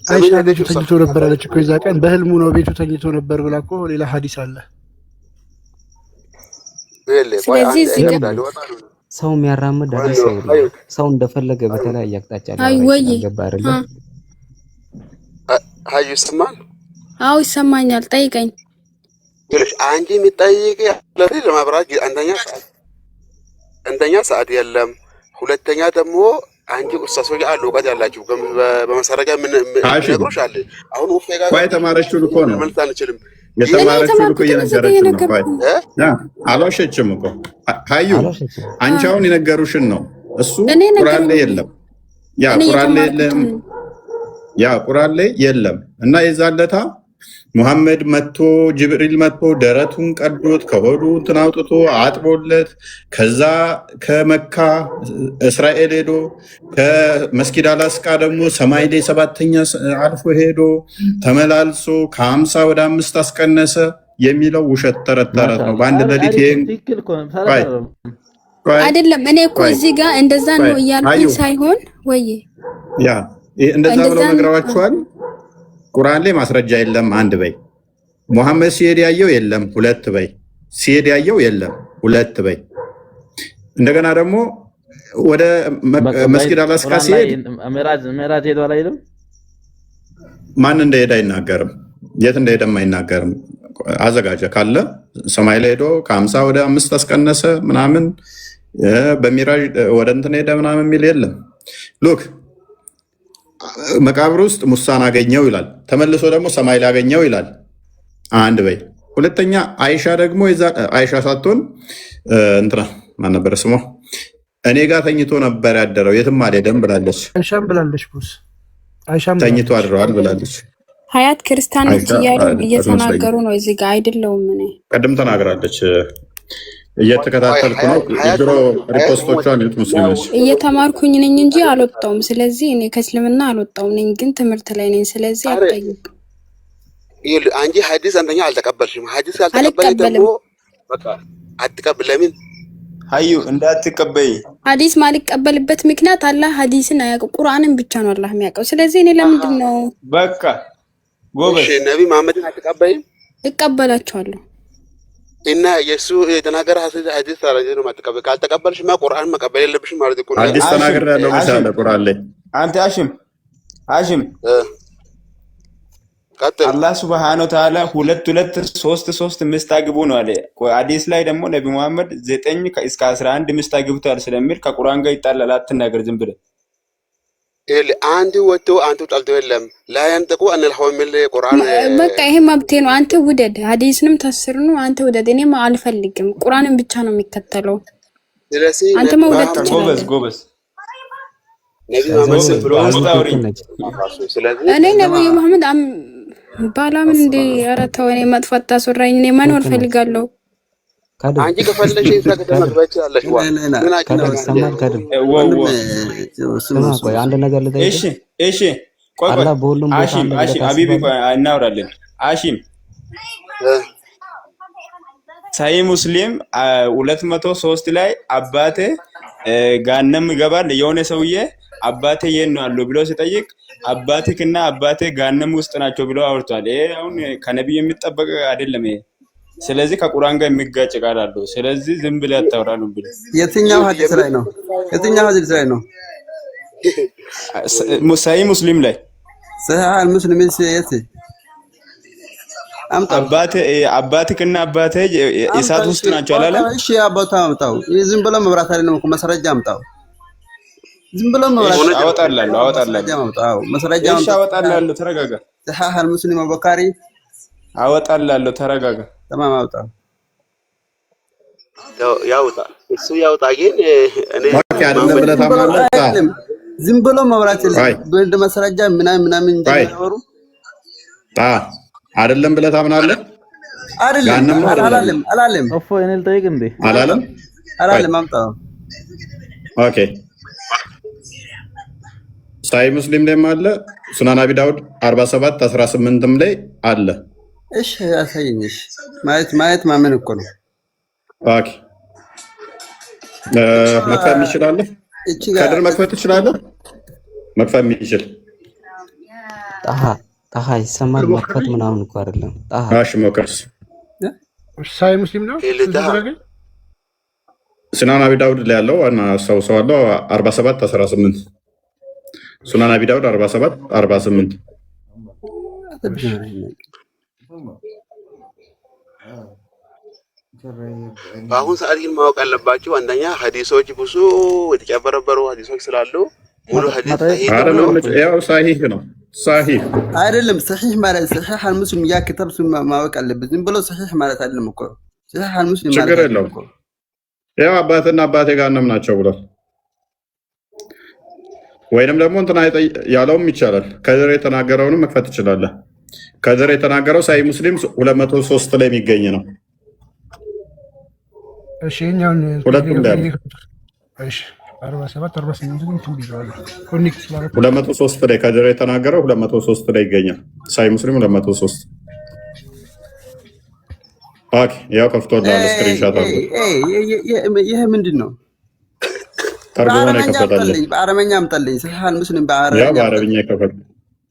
Speaker 9: አይሻ ቤቱ ተኝቶ ነበር አለች እኮ የዛ ቀን በህልሙ ነው ቤቱ ተኝቶ ነበር ብላ እኮ ሌላ ሐዲስ አለ።
Speaker 1: ስለዚህ እዚህ ጋር
Speaker 6: ሰው የሚያራምድ አዲስ ሰው ሰው እንደፈለገ በተለያየ አቅጣጫ ገባ አይደለ?
Speaker 4: ሀዩ ይሰማል?
Speaker 1: አዎ ይሰማኛል። ጠይቀኝ።
Speaker 4: ይልሽ አንቺ የሚጠይቅ ያለ ለማብራት አንደኛ ሰዓት የለም፣ ሁለተኛ ደግሞ አንቺ ኡስታዞች አሉ እውቀት ያላችሁ በመሰረቂያ ምን ነገሮች አለ። አሁን ወፍ ጋር
Speaker 2: ቆይ ተማረችው እኮ ነው
Speaker 4: ማለት አንችልም።
Speaker 2: የተማረችው እኮ እየነገረችን ነው። ቆይ አልዋሸችም እኮ ሀዩ፣ አንቺ አሁን የነገሩሽን ነው። እሱ ቁርአን ላይ የለም። ያ ቁርአን ላይ የለም። ያ ቁርአን ላይ የለም። እና የዛለታ ሙሐመድ መጥቶ ጅብሪል መጥቶ ደረቱን ቀዶት ከሆዱ እንትን አውጥቶ አጥቦለት ከዛ ከመካ እስራኤል ሄዶ ከመስጊድ አላስቃ ደግሞ ሰማይ ላይ 7ኛ አልፎ ሄዶ ተመላልሶ ከ50 ወደ 5 አስቀነሰ የሚለው ውሸት ተረት ነው። በአንድ ሌሊት ይሄን
Speaker 1: አይደለም። እኔ እኮ እዚህ ጋር እንደዛ ነው እያልኩኝ ሳይሆን ወይ
Speaker 2: ያ እንደዛ ብለው ነግረዋችኋል። ቁርአን ላይ ማስረጃ የለም አንድ በይ። ሙሐመድ ሲሄድ ያየው የለም ሁለት በይ። ሲሄድ ያየው የለም ሁለት በይ። እንደገና ደግሞ ወደ መስጊድ አላስቃ ሲሄድ
Speaker 5: ምዕራጅ ሄዷል አይደለም።
Speaker 2: ማን እንደሄደ አይናገርም፣ የት እንደሄደም አይናገርም። አዘጋጀ ካለ ሰማይ ላይ ሄዶ ከ50 ወደ 5 አስቀነሰ ምናምን በሚራጅ ወደ እንትን ሄደ ምናምን የሚል የለም። ሉክ መቃብር ውስጥ ሙሳን አገኘው ይላል። ተመልሶ ደግሞ ሰማይ ላይ አገኘው ይላል። አንድ በይ። ሁለተኛ አይሻ ደግሞ አይሻ ሳትሆን እንትና ማን ነበር ስሟ? እኔ ጋር ተኝቶ ነበር ያደረው የትም አልሄደም ብላለች።
Speaker 9: አይሻም ብላለች። ቡስ አይሻም
Speaker 2: ተኝቶ አድረዋል ብላለች።
Speaker 1: ሀያት ክርስቲያኖች እያሉ እየተናገሩ ነው። እዚህ ጋር አይደለውም። እኔ
Speaker 2: ቀደም ተናግራለች። እየተከታተልኩ ነው። የድሮ ሪፖስቶቿን የት ሙስሊሞች
Speaker 1: እየተማርኩኝ ነኝ እንጂ አልወጣውም። ስለዚህ እኔ ከእስልምና አልወጣውም ነኝ፣ ግን ትምህርት ላይ ነኝ። ስለዚህ አትጠይቅ።
Speaker 4: አንቺ ሐዲስ አንደኛ አልተቀበልሽም። ሐዲስ ካልተቀበልሽ ደግሞ በቃ አትቀበል። ለምን
Speaker 7: ሀዩ እንዳትቀበይ?
Speaker 1: ሐዲስ ማልቀበልበት ምክንያት አላህ ሐዲስን አያውቅም፣ ቁርአንን ብቻ ነው አላህ የሚያውቀው። ስለዚህ እኔ ለምንድን ነው
Speaker 7: በቃ ጎበዝ
Speaker 4: ነቢ መሐመድን አትቀበይም?
Speaker 1: እቀበላቸዋለሁ።
Speaker 4: እና የሱ የተናገረ ሐዲስ ታረጀ ነው ማትቀበል። ካልተቀበልሽማ ቁርአን መቀበል የለብሽም ማለት እኮ ነው።
Speaker 2: ሐዲስ ተናገረ ያለው መሳለ ቁርአን ላይ
Speaker 7: አንተ ሀሽም አላህ ሱብሃነሁ ወተዓላ 2 3 ሚስት አግቡ ነው አለ። ሐዲስ ላይ ደግሞ ነቢ መሐመድ 9 እስከ 11 ሚስት አግብቷል ስለሚል ከቁርአን ጋር ይጣላል። አትናገር ዝም ብለህ
Speaker 4: አንተ ወጥቶ አንተ ጠልቶ የለም ላይ አንተቁ አንልሐው ሚል ቁርአን
Speaker 1: በቃ ይሄ መብቴ ነው። አንተ ውደድ፣ ሐዲስንም ተስር ነው አንተ ውደድ። እኔም አልፈልግም፣ ቁርአንን ብቻ ነው የሚከተለው።
Speaker 4: ስለዚህ
Speaker 1: አንተ መውደድ ትችላለህ።
Speaker 7: ጎበዝ
Speaker 4: ነቢ መሐመድ ብሎ አስታውሪ።
Speaker 1: እኔ ነብዩ መሐመድ ባላምን እንደ ኧረ ተው፣ እኔ መጥፋት ታስወራኝ። እኔ መኖር ፈልጋለሁ።
Speaker 4: አንቺ ከፈለሽ ይሰከተ መግባች አለሽ ዋ ምን አጭ
Speaker 6: ሰማል ካድም ቆይ አንድ ነገር ልጠይቅ።
Speaker 7: እሺ ቆይ አሺም አቢቢ እናወራለን። አሺም ሳይ ሙስሊም 203 ላይ አባቴ ጋነም ይገባል የሆነ ሰውዬ አባቴ የት ነው አለው ብሎ ሲጠይቅ አባቴክና አባቴ ጋነም ውስጥ ናቸው ብሎ አውርቷል። ይሄ አሁን ከነብዩ የሚጠበቅ አይደለም ይሄ። ስለዚህ ከቁርአን ጋር የሚጋጭ ቃል አለው። ስለዚህ ዝም ብለህ አታውራ ነው ብለህ
Speaker 10: የትኛው ሐዲስ ላይ ነው? የትኛው ሐዲስ ላይ ነው?
Speaker 7: ሳይ ሙስሊም ላይ
Speaker 10: ሰሃህ ሙስሊም የት
Speaker 7: አባቴክና አባቴ እሳት ውስጥ ናቸው አላለም?
Speaker 10: እሺ አባቱ አምጣው። ዝም ብሎ መብራት አይደለም እኮ መስረጃ አምጣው። ዝም ብሎ መብራት አወጣላለሁ። መስረጃ
Speaker 7: እሺ አወጣላለሁ። ተረጋጋ።
Speaker 10: ሰሃህ ሙስሊም አቡበካሪ
Speaker 7: አወጣላለሁ። ተረጋጋ።
Speaker 10: ተማም አውጣው።
Speaker 4: ያውጣ እሱ ያውጣ። ግን እኔ
Speaker 2: አይደለም ብለህ ታምናለህ?
Speaker 10: ዝም ብሎ መብራት በእንደ መስረጃ ምናምን እንደሚያወሩ
Speaker 2: አይደለም ብለህ ታምናለህ?
Speaker 10: አላለም።
Speaker 5: እፎ እኔ ልጠይቅ እንዴ?
Speaker 10: አላለም። አምጣው።
Speaker 2: ኦኬ ሳይ ሙስሊም ላይም አለ፣ ሱናን አቢ ዳውድ 47 18ም ላይ አለ።
Speaker 10: እሺ ያሳየኝሽ። ማየት ማመን እኮ ነው።
Speaker 2: ኦኬ መክፈት ትችላለህ? ከድር መክፈት ትችላለህ? መክፈት የሚችል
Speaker 6: ጣሃ ይሰማል። መክፈት ምናምን እኮ አይደለም። ጣሃ
Speaker 2: እሺ ሞከርስ
Speaker 9: ሳይ ሙስሊም ነው።
Speaker 2: ሱናን አቢ ዳውድ ላይ ያለው ዋና ሰው አለው 47 18 ሱናን አቢ ዳውድ 47 48
Speaker 4: በአሁን ሰዓት ግን ማወቅ ያለባቸው አንደኛ ሐዲሶች ብዙ የተጨበረበሩ ሐዲሶች ስላሉ ሙሉ ሐዲስ
Speaker 2: ያው ሳሂህ ነው። ሳሂህ
Speaker 10: አይደለም። ሰሂህ ማለት ሰሂህ አልሙስሊም ያ ክታብ ማወቅ አለበት። ዝም ብሎ ሰሂህ ማለት አይደለም እኮ ሰሂህ አልሙስሊም ማለት
Speaker 2: ችግር የለውም። ያው አባትና አባቴ ጋነም ናቸው ብሏል። ወይንም ደግሞ እንትና ያለውም ይቻላል። ከድር የተናገረውንም መክፈት ትችላለህ። ከድር የተናገረው ሳሂህ ሙስሊም 203 ላይ የሚገኝ ነው።
Speaker 9: እሺ እኛን
Speaker 2: ሁለቱም ላይ
Speaker 9: እሺ 47 48 እንትን ቢዛው ኮኔክት ማለት
Speaker 2: 203 ላይ ከድር የተናገረው 203 ላይ ይገኛል። ሳሂህ ሙስሊም 203 ኦኬ። ያው ከፍቶልሃል። ስክሪንሾት አለ።
Speaker 10: ይሄ ምንድን ነው?
Speaker 2: ተርጉሞ ነው የከፈተልኝ።
Speaker 10: በአረበኛ አምጣልኝ። ሰሂህ ሙስሊም
Speaker 2: ያው በአረብኛ ይከፈል፣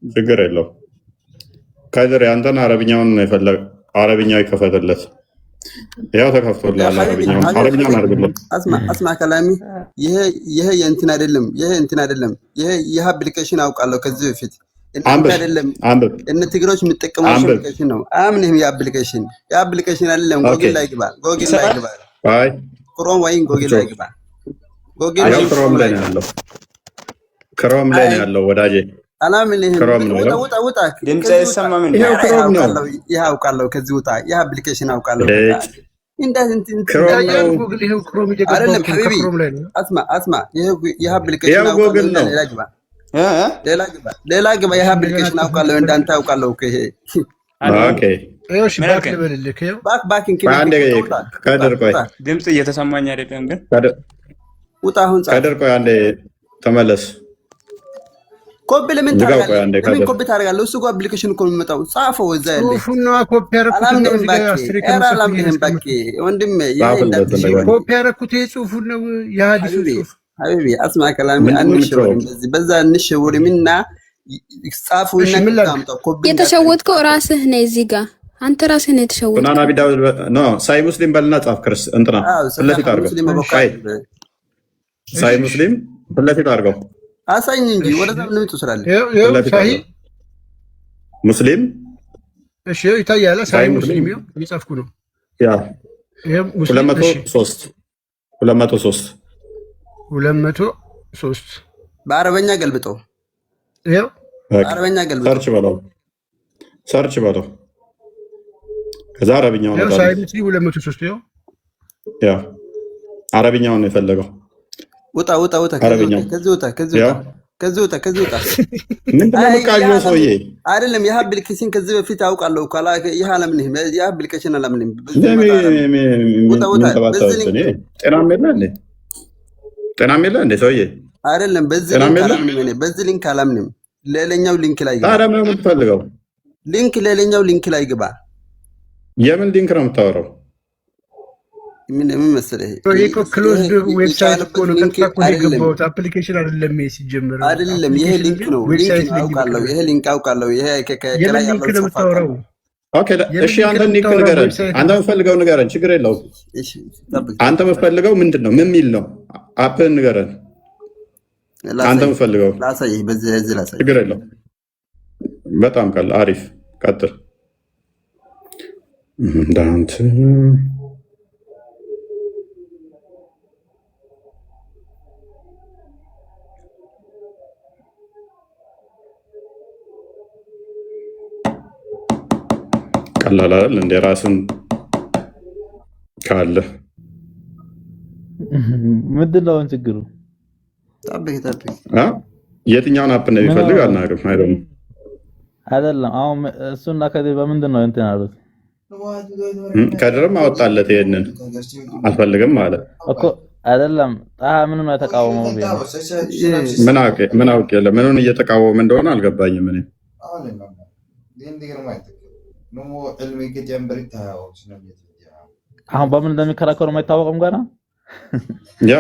Speaker 2: ችግር የለው። ከድር ያንተን አረብኛውን ነው የፈለገው። አረብኛው ይከፈተለት። ያው ተከፍቶልሃል። አረብኛውን አድርግልኝ።
Speaker 10: አስማ ከላሚ ይሄ የእንትን አይደለም። ይሄ አፕሊኬሽን አውቃለሁ ከዚህ በፊት አይደለም። እነ ትግሮች የሚጠቀሙት አፕሊኬሽን ነው። አምንም የአፕሊኬሽን አይደለም። ጎግል ላይ ግባ።
Speaker 2: አይ
Speaker 10: ክሮም ወይም ጎግል ላይ ግባ።
Speaker 2: ክሮም ላይ ነው ያለው። ክሮም ላይ ነው ያለው ወዳጄ። ክሮም ነው።
Speaker 10: ውጣ።
Speaker 7: ድምጽ አይሰማም እንዴ?
Speaker 10: ይሄ አውቃለሁ። ከዚህ ውጣ። ይሄ አፕሊኬሽን አውቃለሁ።
Speaker 2: ክሮም ነው።
Speaker 10: አስማ ይሄ አፕሊኬሽን አውቃለሁ። ሌላ ግባ። ይሄ አፕሊኬሽን አውቃለሁ። እንዳንተ አውቃለሁ። ይሄ
Speaker 2: ኦኬ
Speaker 9: እሺ ባክ ልበልልህ።
Speaker 2: ከድር ቆይ
Speaker 7: ድምጽ እየተሰማኝ አይደለም ግን
Speaker 10: ውጣ። አሁን
Speaker 2: ከድር ቆይ አንዴ ተመለስ።
Speaker 10: ኮፒ ለምን
Speaker 2: ዝጋው። ቆይ
Speaker 10: ታደርጋለህ?
Speaker 2: አንዴ
Speaker 10: ለምን
Speaker 2: ካደር
Speaker 10: ኮፒ ታደርጋለህ? እሱ ጋር አፕሊኬሽን እኮ ነው የሚመጣው። ጻፈው እዛ ያለ
Speaker 9: ጽሁፉን ነው ኮፒ ያደረኩት።
Speaker 10: አላምንም ባኬ ወንድሜ፣ ይሄ እንዳትሽ
Speaker 9: ኮፒ ያደረኩት ጽሁፉን ነው የሐዲሱ ጽሁፍ።
Speaker 10: ሀቢቢ አስማ ከላሚ አንሸወድም፣ በዛ አንሸወድም እና ጻፉና ታምጣው። ኮፒ
Speaker 1: የተሸወድከው ራስህ ነህ። እዚህ ጋር አንተ ራስህ ነህ የተሸወድከው።
Speaker 2: ሱናን አቢ ዳውድ ነው ሳይ ሙስሊም በልና ጻፍ። ክርስ እንትና ፍለፊት አድርገው። ሳይ ሙስሊም ፍለፊት አድርገው
Speaker 10: አሳኝ እንጂ ወደዛ ምን ትወስዳለህ?
Speaker 2: ሳይ ሙስሊም
Speaker 9: እሺ፣ ይታያል። ሳይ ሙስሊም ነው የሚጻፍኩ ነው።
Speaker 2: ያ 203
Speaker 10: በአረበኛ ገልብጠው።
Speaker 9: ይሄው
Speaker 10: በአረበኛ ገልብጠው።
Speaker 2: ሰርች በለው ከዛ አረብኛው ነው።
Speaker 9: ሳይ ሙስሊም 203 ይሄው
Speaker 2: ያ አረብኛው ነው የፈለገው።
Speaker 10: ውጣ ከዚህ ውጣ።
Speaker 2: ምንድነው የምቃኘው ሰውዬ?
Speaker 10: አይደለም ይህ አፕሊኬሽን ከዚህ በፊት አውቃለሁ። ይህ አላምንም፣ ይህ አፕሊኬሽን አላምንም።
Speaker 2: ጤናም የለ እንዴ ሰውዬ?
Speaker 10: አይደለም በዚህ ሊንክ አላምንም። ሌላኛው ሊንክ ላይ ግባ።
Speaker 2: ታዲያ ምን የምትፈልገው
Speaker 10: ሊንክ? ሌላኛው ሊንክ ላይ ግባ።
Speaker 2: የምን ሊንክ ነው የምታወራው?
Speaker 10: ምን መሰለህ
Speaker 9: ክሎዝድ ዌብሳይት እኮ ነው። ቀጥታ እኮ የገባሁት አፕሊኬሽን አይደለም። ሲጀምር
Speaker 10: አይደለም ይሄ ሊንክ ነው። ሊንክ አውቃለሁ። ይሄ ሊንክ አውቃለሁ። ይሄ ከላይ ያለው
Speaker 9: የምታወራው።
Speaker 2: ኦኬ እሺ፣ አንተ ሊንክ ንገረን። አንተ የምትፈልገው ንገረን፣ ችግር የለውም። አንተ የምትፈልገው ምንድን ነው? ምን ሚል ነው? አፕን ንገረን። አንተ የምትፈልገው
Speaker 10: ላሳይህ፣ በዚህ ላሳይህ።
Speaker 2: ችግር የለውም። በጣም ቀላል፣ አሪፍ። ቀጥል እንዳንተ ቀላል አይደል እንደ ራስን ካለ
Speaker 5: ምንድን ነው ችግሩ?
Speaker 10: ጠብቅ
Speaker 2: የትኛውን አፕ ነው የሚፈልግ አናውቅም።
Speaker 5: አይደለም አሁን እሱና ከዚህ በምንድን ነው እንትን አሉት?
Speaker 2: ከድርም አወጣለት ይሄንን አልፈልግም ማለት
Speaker 5: እኮ አይደለም። ምን ነው የተቃወመው?
Speaker 2: ምን አውቄ ምኑን እየተቃወመ እንደሆነ አልገባኝም። እኔ
Speaker 5: አሁን በምን እንደሚከራከሩ የማይታወቅም ገና
Speaker 2: ያ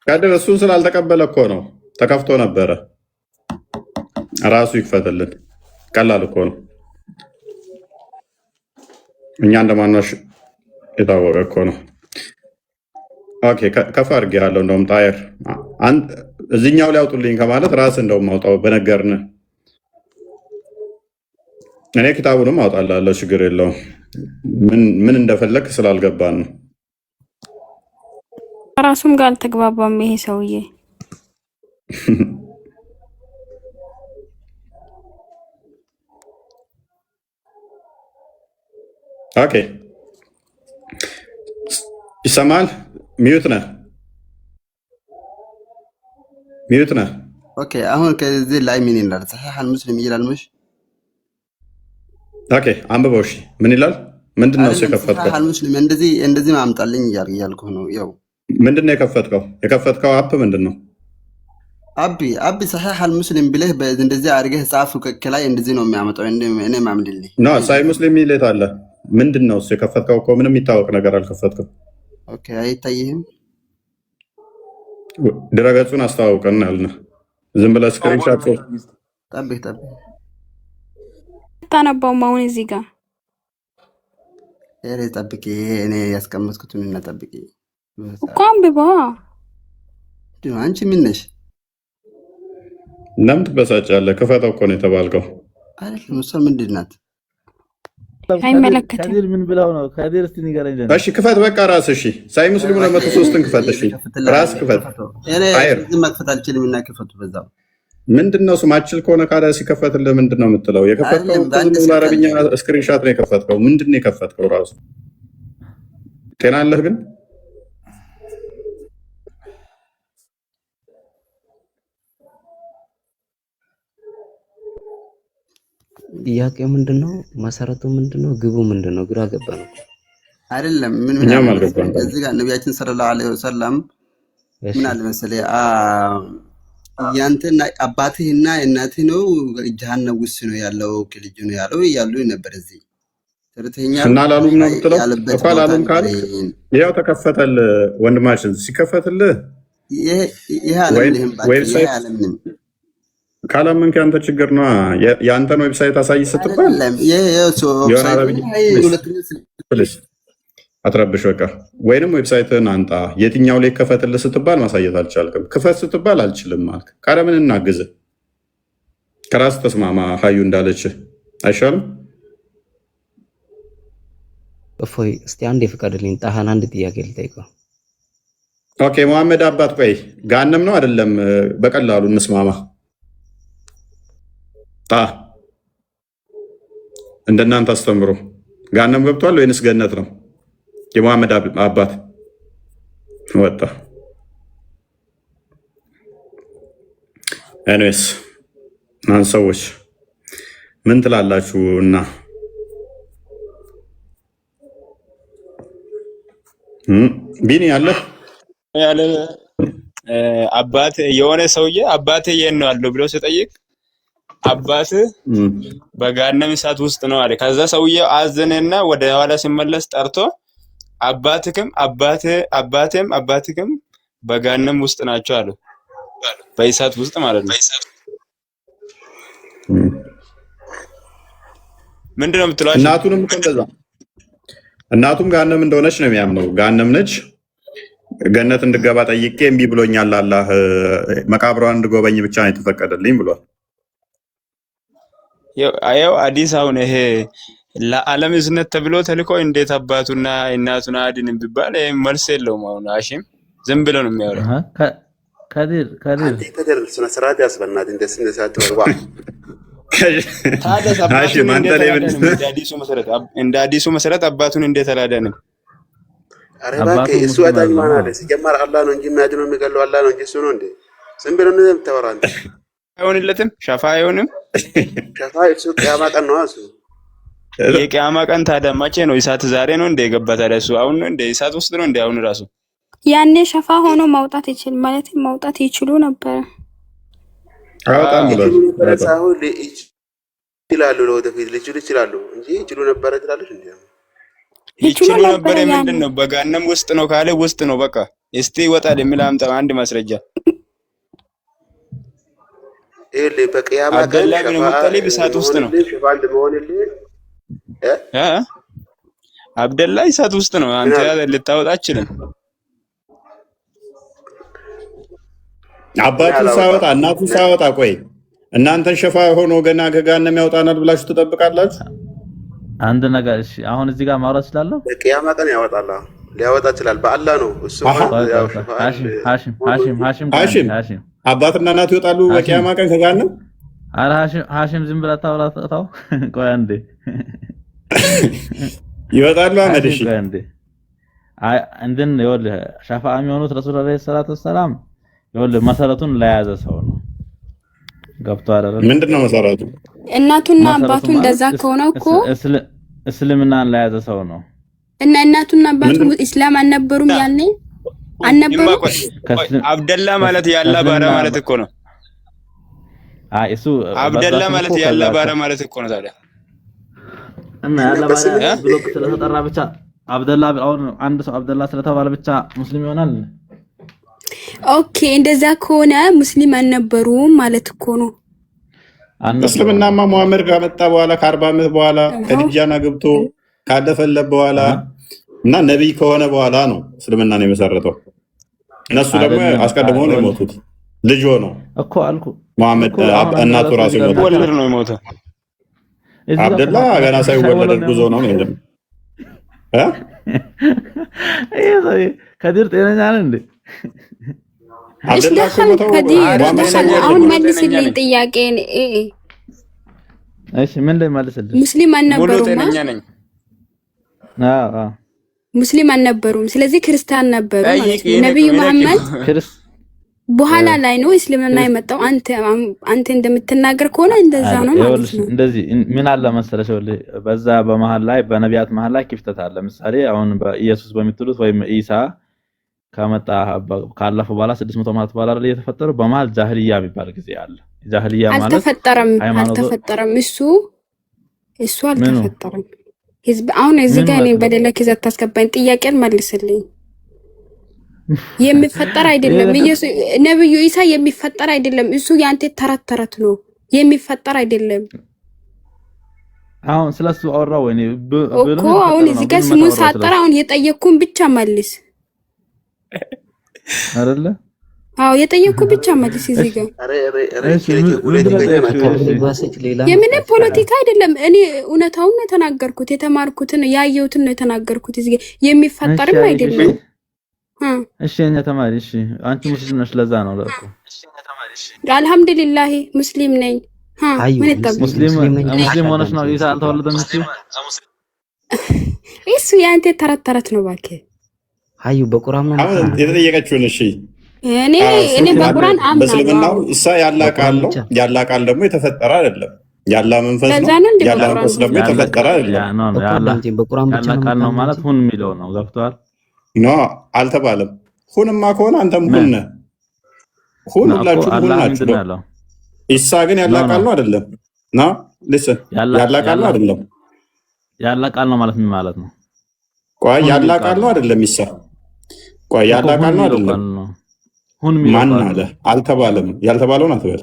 Speaker 2: ቀድር እሱን ስላልተቀበለ እኮ ነው። ተከፍቶ ነበረ። ራሱ ይክፈትልን። ቀላል እኮ ነው። እኛ እንደማናሽ የታወቀ እኮ ነው። ኦኬ ከፍ አድርጌሃለሁ። እንደውም ጣየር እዚህኛው ላይ አውጡልኝ ከማለት ራስ እንደውም አውጣው በነገርን። እኔ ኪታቡንም አውጣላለሁ፣ ችግር የለውም። ምን እንደፈለግ ስላልገባን ነው።
Speaker 1: ራሱም ጋር አልተግባባም ይሄ ሰውዬ።
Speaker 2: ኦኬ ይሰማል? ሚዩት ነህ?
Speaker 10: ኦኬ አሁን ከዚህ ላይ ምን ይላል? ሰሒህ ሙስሊም ይላል። ምሽ
Speaker 2: ኦኬ አንብበው። እሺ ምን ይላል? ምንድነው የከፈትከው?
Speaker 10: ሰሒህ ሙስሊም እንደዚህ ማምጣልኝ እያልኩህ ነው። ያው
Speaker 2: ምንድነው የከፈትከው? የከፈትከው አፕ ምንድነው?
Speaker 10: አቢ ሰሒህ ሙስሊም ብለህ እንደዚህ አድርገህ ጻፍ። ከላይ እንደዚህ ነው የሚያመጣው። እኔ ማምድልኝ
Speaker 2: ኖ ሳይ ሙስሊም ይሌት አለ። ምንድነው እሱ የከፈትከው? እኮ ምንም የሚታወቅ ነገር አልከፈትከው።
Speaker 10: ኦኬ አይታይህም?
Speaker 2: ድረገጹን አስተዋውቀን ያልነህ ዝም ብለህ ስክሪንሻት
Speaker 10: ጠብቅ
Speaker 1: ታነባውም አሁን እዚህ ጋር
Speaker 10: ጠብቅ። እኔ ያስቀመጥኩትን እና ጠብቅ
Speaker 1: እኮ አንብባ።
Speaker 10: አንቺ ምን ነሽ?
Speaker 2: ለምን ትበሳጫለህ? ክፈተው እኮ ነው የተባልከው
Speaker 10: አይደለም? እሷ ምንድን ናት?
Speaker 1: አይመለከትም።
Speaker 5: ከዲር ምን ብለው ነው? ከዲር እስቲ ንገረኝ።
Speaker 2: እሺ ክፈት በቃ ራስ። እሺ ሳይ ሙስሊም 203ን ክፈት። እሺ ራስ ክፈት።
Speaker 10: አይር መክፈት አልችልም እና ክፈቱ በዛው።
Speaker 2: ምንድነው ስማችል ከሆነ ካዳ ሲከፈትልህ ምንድነው የምትለው? የከፈትከው አረብኛ ስክሪንሻት ነው የከፈትከው። ምንድነው የከፈትከው? ራሱ ጤና አለህ ግን
Speaker 6: ጥያቄው ምንድነው? መሰረቱ ምንድነው? ግቡ ምንድነው? ግራ ገባን እኮ
Speaker 10: አይደለም። ምን እዚህ ጋር ነቢያችን ሰለላሁ ዐለይሂ ወሰለም ምን አለ መሰለህ ያንተና አባትህና እናትህ ነው ጀሃነም ውስጥ ነው ያለው ልጅ ነው ያለው እያሉ ነበር። እዚህ
Speaker 2: እና ላሉም ነው የምትለው እኮ ላሉም ካልክ ያው ተከፈተል ወንድማችን ሲከፈትልህ
Speaker 10: ይሄ ዓለምንም
Speaker 2: ካላመንክ ያንተ ችግር ነው። ያንተን ዌብሳይት አሳይ ስትባል አትረብሽ በቃ። ወይንም ዌብሳይትን አንጣ የትኛው ላይ ከፈትልህ ስትባል ማሳየት አልቻልክም። ክፈት ስትባል አልችልም አልክ። ካለምን እናግዝ ከራስ ተስማማ። ሀዩ እንዳለች አይሻልም?
Speaker 6: እፎይ እስቲ አንድ የፍቀድልኝ። ጣሃን አንድ ጥያቄ ልጠይቀው።
Speaker 2: ኦኬ መሐመድ አባት ቆይ ጋነም ነው አይደለም? በቀላሉ እንስማማ። እንደናንተ አስተምሮ ጋነም ገብቷል ወይንስ ገነት ነው? የመሐመድ አባት ወጣ። ኤኒዌይስ እናንተ ሰዎች ምን ትላላችሁ? እና ቢኒ ያለ
Speaker 7: አባት የሆነ ሰውዬ አባቴ የት ነው ያለው ብሎ ሲጠይቅ አባት በገሃነም እሳት ውስጥ ነው አለ። ከዛ ሰውዬው አዘነና ወደ ኋላ ሲመለስ ጠርቶ አባትክም አባትክም በገሃነም ውስጥ ናቸው አሉ። በእሳት ውስጥ ማለት ነው። ምንድነው የምትለው?
Speaker 2: እናቱንም እንደዛ እናቱም ገሃነም እንደሆነች ነው የሚያምነው። ገሃነም ነች። ገነት እንድገባ ጠይቄ እምቢ ብሎኛል። አላህ መቃብሯን እንድጎበኝ ብቻ ነው የተፈቀደልኝ ብሏል።
Speaker 7: ያው አዲስ አሁን ይሄ ለዓለም እዝነት ተብሎ ተልኮ እንዴት አባቱና እናቱን አድንም ቢባል መልስ የለውም። አሁን ሀሺም ዝም ብሎ ነው የሚያወራው።
Speaker 4: ከድር ስነ ስርዓት ያስበናት
Speaker 7: እንደ አዲሱ መሰረት አባቱን እንዴት አላዳንም?
Speaker 4: ኧረ እባክህ እሱ አዳኝ ማን አለ? ሲጀመር አላህ ነው እንጂ የሚያድነው የሚገለው አላህ ነው እንጂ እሱ ነው እንዴ? ዝም ብሎ ነው የምታወራው አንተ።
Speaker 7: አይሆንለትም፣ ሸፋ አይሆንም።
Speaker 4: ሸፋ እሱ ቂያማ ቀን ነው እሱ።
Speaker 7: የቂያማ ቀን ታዲያ መቼ ነው? እሳት ዛሬ ነው እንደ ገባ ታዲያ እሱ አሁን ነው እንደ እሳት ውስጥ ነው እንደ አሁን ራሱ
Speaker 1: ያኔ ሸፋ ሆኖ ማውጣት ይችላል ማለት ማውጣት ይችሉ ነበር።
Speaker 2: አውጣም ብሎ
Speaker 4: ይችላሉ፣ ለወደፊት ሊችሉ ይችላሉ እንጂ ይችሉ ነበር ትላለች እንዴ?
Speaker 7: ይችሉ ነበር ምንድን ነው? በገሃነም ውስጥ ነው ካለ ውስጥ ነው በቃ። እስቲ ይወጣል የሚል አምጣ አንድ ማስረጃ።
Speaker 4: ኤሌ በቂያማ ቀን
Speaker 7: አብደላ ብን ሙጠሊብ እሳት ውስጥ ነው። አብደላ እሳት ውስጥ ነው። አንተ ልታወጣ አችልም።
Speaker 2: አባቱ ሳይወጣ እናቱ ሳይወጣ ቆይ እናንተን ሸፋ ሆኖ ገና ከገሃነም ያወጣናል ብላችሁ ትጠብቃላችሁ?
Speaker 5: አንድ ነገር እሺ፣ አሁን እዚህ ጋር ማውራት እችላለሁ።
Speaker 4: በቂያማ ቀን ያወጣል፣ ሊያወጣ ይችላል። በአላህ ነው እሱ።
Speaker 5: ሃሺም
Speaker 2: አባትና እናቱ ይወጣሉ በቂያማ ቀን ከገሃነም?
Speaker 5: ኧረ ሃሺም ዝም ብለህ ታውራታው። ቆይ አንዴ
Speaker 2: ይወጣሉ። አመድ እሺ፣
Speaker 5: ቆይ አንዴ እንትን ይኸውልህ ሸፋ የሚሆኑት ረሱል አለይሂ ሰላቱ ወሰላም ይኸውልህ መሰረቱን ለያዘ ሰው ነው። ገብቶሃል አይደል?
Speaker 2: ምንድነው መሰረቱ?
Speaker 1: እናቱና አባቱ እንደዛ ከሆነ እኮ
Speaker 5: እስልምናን ለያዘ ሰው ነው።
Speaker 1: እና እናቱና አባቱ እስላም አልነበሩም ያኔ አልነበሩም።
Speaker 7: አብደላ ማለት ያላ ባራ ማለት እኮ ነው።
Speaker 5: አይ እሱ
Speaker 7: አብደላ ማለት ያላ ባራ ማለት እኮ ነው። ታዲያ
Speaker 5: እና ያላ ባራ ብሎ ስለተጠራ ብቻ አብደላ አሁን አንድ ሰው አብደላ ስለተባለ ብቻ ሙስሊም ይሆናል?
Speaker 1: ኦኬ እንደዛ ከሆነ ሙስሊም አልነበሩም ማለት እኮ ነው።
Speaker 2: እስልምናማ ሙሐመድ ከመጣ በኋላ ከ40 ዓመት በኋላ ከድጃና ገብቶ ካለፈለት በኋላ እና ነብይ ከሆነ በኋላ ነው እስልምናን የመሰረተው። እነሱ ደግሞ አስቀድሞ ነው የሞቱት። ልጅ ሆኖ
Speaker 5: እኮ አልኩ
Speaker 2: ሙሐመድ እናቱ ራሱ
Speaker 7: ወለድ ነው የሞተው።
Speaker 2: አብደላ ገና ሳይወለድ ጉዞ ነው ነው
Speaker 5: ከዲር ጤነኛ ነህ እንዴ?
Speaker 1: አሁን መልስልኝ ጥያቄን።
Speaker 5: እሺ ምን ላይ መልስልኝ?
Speaker 1: ሙስሊም አልነበሩም። ሙስሊም አልነበሩም። ስለዚህ ክርስቲያን ነበሩ ማለት ነው። ነብዩ መሐመድ በኋላ ላይ ነው እስልምና የመጣው። አንተ እንደምትናገር ከሆነ እንደዛ ነው ማለት ነው።
Speaker 5: እንደዚህ ምን አለ መሰለሽ በዛ በመሃል ላይ በነቢያት መሃል ላይ ክፍተት አለ። ለምሳሌ አሁን በኢየሱስ በሚጥሉት ወይም ኢሳ ከመጣ ካለፈ በኋላ 600 ዓመት በኋላ ላይ የተፈጠረው በመሃል ጃሂልያ የሚባል ጊዜ አለ። ጃሂልያ ማለት
Speaker 1: አልተፈጠረም እሱ አልተፈጠረም። ህዝብ አሁን እዚህ ጋር እኔ በሌላ ኪዛት ታስገባኝ ጥያቄን መልስልኝ። የሚፈጠር አይደለም ኢየሱስ ነብዩ ኢሳ የሚፈጠር አይደለም። እሱ ያንተ ተረት ነው። የሚፈጠር አይደለም።
Speaker 5: አሁን ስለሱ አወራው እኔ
Speaker 1: እኮ አሁን እዚህ ጋር ስሙን ሳጠራ አሁን የጠየቅኩን ብቻ መልስ አይደለ? አዎ የጠየቅኩ ብቻ መልስ እዚህ ጋር የምን ፖለቲካ አይደለም። እኔ እውነታውን ነው የተናገርኩት፣ የተማርኩትን ያየሁትን ነው የተናገርኩት። እዚህ ጋር የሚፈጠርም አይደለም።
Speaker 5: እሺ እኛ ተማሪ እሺ፣ አንቺ ሙስሊም ነሽ፣ ለዛ ነው ለእኮ
Speaker 1: አልহামዱሊላህ ሙስሊም ነኝ። ምን ተጠብ
Speaker 5: ሙስሊም ሆነሽ ነው ኢሳ አልተወለደም እንጂ
Speaker 1: እሱ ያንተ ተረት ነው እባክህ።
Speaker 6: አዩ በቁርአን ነው
Speaker 2: አሁን የተጠየቀችውን እሺ
Speaker 1: እኔ በቁርአን አምናለሁ።
Speaker 2: በእስልምናው ኢሳ ያላ ቃል ነው። ያላ ቃል ደግሞ የተፈጠረ አይደለም። ያላ መንፈስ ነው። ያላ መንፈስ ደግሞ የተፈጠረ አይደለም።
Speaker 5: ያላ ቃል ነው ማለት ሁን የሚለው ነው። ገብቷል?
Speaker 2: ኖ አልተባለም። ሁንማ ከሆነ አንተም ሁን ነህ። ሁን ሁላችሁ ሁን ናችሁ። ኢሳ ግን ያላ ቃል ነው አይደለም? ና listen ያላ ቃል ነው አይደለም?
Speaker 5: ያላ ቃል ነው ማለት ምን ማለት ነው?
Speaker 2: ቆይ ያላ ቃል ነው አይደለም? ኢሳ ቆይ ያላ ቃል ነው አይደለም? ሁን የሚለው ማን አለ? አልተባለም። ያልተባለውን አትበል።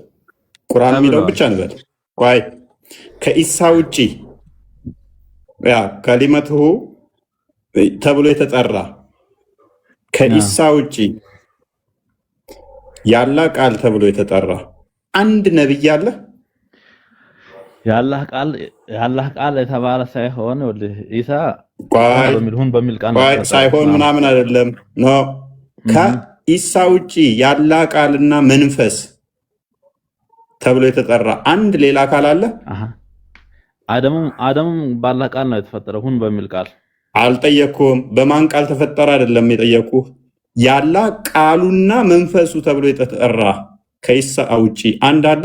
Speaker 2: ቁርአን የሚለው ብቻ እንበል። ቆይ ከኢሳ ውጪ ያ ከሊመቱ ተብሎ የተጠራ ከኢሳ ውጪ ያላ ቃል ተብሎ የተጠራ አንድ ነብይ አለ?
Speaker 5: ያላህ ቃል የተባለ ሳይሆን ወደ ኢሳ በሚል ቃል
Speaker 2: ሳይሆን ምናምን አይደለም። ኖ ከኢሳ ውጪ ያላ ቃልና መንፈስ ተብሎ የተጠራ አንድ ሌላ ቃል አለ?
Speaker 5: አደም ባላህ ቃል ነው የተፈጠረው። ሁን በሚል ቃል
Speaker 2: አልጠየኩም። በማን ቃል ተፈጠረ አይደለም የጠየኩህ። ያላ ቃሉና መንፈሱ ተብሎ የተጠራ ከኢሳ ውጪ አንድ አለ?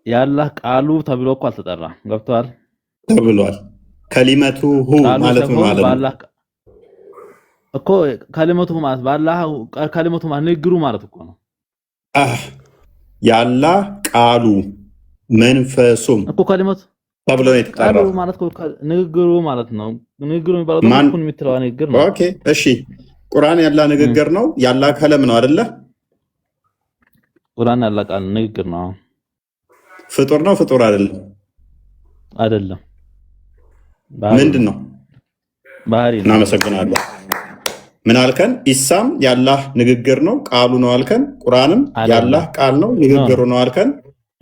Speaker 5: ያላህ ቃሉ ተብሎ እኮ አልተጠራም። ገብቷል?
Speaker 2: ተብሏል። ከሊመቱ ሁ ማለት ነው ማለት እኮ ከሊመቱ ማለት ባላህ ከሊመቱ ማለት ንግሩ ማለት እኮ ነው። ያላህ ቃሉ መንፈሱም
Speaker 5: እኮ ከሊመቱ
Speaker 2: ተብሎ የተጠራው
Speaker 5: ማለት እኮ ንግሩ ማለት ነው። ንግሩ የሚባለው ደግሞ ሁን የሚትለው ንግር ነው።
Speaker 2: ኦኬ እሺ፣ ቁርአን ያላ ንግግር ነው። ያላ ከለም ነው አይደለ?
Speaker 5: ቁርአን ያላ ቃል ንግግር ነው።
Speaker 2: ፍጡር ነው? ፍጡር አይደለም?
Speaker 5: አይደለም።
Speaker 2: ምንድን ነው?
Speaker 5: ባህሪ ነው።
Speaker 2: እናመሰግናለን። ምን አልከን? ኢሳም ያላህ ንግግር ነው፣ ቃሉ ነው አልከን። ቁርአንም ያላህ ቃል ነው፣ ንግግሩ ነው አልከን።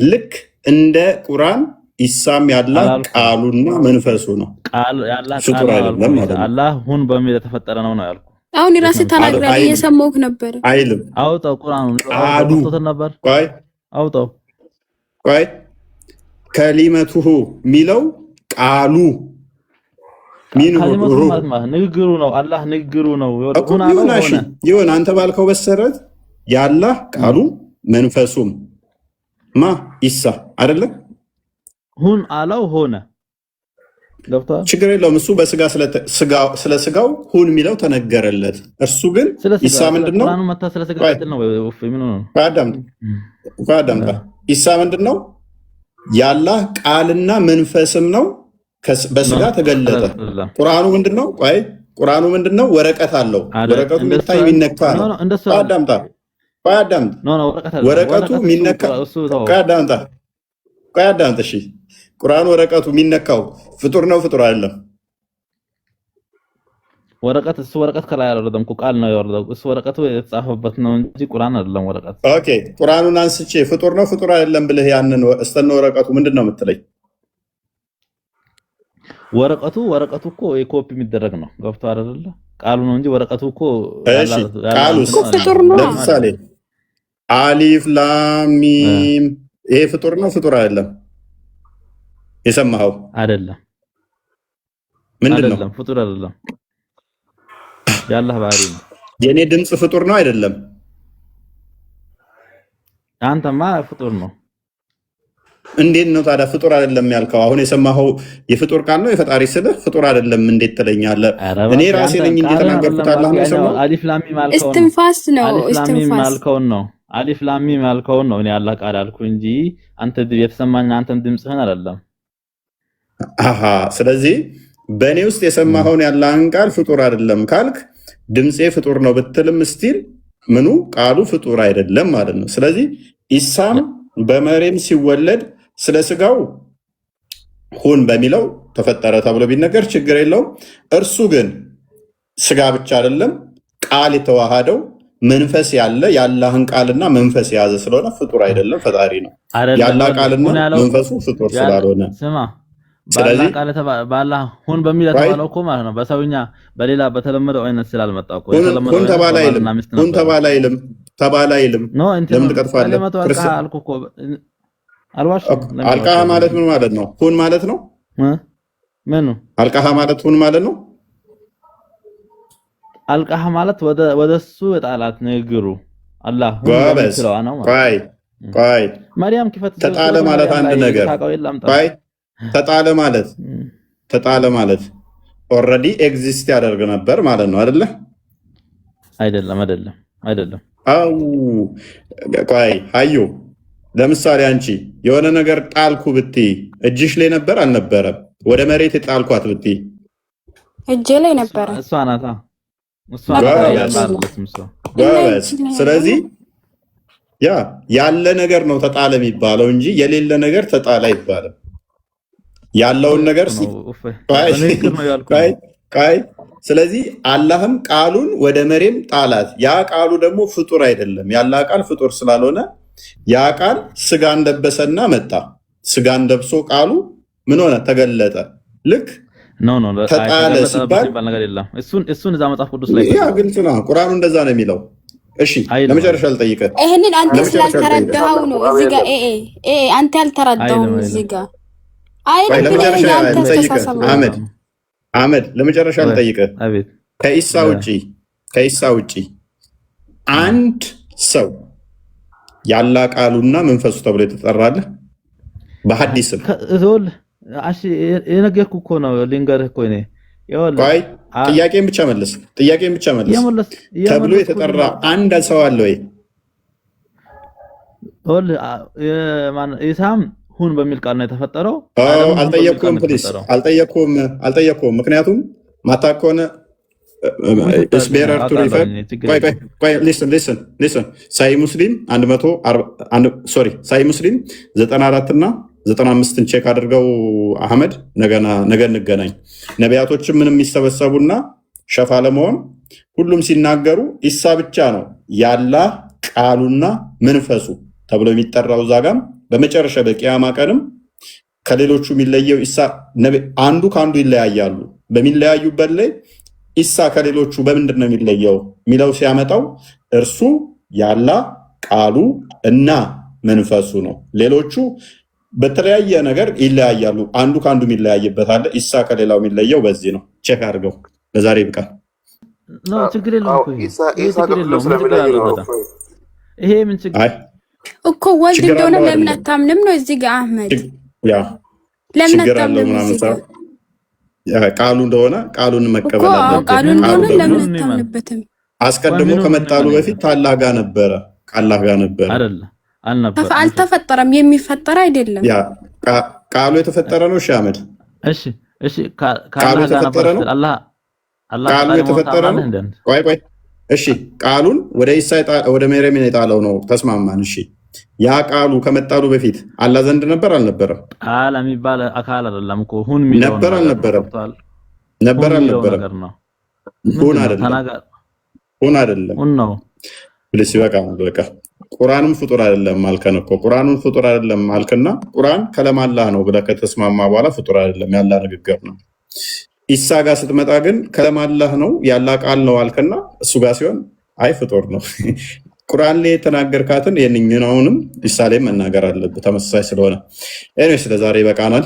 Speaker 2: ልክ እንደ ቁርአን ኢሳም ያላህ ቃሉና መንፈሱ ነው።
Speaker 5: ቃል ያላህ ቃል አይደለም ማለት ነው። አላህ ሁን በሚል የተፈጠረ ነው ነው ያልኩ።
Speaker 1: አሁን ራስህ ተናግረህ እየሰማሁህ ነበር።
Speaker 2: አይልም።
Speaker 5: አውጣው ቁርአኑን አውጥተህ ነበር።
Speaker 2: ቆይ
Speaker 5: አውጣው።
Speaker 2: ቆይ ከሊመቱሁ ሚለው ቃሉ
Speaker 5: ንግግሩ ነው። አላህ ንግግሩ ነው።
Speaker 2: ይሁን አንተ ባልከው መሰረት ያላህ ቃሉ መንፈሱም ማ ኢሳ አይደለም?
Speaker 5: ሁን አለው ሆነ። ገብቷል?
Speaker 2: ችግር የለውም። እሱ በስጋ ስለ ስጋው ሁን የሚለው ተነገረለት። እርሱ ግን ኢሳ ምንድነው? ኢሳ ምንድነው? ያላህ ቃልና መንፈስም ነው። በስጋ ተገለጠ። ቁርአኑ ምንድነው? ቆይ ቁርአኑ ምንድነው? ወረቀት አለው። ወረቀቱ የሚታይ የሚነካ ነው። አዳምጣ። ወረቀቱ የሚነካ አዳምጣ። እሺ ቁርአኑ ወረቀቱ የሚነካው ፍጡር ነው? ፍጡር አይደለም?
Speaker 5: እሱ ወረቀት ከላይ አልወረደም እኮ ቃል ነው የወረደው። እሱ ወረቀቱ የተጻፈበት ነው እንጂ ቁርአን አይደለም ወረቀት።
Speaker 2: ኦኬ ቁርአኑን አንስቼ ፍጡር ነው ፍጡር አይደለም ብለህ ያንን እስተነ ወረቀቱ ምንድነው የምትለኝ?
Speaker 5: ወረቀቱ እኮ የኮፒ የሚደረግ ነው። ገብቶሃል አይደለ? ቃሉ ነው እንጂ ወረቀቱ እኮ
Speaker 2: ቃሉስ ፍጡር ነው። ለምሳሌ አሊፍ ላም ሚም ይሄ ፍጡር ነው ፍጡር አይደለም? የሰማኸው
Speaker 5: አይደለም?
Speaker 2: ምንድነው?
Speaker 5: ፍጡር አይደለም። ያላህ ባህሪ ነው።
Speaker 2: የኔ ድምጽ ፍጡር ነው አይደለም?
Speaker 5: አንተማ ፍጡር ነው።
Speaker 2: እንዴት ነው ታዲያ ፍጡር አይደለም ያልከው? አሁን የሰማኸው የፍጡር ቃል ነው የፈጣሪ ስልህ ፍጡር አይደለም እንዴት ትለኛለህ? እኔ ራሴ ነኝ እንጂ የተናገርኩት አላህ ነው የሰማው።
Speaker 5: አሊፍ ላም ሚም አልከው ነው።
Speaker 1: እስትንፋስ ነው።
Speaker 5: እስትንፋስ አልከው ነው። አሊፍ ላም ሚም አልከው ነው። እኔ አላህ ቃል አልኩ እንጂ አንተ የተሰማኝ አንተን ድምጽህን አይደለም።
Speaker 2: አሃ ስለዚህ በእኔ ውስጥ የሰማኸውን ያላህን ቃል ፍጡር አይደለም ካልክ ድምፄ ፍጡር ነው ብትልም ስቲል ምኑ ቃሉ ፍጡር አይደለም ማለት ነው። ስለዚህ ኢሳም በመሬም ሲወለድ ስለ ስጋው ሁን በሚለው ተፈጠረ ተብሎ ቢነገር ችግር የለውም። እርሱ ግን ስጋ ብቻ አይደለም ቃል የተዋሃደው መንፈስ ያለ የአላህን ቃልና መንፈስ የያዘ ስለሆነ ፍጡር አይደለም ፈጣሪ ነው። የአላህ ቃልና መንፈሱ ፍጡር ስላልሆነ
Speaker 5: ስማ ስለዚህ ባላህ ሁን በሚለው ተባለው እኮ ማለት ነው። በሰውኛ በሌላ በተለመደው አይነት ስላልመጣ እኮ
Speaker 2: ሁን ተባለ አይልም
Speaker 5: ነው እንት
Speaker 2: ለምን ትቀጥፋለህ?
Speaker 5: አልኩ እኮ አልዋሽም።
Speaker 2: አልቃሃ ማለት ምን ማለት ነው? ሁን ማለት ነው።
Speaker 5: ምን ነው
Speaker 2: አልቃሃ ማለት ሁን ማለት ነው?
Speaker 5: አልቃሃ ማለት ወደሱ የጣላት ንግሩ አላህ ሁን በሚለው ነው ማለት
Speaker 2: ቆይ
Speaker 5: ማርያም ክፈት
Speaker 2: ተጣለ ማለት አንድ ነገር ቆይ ተጣለ ማለት ኦልሬዲ ኤግዚስት ያደርግ ነበር ማለት ነው አይደለ? አይደለም። አው ቆይ አዩ ለምሳሌ አንቺ የሆነ ነገር ጣልኩ ብትይ እጅሽ ላይ ነበር አልነበረም? ወደ መሬት ጣልኳት ብትይ
Speaker 1: እጄ ላይ ነበር።
Speaker 5: እሷ ናታ።
Speaker 2: ስለዚህ ያለ ነገር ነው ተጣለ የሚባለው እንጂ የሌለ ነገር ተጣለ አይባልም። ያለውን ነገር ስለዚህ አላህም ቃሉን ወደ መሬም ጣላት። ያ ቃሉ ደግሞ ፍጡር አይደለም። ያላ ቃል ፍጡር ስላልሆነ ያ ቃል ስጋን ለበሰና መጣ። ስጋን ለብሶ ቃሉ ምን ሆነ? ተገለጠ። ልክ ተጣለ ሲባል
Speaker 5: እሱን እዛ መጽሐፍ ቅዱስ ላይ
Speaker 2: ያ ግልጽ ነው። ቁርአኑ እንደዛ ነው የሚለው። እሺ ለመጨረሻ ልጠይቅህ።
Speaker 1: ይሄንን አንተ ስላልተረዳኸው ነው እዚህ ጋር አንተ ያልተረዳኸው እዚህ ጋር
Speaker 2: አህመድ ለመጨረሻ ልጠይቅህ። ከኢሳ ውጪ አንድ ሰው ያላ ቃሉና መንፈሱ ተብሎ የተጠራለህ በሐዲስም
Speaker 5: የነገርኩህ እኮ ነው። ልንገርህ እኮ እኔ
Speaker 2: ጥያቄን ብቻ መልስ ተብሎ የተጠራ አንድ ሰው አለ ወይ?
Speaker 5: ኢሳም ሁን በሚል ቃል ነው የተፈጠረው።
Speaker 2: አልጠየቅኩም። ምክንያቱም ማታውቅ ከሆነ ሳይ ሙስሊም 94 እና 95ን ቼክ አድርገው አህመድ፣ ነገ እንገናኝ። ነቢያቶችም ምንም የሚሰበሰቡና ሸፋ ለመሆን ሁሉም ሲናገሩ ኢሳ ብቻ ነው ያላ ቃሉና መንፈሱ ተብሎ የሚጠራው። ዛጋም በመጨረሻ በቂያማ ቀንም ከሌሎቹ የሚለየው ኢሳ አንዱ ከአንዱ ይለያያሉ። በሚለያዩበት ላይ ኢሳ ከሌሎቹ በምንድን ነው የሚለየው የሚለው ሲያመጣው እርሱ ያላ ቃሉ እና መንፈሱ ነው። ሌሎቹ በተለያየ ነገር ይለያያሉ። አንዱ ከአንዱ የሚለያይበት አለ። ኢሳ ከሌላው የሚለየው በዚህ ነው። ቼክ አድርገው። ለዛሬ ይብቃል።
Speaker 5: ችግር የለውም። ይሄ ምን ችግር
Speaker 1: እኮ ወልድ እንደሆነ ለምን አታምንም ነው እዚህ ጋር አህመድ? ለምን አታምንም?
Speaker 2: ቃሉ እንደሆነ ቃሉን መቀበል አለበት።
Speaker 1: ቃሉ እንደሆነ ለምን አታምንበትም?
Speaker 2: አስቀድሞ ከመጣሉ በፊት ከአላህ ጋር ነበረ።
Speaker 1: አልተፈጠረም። የሚፈጠር አይደለም።
Speaker 2: ቃሉ የተፈጠረ ነው። እሺ አህመድ፣
Speaker 5: እሺ
Speaker 2: ቃሉ የተፈጠረ ነው። ቃሉ የተፈጠረ ነው። ቆይ እሺ ቃሉን ወደ ኢሳ ወደ መርየም የጣለው ነው። ተስማማን። እሺ ያ ቃሉ ከመጣሉ በፊት አላህ ዘንድ ነበር አልነበረም?
Speaker 5: ቃል የሚባል አካል አይደለም እኮ ሁን የሚለው
Speaker 2: ነበር አልነበረም? ነበር አልነበረም? ሁን አይደለም ሁን ነው። ብለሽ በቃ ቁርአንም ፍጡር አይደለም አልከን እኮ። ቁርአኑን ፍጡር አይደለም አልከና ቁርአን ከለም አላህ ነው ብለህ ከተስማማ በኋላ ፍጡር አይደለም ያላ ንግግር ነው። ኢሳ ጋር ስትመጣ ግን ከለም አላህ ነው ያላ ቃል ነው አልከና እሱ ጋር ሲሆን አይ ፍጡር ነው። ቁርአን ላይ የተናገርካትን የእኛውንም ኢሳ ላይ መናገር አለብህ ተመሳሳይ ስለሆነ። ኤኒዌይስ ለዛሬ ይበቃናል።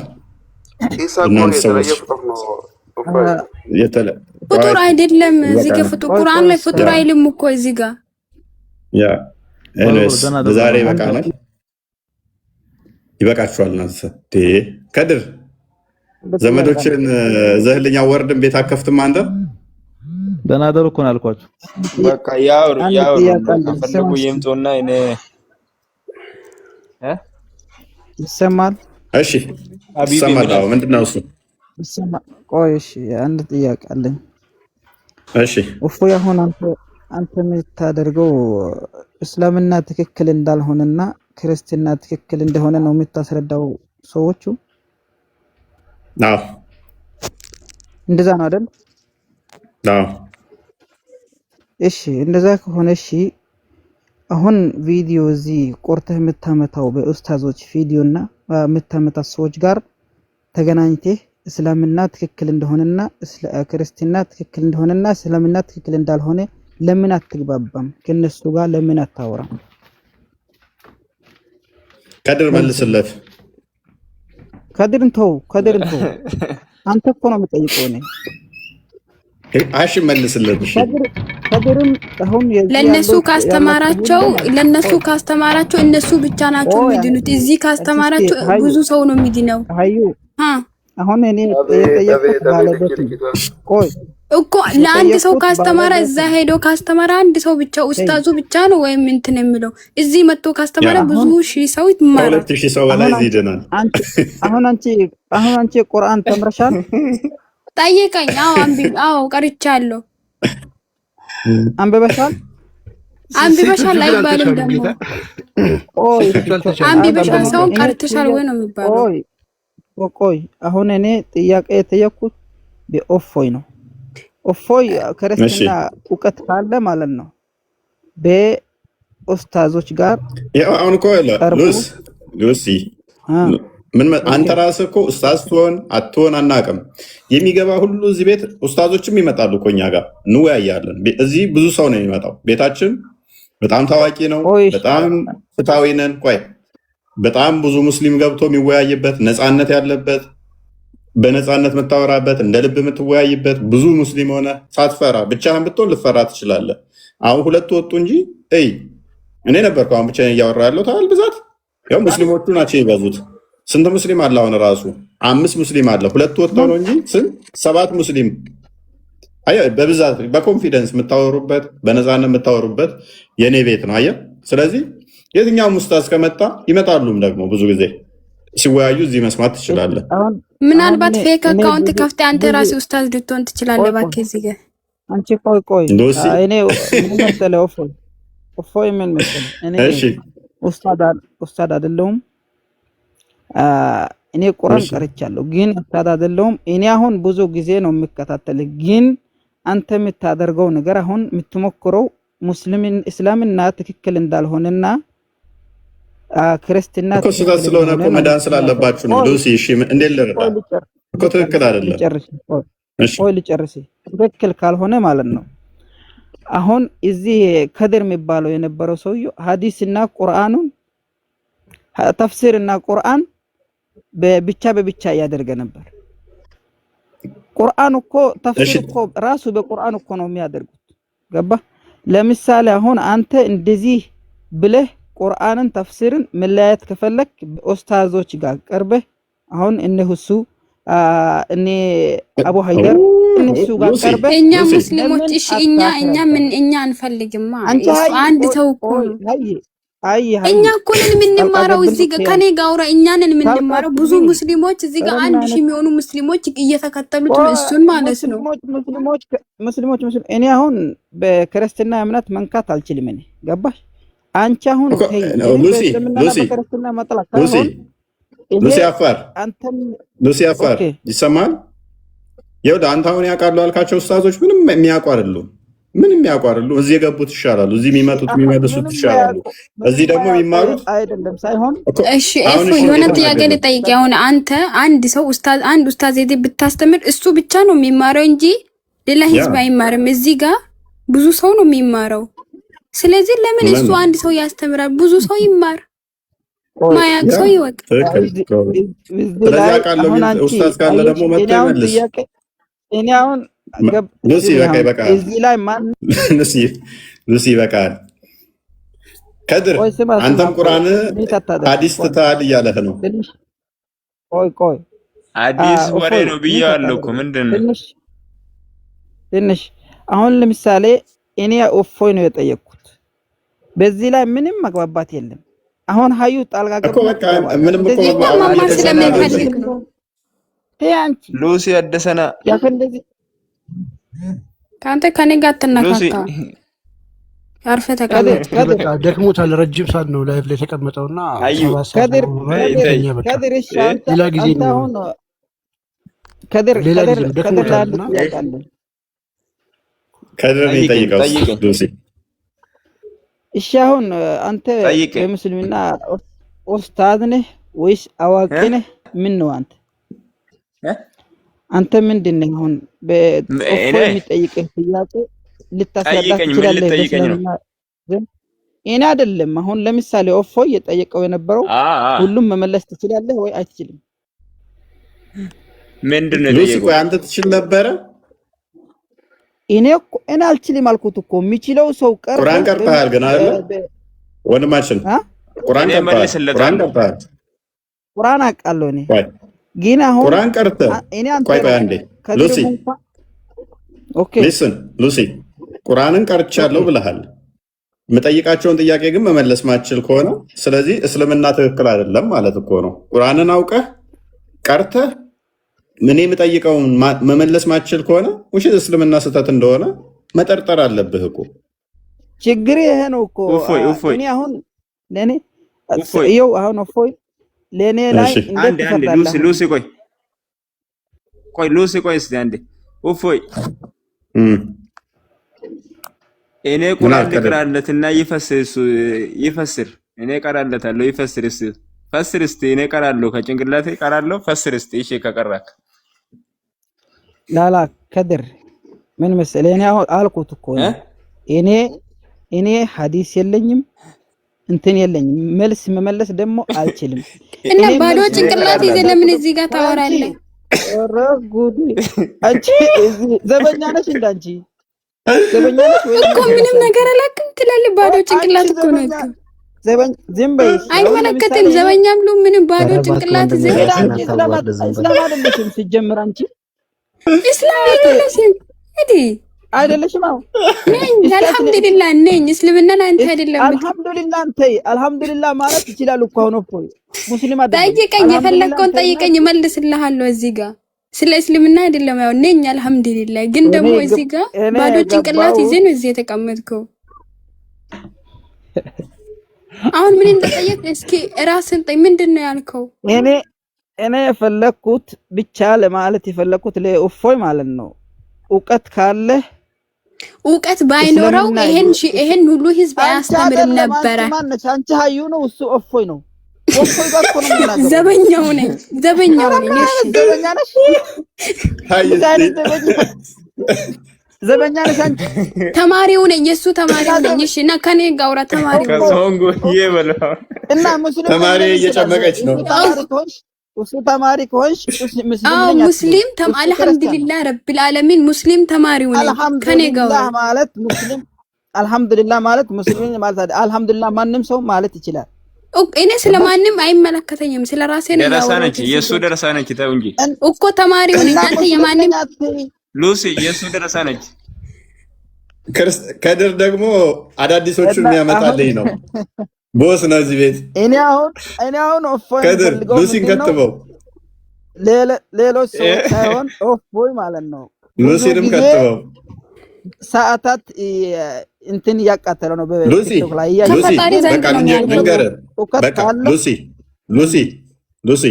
Speaker 2: እናንተ ሰዎች
Speaker 1: ፍጡር አይደለም እዚህ ጋር ፍጡር ቁርአን ላይ ፍጡር አይልም እኮ እዚህ ጋር
Speaker 2: ለዛሬ ይበቃናል። ይበቃችኋል። እናንተ ከድር ዘመዶችን ዘህልኛ ወርድን ቤት አከፍትም አንተ
Speaker 11: ደናደሩ እኮ ነው ያልኳችሁ።
Speaker 7: በቃ ያው ከፈለጉ ይምጡና እኔ
Speaker 12: ይሰማል።
Speaker 2: እሺ ይሰማል። ምንድነው እሱ?
Speaker 12: ቆይ እሺ፣ አንድ ጥያቄ አለኝ።
Speaker 2: እሺ
Speaker 12: እፎይ፣ አሁን አንተ የምታደርገው እስልምና ትክክል እንዳልሆነና ክርስትና ትክክል እንደሆነ ነው የምታስረዳው ሰዎቹ?
Speaker 2: አዎ፣
Speaker 12: እንደዛ ነው አይደል?
Speaker 2: አዎ።
Speaker 12: እሺ፣ እንደዛ ከሆነ እሺ፣ አሁን ቪዲዮ እዚህ ቆርጠህ የምታመጣው በኡስታዞች ቪዲዮና የምታመጣው ሰዎች ጋር ተገናኝተህ እስልምና ትክክል እንደሆነና ክርስትና ትክክል እንደሆነና እስልምና ትክክል እንዳልሆነ ለምን አትግባባም? ከነሱ ጋር ለምን አታወራም?
Speaker 2: ከድር መልስለት።
Speaker 12: ከድርን ተው። አንተ እኮ ነው የምጠይቀው እኔ።
Speaker 2: እሺ መልስለት። እሺ
Speaker 12: ከድርም አሁን
Speaker 1: ለነሱ ካስተማራቸው እነሱ ብቻ ናቸው የሚድኑት። እዚህ ካስተማራቸው ብዙ ሰው ነው የሚድነው።
Speaker 12: አሁን እኔ የጠየቁት ባለበት ቆይ
Speaker 1: እኮ ለአንድ ሰው ካስተማራ እዛ ሄዶ ካስተማራ አንድ ሰው ብቻ ኡስታዙ ብቻ ነው ወይም እንትን የሚለው። እዚህ መጥቶ ካስተማራ ብዙ ሺህ ሰው ይማራል።
Speaker 2: 2000 ሰው በላይ ይድናል።
Speaker 12: አሁን አንቺ ቁርአን ተምረሻል?
Speaker 1: ጠይቀኝ። አዎ ቀርቻለሁ።
Speaker 12: አንብበሻል
Speaker 1: አይባልም ደግሞ። አንብበሻል ሰውን ቀርተሻል ወይ ነው የሚባለው።
Speaker 12: ቆይ አሁን እኔ ጥያቄ የጠየኩት በእፎይ ነው። እፎይ ክርስትና እውቀት ካለ ማለት ነው በኡስታዞች ጋር
Speaker 2: አሁን እኮ ሉሲ ምን አንተ ራስህ እኮ ኡስታዝ ትሆን አትሆን አናውቅም። የሚገባ ሁሉ እዚህ ቤት ኡስታዞችም ይመጣሉ እኮ እኛ ጋር እንወያያለን። እዚህ ብዙ ሰው ነው የሚመጣው። ቤታችን በጣም ታዋቂ ነው። በጣም ፍትሃዊ ነን። ቆይ በጣም ብዙ ሙስሊም ገብቶ የሚወያይበት ነፃነት ያለበት በነፃነት የምታወራበት እንደ ልብ የምትወያይበት ብዙ ሙስሊም ሆነ ሳትፈራ ብቻህን ብትሆን ልፈራ ትችላለህ። አሁን ሁለቱ ወጡ እንጂ እኔ ነበርኩ አሁን ብቻ እያወራ ያለው ታል ብዛት ያው ሙስሊሞቹ ናቸው የበዙት። ስንት ሙስሊም አለ አሁን? ራሱ 5 ሙስሊም አለ። ሁለቱ ወጥተው ነው እንጂ ስንት 7 ሙስሊም በብዛት በኮንፊደንስ የምታወሩበት በነፃነት የምታወሩበት የኔ ቤት ነው። አየህ። ስለዚህ የትኛውም ኡስታዝ ከመጣ ይመጣሉም ደግሞ ብዙ ጊዜ ሲወያዩ እዚህ መስማት ትችላለህ።
Speaker 1: ምናልባት ፌክ አካውንት ከፍተህ አንተ ራስህ ኡስታዝ ልትሆን ትችላለህ። እባክህ እዚህ ጋር
Speaker 12: አንቺ ቆይ እኔ ምን መሰለህ እፎይ ምን መሰለህ እኔ ኡስታዝ አይደለሁም። እኔ ቁርአን ቀርቻለሁ ግን ኡስታዝ አይደለሁም። እኔ አሁን ብዙ ጊዜ ነው የምከታተልህ። ግን አንተ የምታደርገው ነገር አሁን የምትሞክረው እስልምና ትክክል እንዳልሆነና ክርስትና
Speaker 2: ስህተት ስለሆነ እኮ መዳን ስላለባችሁ ነው። ሉሲ እሺ፣ እንዴት ልረዳ እኮ ትክክል አይደለም።
Speaker 12: ልጨርስ። ትክክል ካልሆነ ማለት ነው አሁን እዚህ ከድር የሚባለው የነበረው ሰውዬው ሐዲስና ቁርአኑን ተፍሲርና ቁርአን በብቻ ያደርገ ነበር። ቁርአን እኮ ተፍሲር እኮ ራሱ በቁርአን እኮ ነው የሚያደርጉት። ገባ? ለምሳሌ አሁን አንተ እንደዚህ ብለህ ቁርአንን ተፍሲርን መለያየት ከፈለክ ኡስታዞች ጋር ቀርበህ አሁን እነሱ እኔ አቡ ሀይደር እነሱ ጋር ቀርበህ
Speaker 1: እኛ ሙስሊሞች እሺ እኛ አንፈልግማ። አንድ ሰው እኮ እኛ እኮ ነን የምንማረው እዚህ ጋር ከኔ ጋር አውራ። እኛ ነን የምንማረው። ብዙ ሙስሊሞች እዚህ ጋር 1000 የሚሆኑ ሙስሊሞች እየተከተሉት ነው እሱን ማለት ነው።
Speaker 12: ሙስሊሞች እኔ አሁን በክርስትና እምነት መንካት አልችልም። እኔ ገባሽ? አንቺ አሁን
Speaker 2: ሉሲ አፋር ይሰማል? ይኸውልህ አንተ አሁን ያውቃሉ ያልካቸው ኡስታዞች ምንም የሚያውቁ አይደሉም። እዚህ የገቡት ይሻላሉ። እዚህ የሚመጡት የሚመልሱት ይሻላሉ። እዚህ ደግሞ የሚማሩት
Speaker 12: አይደለም ሳይሆን።
Speaker 1: እሺ የሆነ ጥያቄ ልጠይቅ። አሁን አንተ አንድ ኡስታዝ ሄደህ ብታስተምር እሱ ብቻ ነው የሚማረው እንጂ ሌላ ህዝብ አይማርም። እዚህ ጋር ብዙ ሰው ነው የሚማረው። ስለዚህ ለምን እሱ አንድ ሰው ያስተምራል? ብዙ ሰው ይማር፣ ማያቅ ሰው ይወቅ።
Speaker 2: ኡስታዝ ካለ ደግሞ መጥቶ ይመልስ።
Speaker 12: እኔ አሁን
Speaker 2: ሉሲ በቃ
Speaker 12: እዚህ ላይ ማን
Speaker 2: ሉሲ በቃ ከድር አንተም ቁርአን ሐዲስ ትተሃል እያለህ ነው።
Speaker 12: ቆይ
Speaker 7: አዲስ ወሬ ነው ብያለሁ እኮ ምንድነው?
Speaker 12: ትንሽ አሁን ለምሳሌ እኔ እፎይ ነው የጠየቅኩት። በዚህ ላይ ምንም መግባባት የለም። አሁን ሀዩ ጣልቃ ገባ
Speaker 2: እኮ በቃ ምንም እኮ መግባባት
Speaker 1: ስለማይፈልግ ነው።
Speaker 12: አንቺ
Speaker 7: ሉሲ አደሰና
Speaker 12: ያፈንደዚህ
Speaker 1: ካንተ ከኔ ጋር አትነካካ። ያርፈ ተቀመጥ።
Speaker 9: ደክሞታል። ረጅም ሰዓት ነው ላይቭ ላይ ተቀመጠውና
Speaker 12: ከድር
Speaker 9: ሌላ ጊዜ ነው
Speaker 12: ከድር
Speaker 2: ከድር ይጠይቀው ሉሲ።
Speaker 12: እሺ አሁን አንተ በሙስሊምና ኡስታዝ ነህ ወይስ አዋቂ ነህ? ምን ነው አንተ ምንድን ነህ? አሁን በእፎይ የሚጠይቅህ ጥያቄ ልታስረዳ ትችላለህ? እኔ አይደለም አሁን ለምሳሌ እፎይ የጠየቀው የነበረው ሁሉም መመለስ ትችላለህ ወይ አትችልም?
Speaker 7: ምንድነው
Speaker 2: ሉሲ? ቆይ አንተ ትችል ነበረ?
Speaker 12: እኔ አልችልም አልኩት እኮ የሚችለው ሰው ቀር
Speaker 2: ቁርአን ቀርተሃል ግን አይደል ወንድማችን? ቁርአን ቀርተሃል።
Speaker 12: ቁርአን አውቃለሁ እኔ ግን አሁን
Speaker 2: ቁርአን ቀርተህ ቆይ አንዴ ሉሲ
Speaker 12: ኦኬ
Speaker 2: ሊስን ሉሲ ቁርአንን ቀርቻለሁ ብለሃል። የምጠይቃቸውን ጥያቄ ግን መመለስ ማትችል ከሆነ ስለዚህ እስልምና ትክክል አይደለም ማለት እኮ ነው። ቁርአንን አውቀህ ቀርተህ ምን የምጠይቀውን መመለስ ማትችል ከሆነ ውሸት እስልምና ስህተት እንደሆነ መጠርጠር አለብህ እኮ።
Speaker 12: ችግር ይሄ ነው እኮ። እኔ አሁን ለኔ ይኸው አሁን እፎይ ለኔ ላይ እንዴት ተፈርዳለህ?
Speaker 7: ሉሲ ቆይ እስቲ አንዴ እፎይ እኔ ቁርአን ልቅራለትና ይፈስር እኔ ቀራለታለሁ ይፈስር እስቲ እኔ ቀራለሁ ከጭንቅላቴ ቀራለሁ ፈስር እስቲ እሺ ከቀራክ
Speaker 12: ላላ ከድር ምን መሰለህ እኔ አልኩት እኮ እኔ ሐዲስ የለኝም እንትን የለኝም መልስ መመለስ ደግሞ አልችልም።
Speaker 1: እና ባዶ ጭንቅላት ይዘህ ለምን እዚህ ጋር ታወራለህ?
Speaker 12: ኧረ ጉድ! አንቺ ዘበኛ ነሽ እንዳንቺ ዘበኛ ነሽ ወይ
Speaker 1: እኮ ምንም ነገር አላውቅም ትላለህ። ባዶ ጭንቅላት እኮ ነው እኮ
Speaker 12: ዝም በይ።
Speaker 1: አይመለከትም። ዘበኛም ሉ ምንም ባዶ ጭንቅላት ይዘህ
Speaker 12: እስላም አይደለሽም ሲጀምር አንቺ
Speaker 1: እስላም አይደለሽም እዲ
Speaker 12: አይደለሽም። አዎ
Speaker 1: ነኝ አልሐምዱሊላህ ነኝ። እስልምና አንተ አይደለም።
Speaker 12: አልሐምዱሊላህ ማለት ይችላል እኮ አሁን እኮ ሙስሊም አይደለም።
Speaker 1: ጠይቀኝ፣ የፈለግከውን ጠይቀኝ እመልስልሃለሁ። እዚህ ጋር ስለ እስልምና አይደለም። ያው ነኝ አልሐምዱሊላህ። ግን ደግሞ እዚህ ጋር ባዶ ጭንቅላት ይዘህ ነው እዚህ የተቀመጥከው። አሁን ምን እንደጠየቅ እስኪ ራስን ጠይ። ምንድነው ያልከው?
Speaker 12: እኔ የፈለኩት ብቻ ለማለት የፈለኩት ለእፎይ ማለት ነው እውቀት ካለ
Speaker 1: እውቀት ባይኖረው ይሄን ሁሉ ህዝብ አያስተምርም ነበረ።
Speaker 12: አንቺ ሀዩ ነው እሱ እፎይ ነው። እፎይ ጋር እኮ ነው የምናገረው።
Speaker 1: ዘበኛው ነኝ። እሺ
Speaker 12: ዘበኛ ነሽ አንቺ።
Speaker 1: ተማሪው ነኝ፣ የሱ ተማሪው ነኝ። እሺ እና ከኔ ጋር አውራ ተማሪው
Speaker 7: ከሶንጎ ይበለው
Speaker 12: እና ሙስሊም
Speaker 2: ተማሪ እየጨመቀች ነው።
Speaker 12: እሱ ተማሪ ከሆንሽ
Speaker 1: ሙስሊም አልሐምዱሊላህ ረብል ዓለሚን ሙስሊም ተማሪው ነኝ። ከኔ ጋር
Speaker 12: አልሐምዱሊላህ ማለት ሙስሊም ማለት አልሐምዱሊላህ ማንም ሰው ማለት ይችላል።
Speaker 1: እኔ ስለማንም አይመለከተኝም። ስለ ራሴ ነው
Speaker 7: ደረሳ ነች፣ የሱ ደረሳ ነች። ተው እንጂ
Speaker 1: እኮ ተማሪው ነኝ። አንተ የማንም
Speaker 7: ሉሲ የሱ ደረሳ ነች።
Speaker 2: ከድር ደግሞ አዳዲሶቹን የሚያመጣልኝ ነው። ቦስ ነው እዚህ ቤት።
Speaker 12: እኔ አሁን እፎይ
Speaker 2: ከድር ሉሲን ከትበው
Speaker 12: ሌሎች ሰዎች ሳይሆን እፎይ ማለት ነው።
Speaker 2: ሉሲንም ከትበው
Speaker 12: ሰዓታት እንትን እያቃተለ ነው።
Speaker 2: በቲክቶክ ላይ ሉሲ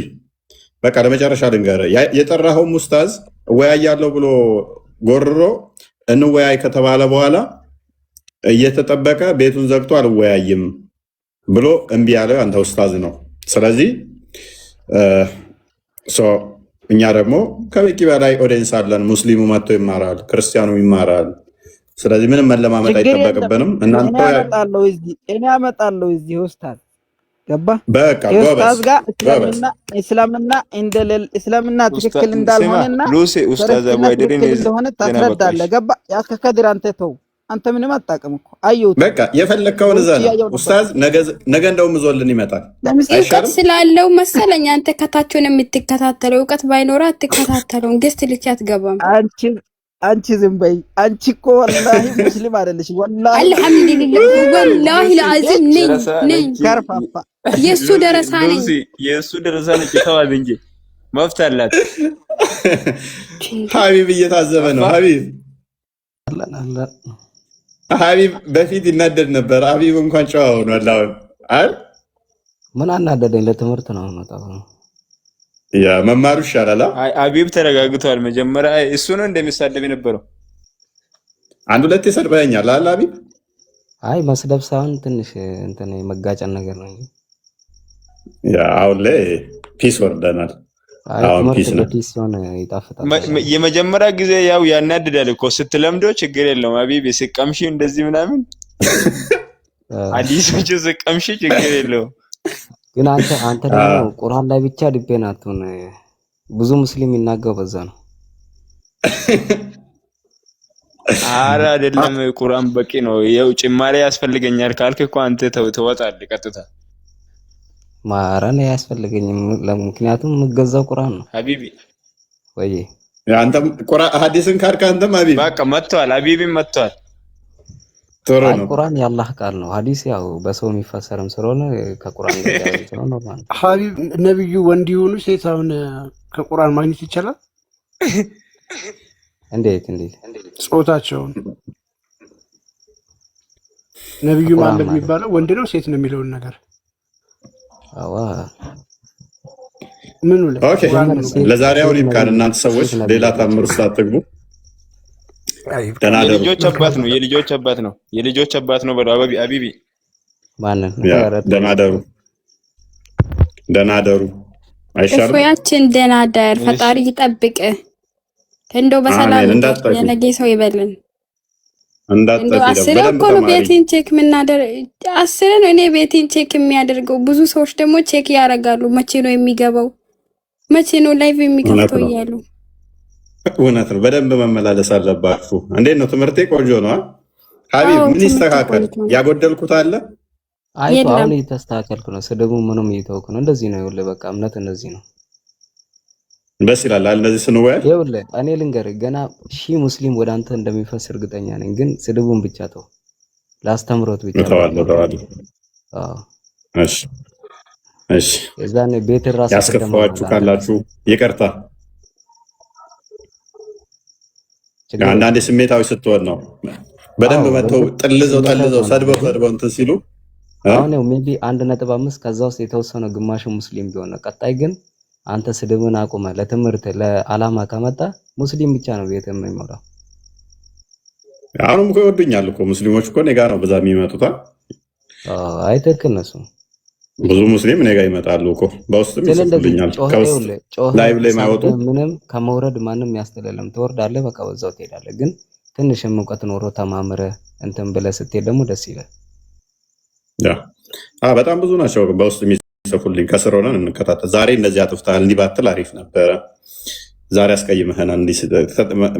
Speaker 2: በቃ ለመጨረሻ ልንገርህ፣ የጠራኸው ኡስታዝ እወያያለሁ ብሎ ጎርሮ እንወያይ ከተባለ በኋላ እየተጠበቀ ቤቱን ዘግቶ አልወያይም ብሎ እምቢ ያለው አንተ ኡስታዝ ነው። ስለዚህ እኛ ደግሞ ከበቂ በላይ ኦዲየንስ አለን። ሙስሊሙ መጥቶ ይማራል፣ ክርስቲያኑ ይማራል። ስለዚህ ምንም መለማመጥ አይጠበቅብንም። እናንተ
Speaker 12: እኔ አመጣለሁ እዚህ ኡስታዝ ገባ
Speaker 2: በቃ
Speaker 12: ኡስታዝ ጋር እስላምና ትክክል እንዳልሆነና
Speaker 7: ሉሲ ኡስታዝ አቡይድሪን
Speaker 12: እንደሆነ ታስረዳለህ። ገባ ያ ከከድር አንተ ተው አንተ ምንም አታውቅም እኮ አየሁት።
Speaker 2: በቃ የፈለግከውን እዛ ነው ኡስታዝ። ነገ እንደውም ዞልን ይመጣል።
Speaker 1: እውቀት ስላለው መሰለኝ አንተ ከታችሁን የምትከታተለው። እውቀት ባይኖር አትከታተለውም። ገስት ልክ አትገባም።
Speaker 12: አንቺ ዝም በይ። አንቺ እኮ ወላሂ ሙስሊም አይደለሽ። ወላሂ
Speaker 1: አልሐምዱሊላህ ወላሂ ለአዚም ነኝ
Speaker 12: ከርፋፋ
Speaker 1: የሱ ደረሳ ነኝ።
Speaker 7: የሱ ደረሳ ነች። ተዋት እንጂ መፍት አላት።
Speaker 2: ሀቢብ እየታዘበ ነው። ሀቢብ በፊት ይናደድ ነበር። ሀቢብ እንኳን ጨዋ ሆኗል። አሁን አይደል?
Speaker 6: ምን አናደደኝ? ለትምህርት ነው የምመጣው።
Speaker 2: ያ መማሩ ይሻላል።
Speaker 7: ሀቢብ ተረጋግቷል። መጀመሪያ እሱ ነው እንደሚሳደብ የነበረው።
Speaker 2: አንድ ሁለት ይሰድበኛል አለ ሀቢብ።
Speaker 6: አይ መስደብ ሳይሆን ትንሽ እንትን መጋጨን ነገር ነው እንጂ
Speaker 2: ያ አሁን ላይ ፒስ ወርደናል። አሁን ፒስ ነው።
Speaker 6: ይጣፍጣል።
Speaker 7: የመጀመሪያ ጊዜ ያው ያናድዳል እኮ ስትለምደው ችግር የለውም። ሀቢብ ስቀምሺ እንደዚህ ምናምን አዲሶቹ ስቀምሺ ችግር የለውም።
Speaker 6: ግን አንተ ደግሞ ቁርአን ላይ ብቻ ዲፔንድ አትሁን። ብዙ ሙስሊም ይናገው በዛ ነው።
Speaker 7: አረ አይደለም ቁርአን በቂ ነው። ያው ጭማሪ ያስፈልገኛል ካልክ እኮ አንተ ተወጣለህ ቀጥታ።
Speaker 6: ማራን ያስፈልገኝም ምክንያቱም የምገዛው ቁርአን ነው
Speaker 7: ሀቢቢ።
Speaker 6: ወይ
Speaker 2: አንተ ቁርአን ሐዲስን ካርካ አንተም ሀቢብ
Speaker 7: በቃ መጥቷል። ሀቢብም መጥቷል።
Speaker 2: ጥሩ ነው።
Speaker 6: ቁርአን የአላህ ቃል ነው። ሐዲስ ያው በሰው የሚፈሰርም ስለሆነ ከቁርአን ጋር ያለው ነው ማለት ነው።
Speaker 9: ሀቢብ ነብዩ ወንድ ይሁኑ ሴት አሁን ከቁርአን ማግኘት ይቻላል?
Speaker 6: እንዴት
Speaker 9: ጾታቸውን ነብዩ ማለት የሚባለው ወንድ ነው ሴት ነው የሚለውን ነገር
Speaker 6: አዋ
Speaker 9: ምን ነው?
Speaker 2: ኦኬ ለዛሬ አሁን ይብቃን። እናንተ ሰዎች ሌላ ታምሩ ሳትግቡ
Speaker 7: የልጆች አባት ነው። የልጆች አባት ነው በለው ሀቢቢ።
Speaker 6: ማንን
Speaker 2: ደህና ደሩ አይሻልም?
Speaker 1: እፎያችን ደህና ደር። ፈጣሪ ይጠብቅ። እንደው በሰላም የነገ ሰው ይበልን። እንደው አስሬ እኮ ነው ቤቴን ቼክ አስሬ ነው እኔ ቤቴን ቼክ የሚያደርገው። ብዙ ሰዎች ደግሞ ቼክ ያደርጋሉ። መቼ ነው የሚገባው? መቼ ነው ላይቭ የሚከፍተው እያሉ።
Speaker 2: እውነት ነው። በደንብ መመላለስ አለባችሁ። እንዴት ነው ትምህርቴ? ቆንጆ ነው። ሀቢብ ምን ይስተካከል? ያጎደልኩት አለ?
Speaker 6: አይ አሁን እየተስተካከልኩ ነው። ስደቡ ምንም እየተወኩ ነው። እንደዚህ ነው። ይኸውልህ በቃ እምነት እንደዚህ ነው።
Speaker 2: ደስ ይላል። እንደዚህ ስንወያይ
Speaker 6: ይኸውልህ እኔ ልንገርህ ገና ሺህ ሙስሊም ወደ አንተ እንደሚፈስ እርግጠኛ ነኝ። ግን ስድቡን ብቻ ተው፣ ላስተምሮት ብቻ
Speaker 2: ተዋለሁ። እሺ
Speaker 6: የዛኔ ቤት ራስ
Speaker 2: ያስከፋችሁ ካላችሁ ይቅርታ። አንዳንዴ ስሜታዊ ስትሆን ነው በደንብ መተው ጠልዘው ሰድበው እንትን ሲሉ
Speaker 6: አሁን ነው ሜቢ 1.5 ከዛ ውስጥ የተወሰነ ግማሽ ሙስሊም ቢሆን ቀጣይ ግን አንተ ስድብን አቁመ ለትምህርት ለዓላማ ከመጣ ሙስሊም ብቻ ነው ቤት የሚሞላው።
Speaker 2: አሁንም እኮ ይወዱኛል እኮ ሙስሊሞች እኮ እኔ ጋር ነው በዛ የሚመጡት።
Speaker 6: አይ ትክክል ነሱ።
Speaker 2: ብዙ ሙስሊም እኔ ጋር ይመጣሉ እኮ በውስጥም ይጽፉልኛል። ከውስጥ ላይቭ ላይ ማይወጡ
Speaker 6: ምንም ከመውረድ ማንም ያስተለለም ትወርዳለህ፣ በቃ በዛው ትሄዳለህ። ግን ትንሽም እውቀት ኖሮ ተማምረ እንትን ብለህ ስትሄድ ደግሞ ደስ ይላል።
Speaker 2: በጣም ብዙ ናቸው በውስጥ የሚጽፉልኝ። ከስር ሆነን እንከታተል። ዛሬ እንደዚህ አጥፍተሃል እንዲህ ባትል አሪፍ ነበረ፣ ዛሬ አስቀይመህናል፣ እንዲህ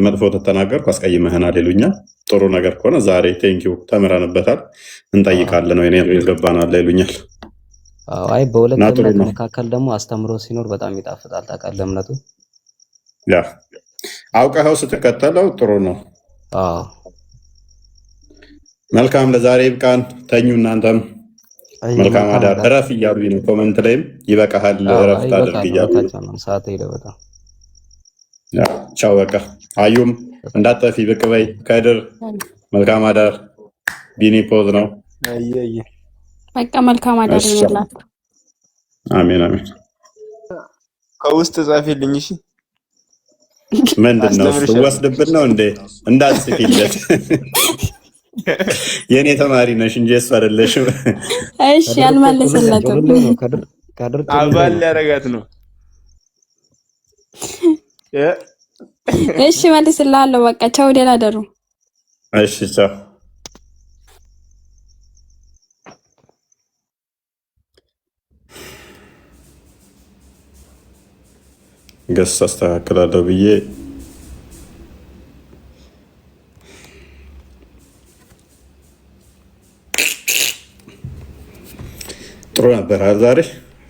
Speaker 2: መጥፎ ተተናገርኩ አስቀይመህናል ይሉኛል። ጥሩ ነገር ከሆነ ዛሬ ቴንኪው ተምረንበታል እንጠይቃለን ነው የገባናል ይሉኛል።
Speaker 6: አይ በሁለት እምነት መካከል ደግሞ አስተምሮ ሲኖር በጣም ይጣፍጣል። ታውቃለህ እምነቱ
Speaker 2: አውቀኸው ስትከተለው ጥሩ ነው። መልካም ለዛሬ ይብቃን። ተኙ እናንተም መልካም አዳር። እረፍ እያሉኝ ነው ኮመንት ላይም ይበቃሃል እረፍት አድርግ እያሉ
Speaker 6: ሰዓት ሄደ በጣም
Speaker 2: ቻው በቃ። አዩም እንዳጠፊ ብቅ በይ። ከድር መልካም አዳር። ቢኒ ፖዝ ነው
Speaker 1: በቃ መልካም አዳር ይሁንላችሁ።
Speaker 2: አሜን አሜን።
Speaker 7: ከውስጥ ጻፊልኝ እሺ።
Speaker 2: ምንድን ነው ወስድብን ነው እንዴ? እንዳትጽፊለት የኔ ተማሪ ነሽ እንጂ እሱ አይደለሽም።
Speaker 1: እሺ አልመለሰለትም።
Speaker 7: አባል ያረጋት ነው።
Speaker 1: እሺ መልስልሃለሁ። በቃ ቻው፣ ደህና ደሩ።
Speaker 2: እሺ ቻው። ገስ አስተካክላለሁ ብዬ ጥሩ ነበር። ዛሬ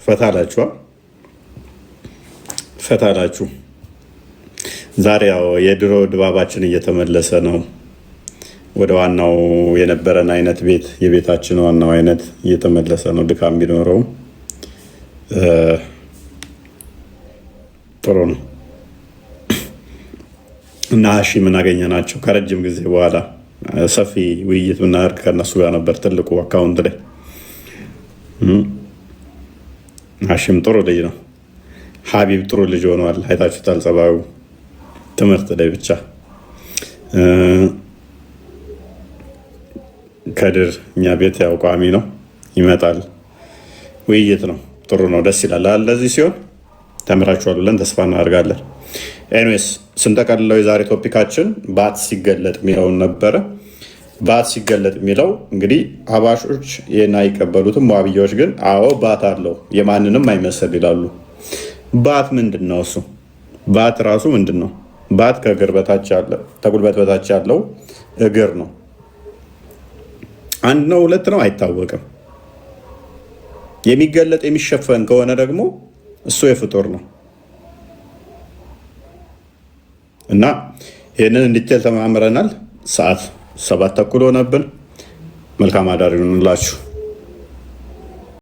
Speaker 2: ፈታላችሁ። ዛሬ ያው የድሮ ድባባችን እየተመለሰ ነው። ወደ ዋናው የነበረን አይነት የቤታችን ዋናው አይነት እየተመለሰ ነው። ድካም ቢኖረውም ጥሩ ነው እና እሺ ምን አገኘናቸው? ከረጅም ጊዜ በኋላ ሰፊ ውይይት ብናደርግ ከነሱ ጋር ነበር ትልቁ አካውንት ላይ። ሀሺም ጥሩ ልጅ ነው። ሀቢብ ጥሩ ልጅ ሆኗል። አይታችሁታል ጸባዩ። ትምህርት ላይ ብቻ ከድር እኛ ቤት ያው ቋሚ ነው፣ ይመጣል። ውይይት ነው፣ ጥሩ ነው፣ ደስ ይላል። ለዚህ ሲሆን ተምራችኋል ብለን ተስፋ እናደርጋለን። ኤኒዌይስ ስንጠቀልለው የዛሬ ቶፒካችን ባት ሲገለጥ የሚለውን ነበረ። ባት ሲገለጥ የሚለው እንግዲህ አባሾች ይህን አይቀበሉትም። ዋብያዎች ግን አዎ ባት አለው የማንንም አይመስል ይላሉ። ባት ምንድን ነው? እሱ ባት ራሱ ምንድን ነው? ባት ከእግር በታች ያለ ከጉልበት በታች ያለው እግር ነው። አንድ ነው ሁለት ነው አይታወቅም። የሚገለጥ የሚሸፈን ከሆነ ደግሞ እሱ የፍጡር ነው እና ይህንን እንዲቴል ተማምረናል። ሰዓት 7 ተኩል ሆነብን። መልካም አዳር ይሁንላችሁ።